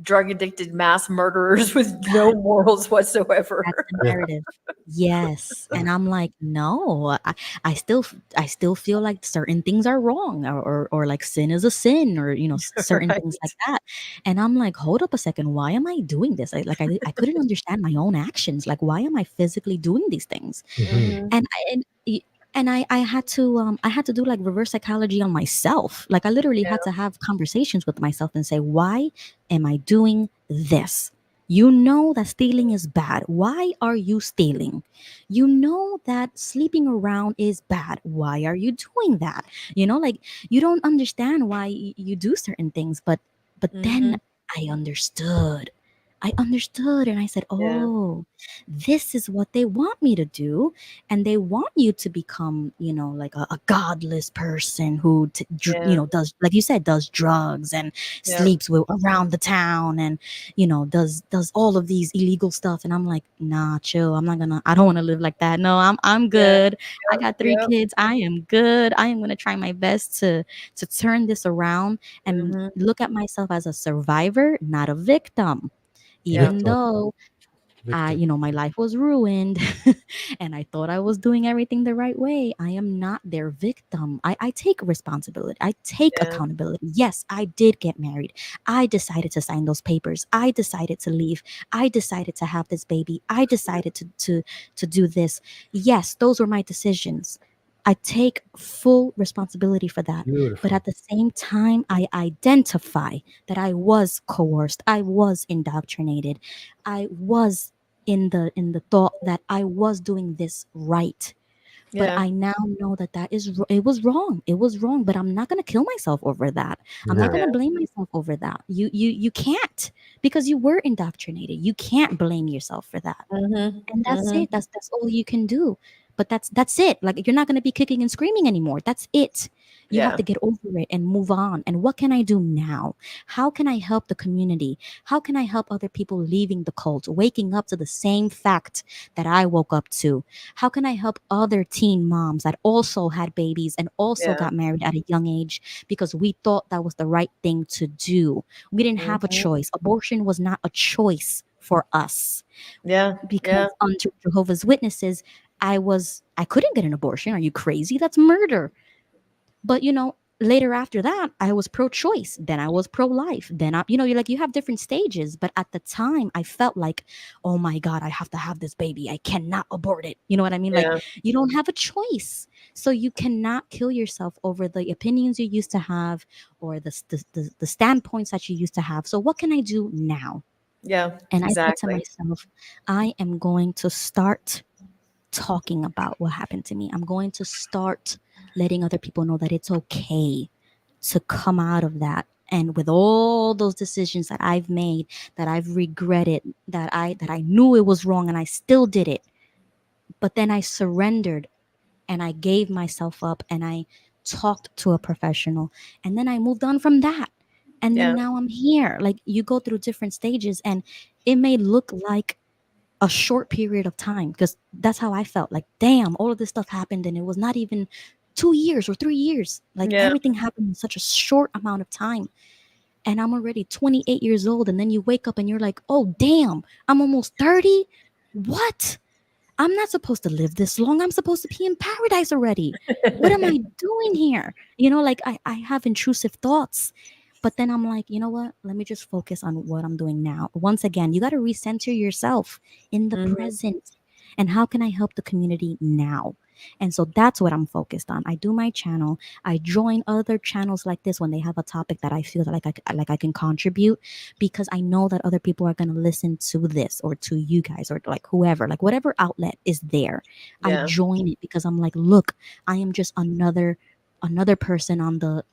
drug addicted mass murderers with no That morals That's whatsoever. the Yeah. narrative. Yes. And I'm like, no, I still feel like certain things are wrong, or like sin is a sin, or certain things like Right. that. And I'm like, hold up a second, why am I doing this? I couldn't understand my own actions. Like why am I physically doing these things? Hmm. Hmm. And I had to do like reverse psychology on myself. Like I literally had Yeah. to have conversations with myself and say, why am I doing this? You know that stealing is bad. Why are you stealing? You know that sleeping around is bad. Why are you doing that? Like you don't understand why you do certain things, but then Hmm. I understood. I understood and I said, Yeah. "Oh, this is what they want me to do, and they want you to become, like a godless person who, Yeah. does, like you said, does drugs and Yeah. sleeps around the town, and does all of these illegal stuff." And I'm like, "Nah, chill. I don't want to live like that. No, I'm Yeah. good. I Yep. got three Yep. kids. I am good. I am gonna try my best to turn this around and Hmm. look at myself as a survivor, not a victim." Yep. Even Victim. though Victim. my life was ruined and I thought I was doing everything the right way, I am not their victim. I take responsibility. I take Yeah. accountability. Yes, I did get married. I decided to sign those papers. I decided to leave. I decided to have this baby. I decided to do this. Yes, those were my decisions. I take full responsibility for that. But Beautiful. at the same time, I identify that I was coerced, I was indoctrinated, I was in the thought that I was doing this right. But Yeah. I now know that it was wrong. It was wrong. But I'm not gonna kill myself over that. I'm not No. Yeah. gonna blame myself over that. You can't, because you were indoctrinated. You can't blame yourself for that, Mhm. and that's Mhm. it. That's all you can do. But that's it. Like, you're not going to be kicking and screaming anymore. That's it. You have Yeah. to get over it and move on. And what can I do now? How can I help the community? How can I help other people leaving the cult, waking up to the same fact that I woke up to? How can I help other teen moms that also had babies and also Yeah. got married at a young age because we thought that was the right thing to do? We didn't have a Mhm. choice. Abortion was not a choice for us, Yeah. Yeah. because under Jehovah's Witnesses, I couldn't get an abortion. Are you crazy? That's murder. But later after that, I was pro-choice. Then I was pro-life. Then you're like, you have different stages. But at the time, I felt like, oh my God, I have to have this baby. I cannot abort it. You know what I mean? Like, Yeah. you don't have a choice. So you cannot kill yourself over the opinions you used to have, or the standpoints that you used to have. So what can I do now? Yeah. And I said to Exactly. myself, I am going to start talking about what happened to me. I'm going to start letting other people know that it's okay to come out of that. And with all those decisions that I've made, that I've regretted, that I knew it was wrong and I still did it, but then I surrendered and I gave myself up and I talked to a professional, and then I moved on from that. And then Yeah. now I'm here. Like, you go through different stages, and it may look like a short period of time, because that's how I felt. Like, damn, all of this stuff happened and it was not even 2 years or 3 years. Like, Yeah. everything happened in such a short amount of time. And I'm already 28 years old. And then you wake up and you're like, oh, damn, I'm almost 30. What? I'm not supposed to live this long. I'm supposed to be in paradise already. What am I doing here? Like, I have intrusive thoughts. But then I'm like, you know what? Let me just focus on what I'm doing now. Once again, you got to recenter yourself in the Mhm. present. And how can I help the community now? And so that's what I'm focused on. I do my channel. I join other channels like this when they have a topic that I feel that like I can contribute, because I know that other people are going to listen to this, or to you guys, or like whoever, like whatever outlet is there. I Yeah. join it because I'm like, look, I am just another person on the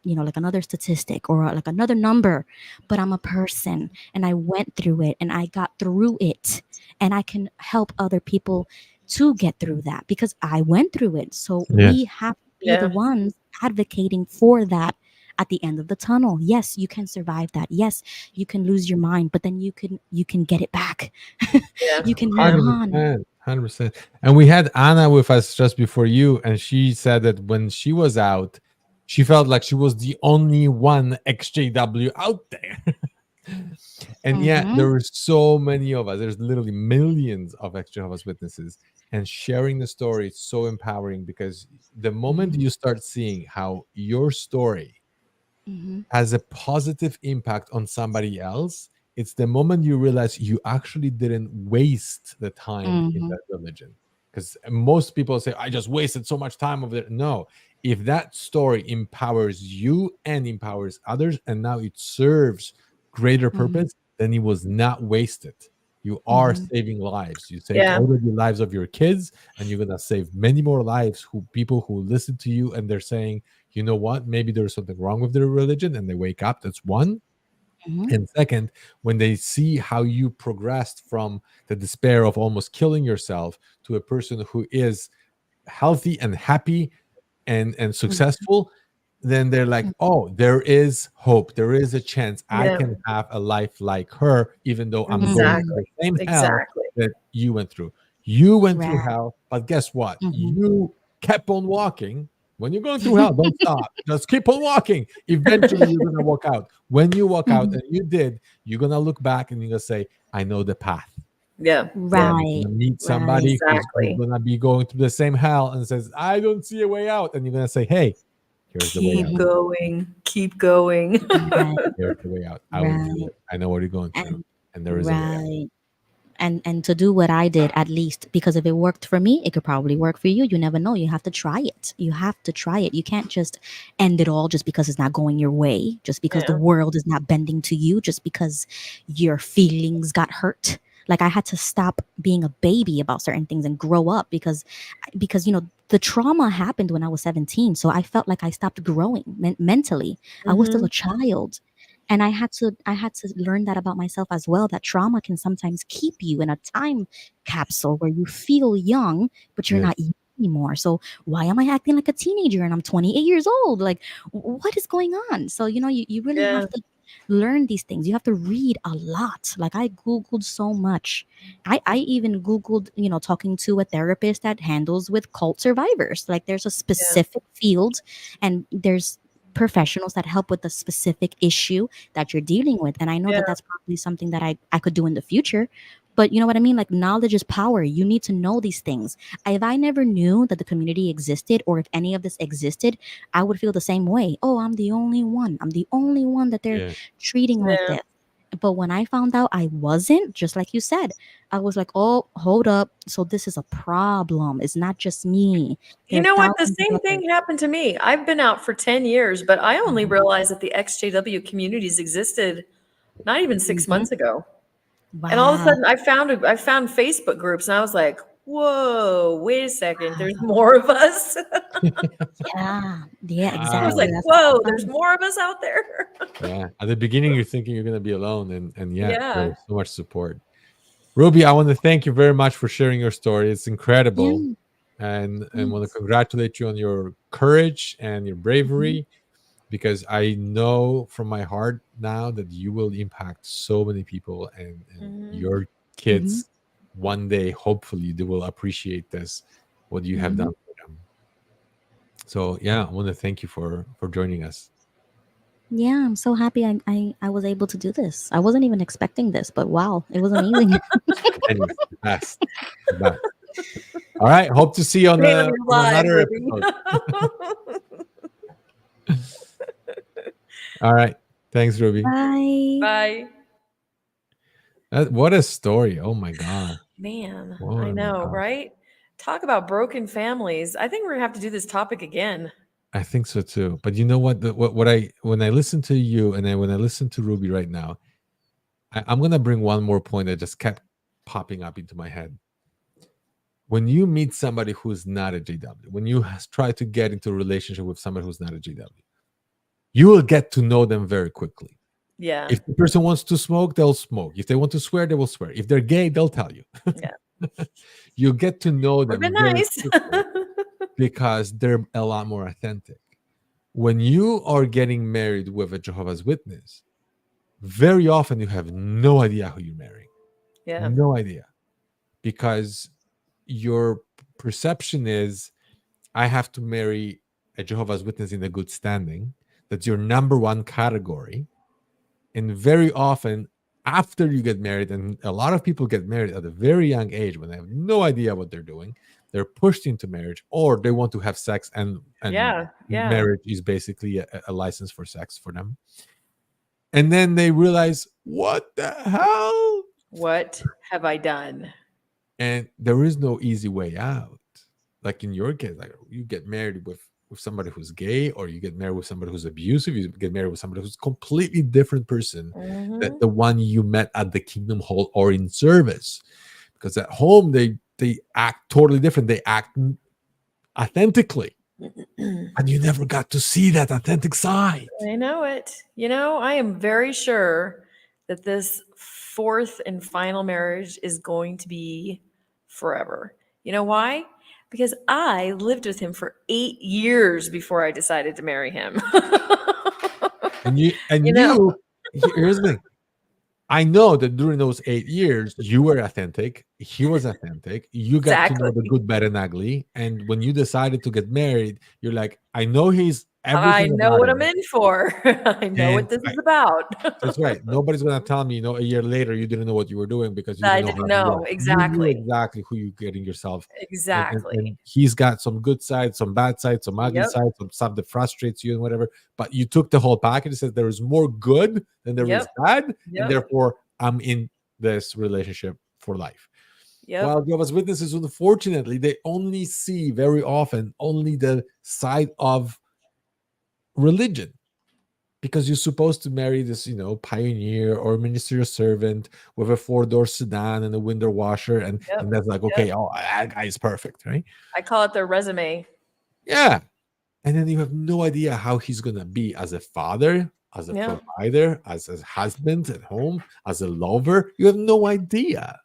like another statistic, or like another number, but I'm a person, and I went through it and I got through it, and I can help other people to get through that because I went through it. So we Yes. have to be the Yeah. ones advocating for that at the end of the tunnel. Yes, you can survive that. Yes, you can lose your mind, but then you can get it back. Yeah. You can move Yeah. on. 100%. 100%. And we had Anna with us just before you, and she said that when she was out, she felt like she was the only one XJW out there. And yet Mm-hmm. there were so many of us. There's literally millions of ex Jehovah's Witnesses. And sharing the story is so empowering, because the moment Mm-hmm. you start seeing how your story Mm-hmm. has a positive impact on somebody else, it's the moment you realize you actually didn't waste the time in Mm-hmm. that religion. Because most people say, I just wasted so much time over there. No, if that story empowers you and empowers others, and now it serves greater Mm-hmm. purpose, then it was not wasted. You are Mm-hmm. saving lives. You saved Yeah. already lives of your kids, and you're gonna save many more lives, who people who listen to you and they're saying, you know what, maybe there's something wrong with their religion, and they wake up. That's one. Mm-hmm. And second, when they see how you progressed from the despair of almost killing yourself to a person who is healthy and happy and successful, then they're like, oh, there is hope, there is a chance I Yeah. can have a life like her, even though I'm going Mm-hmm. through Exactly. the same hell Exactly. that you went through. You went through Right. hell, but guess what, Mm-hmm. you kept on walking. When you're going through hell, don't stop, just keep on walking. Eventually you're gonna walk out. When you walk out, Mm-hmm. and you did, you're gonna look back and you're gonna say, I know the path. Yeah. Yeah. And you're Right. gonna meet Right. somebody who's Exactly. gonna be going through the same hell and says, I don't see a way out. And you're gonna say, hey, here's the way Keep out. Mm-hmm. going. Keep going. Right. Here's the way out. I went through Right. it. I know what you're going through. And And there is a way out. right. and to do what I did, at least, because if it worked for me, it could probably work for you. You never know. You have to try it. You have to try it. You can't just end it all just because it's not going your way, just because the Yeah. world is not bending to you, just because your feelings got hurt. Like I had to stop being a baby about certain things and grow up because the trauma happened when I was 17, so I felt like I stopped growing mentally. I was still Hmm. a child, and I had to learn that about myself as well, that trauma can sometimes keep you in a time capsule where you feel young but you're Yeah. not young anymore. So why am I acting like a teenager and I'm 28 years old? Like, what is going on? So you really Yeah. have to learn these things. You have to read a lot. Like I googled so much. I even googled, talking to a therapist that handles with cult survivors. Like there's a Yeah. specific field, and there's professionals that help with the specific issue that you're dealing with. And I know Yeah. that that's probably something that I could do in the future. But you know what I mean? Like knowledge is power. You need to know these things. If I never knew that the community existed, or if any of this existed, I would feel the same way. Oh, I'm the only one. I'm the only one that they're Yeah. treating like Yeah. this. But when I found out I wasn't, just like you said, I was like, oh, hold up. So this is a problem. It's not just me. There You are know what? The thousands of same others. thing happened to me. I've been out for 10 years, but I only Mhm. realized that the XJW communities existed not even 6 months Mhm. ago. And all of a Wow. sudden I found Facebook groups and I was like, whoa, wait a second, there's more of us. Yeah. Yeah, I was Wow. exactly. like, That's what I whoa, there's found. more of us out there. Yeah. At the beginning, you're thinking you're gonna be alone, and yet Yeah. there's so much support. Ruby, I want to thank you very much for sharing your story. It's incredible, Yeah. and want to Thanks. congratulate you on your courage and your Mhm. bravery, because I know from my heart now that you will impact so many people, and Hmm. your Mhm. kids one day, hopefully, they will appreciate this, what you have Mhm. done for them. So yeah, I want to thank you for joining us. Yeah, I'm so happy I was able to do this. I wasn't even expecting this, but wow, it was amazing. And it's the best, the best. All right, hope to see you Pain on your on life, another Ruby. episode. All right, thanks, Ruby. Bye. Bye. What a story! Oh my god! Man, I Oh my know, god! right? Talk about broken families. I think we're gonna have to do this topic again. I think so too. But you know what? What I when I listen to you, and when I listen to Ruby right now, I'm gonna bring one more point that just kept popping up into my head. When you meet somebody who's not a JW, when you try to get into a relationship with somebody who's not a JW, you will get to know them very quickly. Yeah. If the person wants to smoke, they'll smoke. If they want to swear, they will swear. If they're gay, they'll tell you. Yeah. You get to know Would have them been very nice. quickly because they're a lot more authentic. When you are getting married with a Jehovah's Witness, very often you have no idea who you're marrying. Yeah. No idea. Because your perception is, I have to marry a Jehovah's Witness in a good standing. That's your number one category. And very often, after you get married, and a lot of people get married at a very young age when they have no idea what they're doing, they're pushed into marriage, or they want to have sex, and Yeah. Yeah. marriage is basically a license for sex for them. And then they realize, what the hell? What have I done? And there is no easy way out. Like in your case, like you get married with somebody who's gay, or you get married with somebody who's abusive, you get married with somebody who's completely different person that Hmm. the one you met at the Kingdom Hall or in service. Because at home they act totally different. They act authentically, and you never got to see that authentic side. I know it. I am very sure that this fourth and final marriage is going to be forever. You know why? Because I lived with him for 8 years before I decided to marry him. And you you and know, you here's the thing. I know that during those 8 years, you were authentic. He was authentic. You got to know the exactly. good, bad, and ugly. And when you decided to get married, you're like, I know he's I everything know about what I'm him. in for. I know what And this is about. that's right. Nobody's gonna tell me, a year later you didn't know what you were doing because you I didn't know didn't how he know was. You knew exactly. exactly who you're getting yourself. And Exactly. he's got some good sides, some bad sides, some ugly Yep. sides, some stuff that frustrates you and whatever. But you took the whole package and said there is more good than there is Yep. bad, and Yep. therefore I'm in this relationship for life. Yep. While Jehovah's Witnesses, unfortunately, they only see very often only the side of religion, because you're supposed to marry this, pioneer or ministerial servant with a four-door sedan and a window washer, and Yep. and that's like, Yep. okay, oh, that guy is perfect, right? I call it their resume. Yeah. And then you have no idea how he's gonna be as a father, as a Yeah. provider, as a husband at home, as a lover. You have no idea.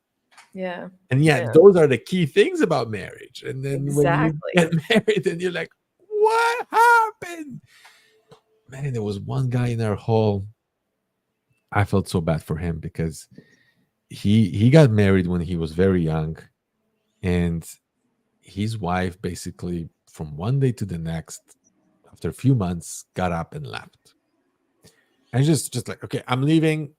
Yeah. And yet, Yeah. those are the key things about marriage. And then when you Exactly. get married, and you're like, what happened? Man, there was one guy in our hall. I felt so bad for him because he got married when he was very young, and his wife basically from one day to the next, after a few months, got up and left. And just like, okay, I'm leaving,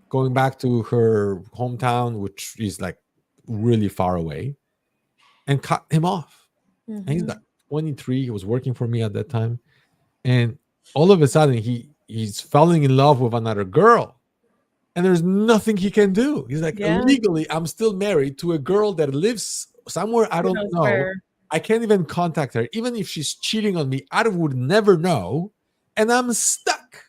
going back to her hometown, which is like really far away, and cut him off. And he's Mhm. like 23. He was working for me at that time. And all of a sudden he's falling in love with another girl. And there's nothing he can do. He's like, Yeah. legally, I'm still married to a girl that lives somewhere I Who don't knows know. where? I can't even contact her. Even if she's cheating on me, I would never know. And I'm stuck.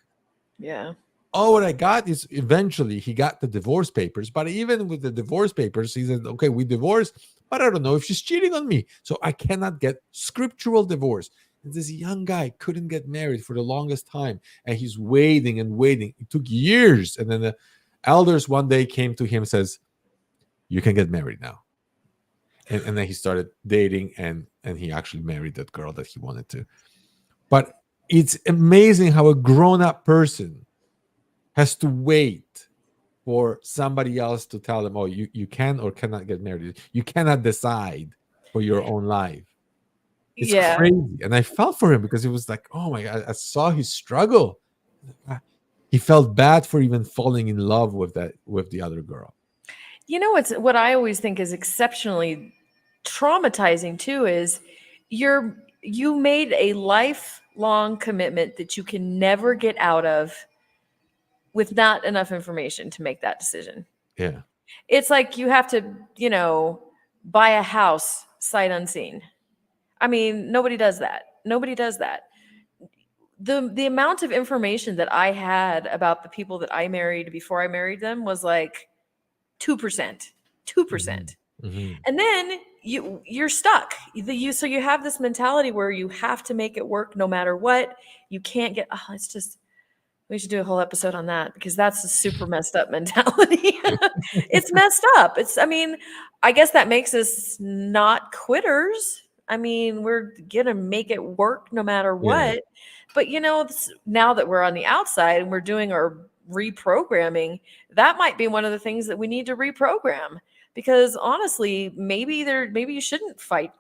Yeah. All what I got is eventually he got the divorce papers. But even with the divorce papers, he said, okay, we divorced, but I don't know if she's cheating on me. So I cannot get scriptural divorce. And this young guy couldn't get married for the longest time. And he's waiting and waiting. It took years. And then the elders one day came to him and says, you can get married now. And then he started dating, and he actually married that girl that he wanted to. But it's amazing how a grown-up person has to wait for somebody else to tell them, oh, you can or cannot get married. You cannot decide for your own life. It's Yeah. crazy. And I felt for him because it was like, oh my God, I saw his struggle. He felt bad for even falling in love with the other girl. You know what I always think is exceptionally traumatizing too is you made a lifelong commitment that you can never get out of with not enough information to make that decision. Yeah. It's like you have to, buy a house sight unseen. I mean, nobody does that. Nobody does that. The amount of information that I had about the people that I married before I married them was like 2%. 2%. Mm-hmm. And then you're stuck. So you have this mentality where you have to make it work no matter what. You can't get it's just we should do a whole episode on that because that's a super messed up mentality. It's messed up. I guess that makes us not quitters. I mean, we're gonna make it work no matter what. Yeah. But now that we're on the outside and we're doing our reprogramming, that might be one of the things that we need to reprogram. Because honestly, maybe you shouldn't fight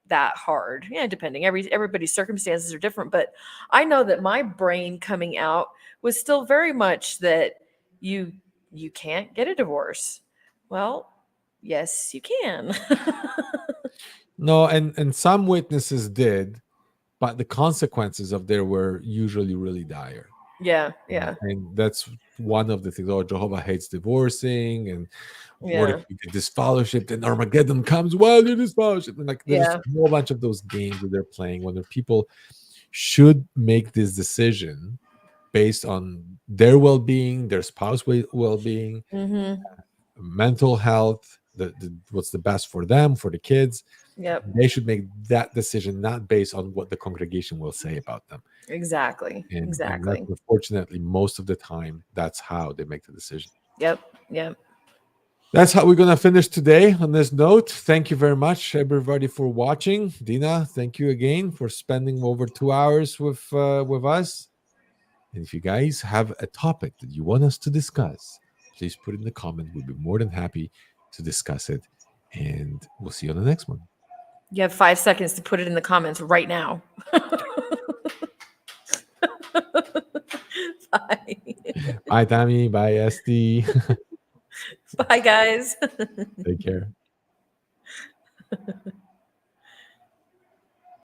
that hard. Yeah, depending. Everybody's circumstances are different. But I know that my brain coming out was still very much that you can't get a divorce. Well, yes, you can. No, and some witnesses did, but the consequences of there were usually really dire. Yeah, yeah, And that's one of the things. Oh, Jehovah hates divorcing, and what if yeah, you get this fellowship, then Armageddon comes while you're this fellowship? And like there's yeah, a whole bunch of those games that they're playing when the people should make this decision based on their well-being, their spouse well-being, mm-hmm. mental health, what's the best for them, for the kids. Yep, They should make that decision not based on what the congregation will say about them. exactly, And that's exactly. unfortunately most of the time that's how they make the decision. Yep, yep. That's how we're gonna finish today on this note. Thank you very much, everybody, for watching. Dina, thank you again for spending over 2 hours with us. And if you guys have a topic that you want us to discuss, please put it in the comment. We'll be more than happy to discuss it. And we'll see you on the next one. You have 5 seconds to put it in the comments right now. Bye. Bye, Tammy. Bye, Esty. Bye, guys. Take care.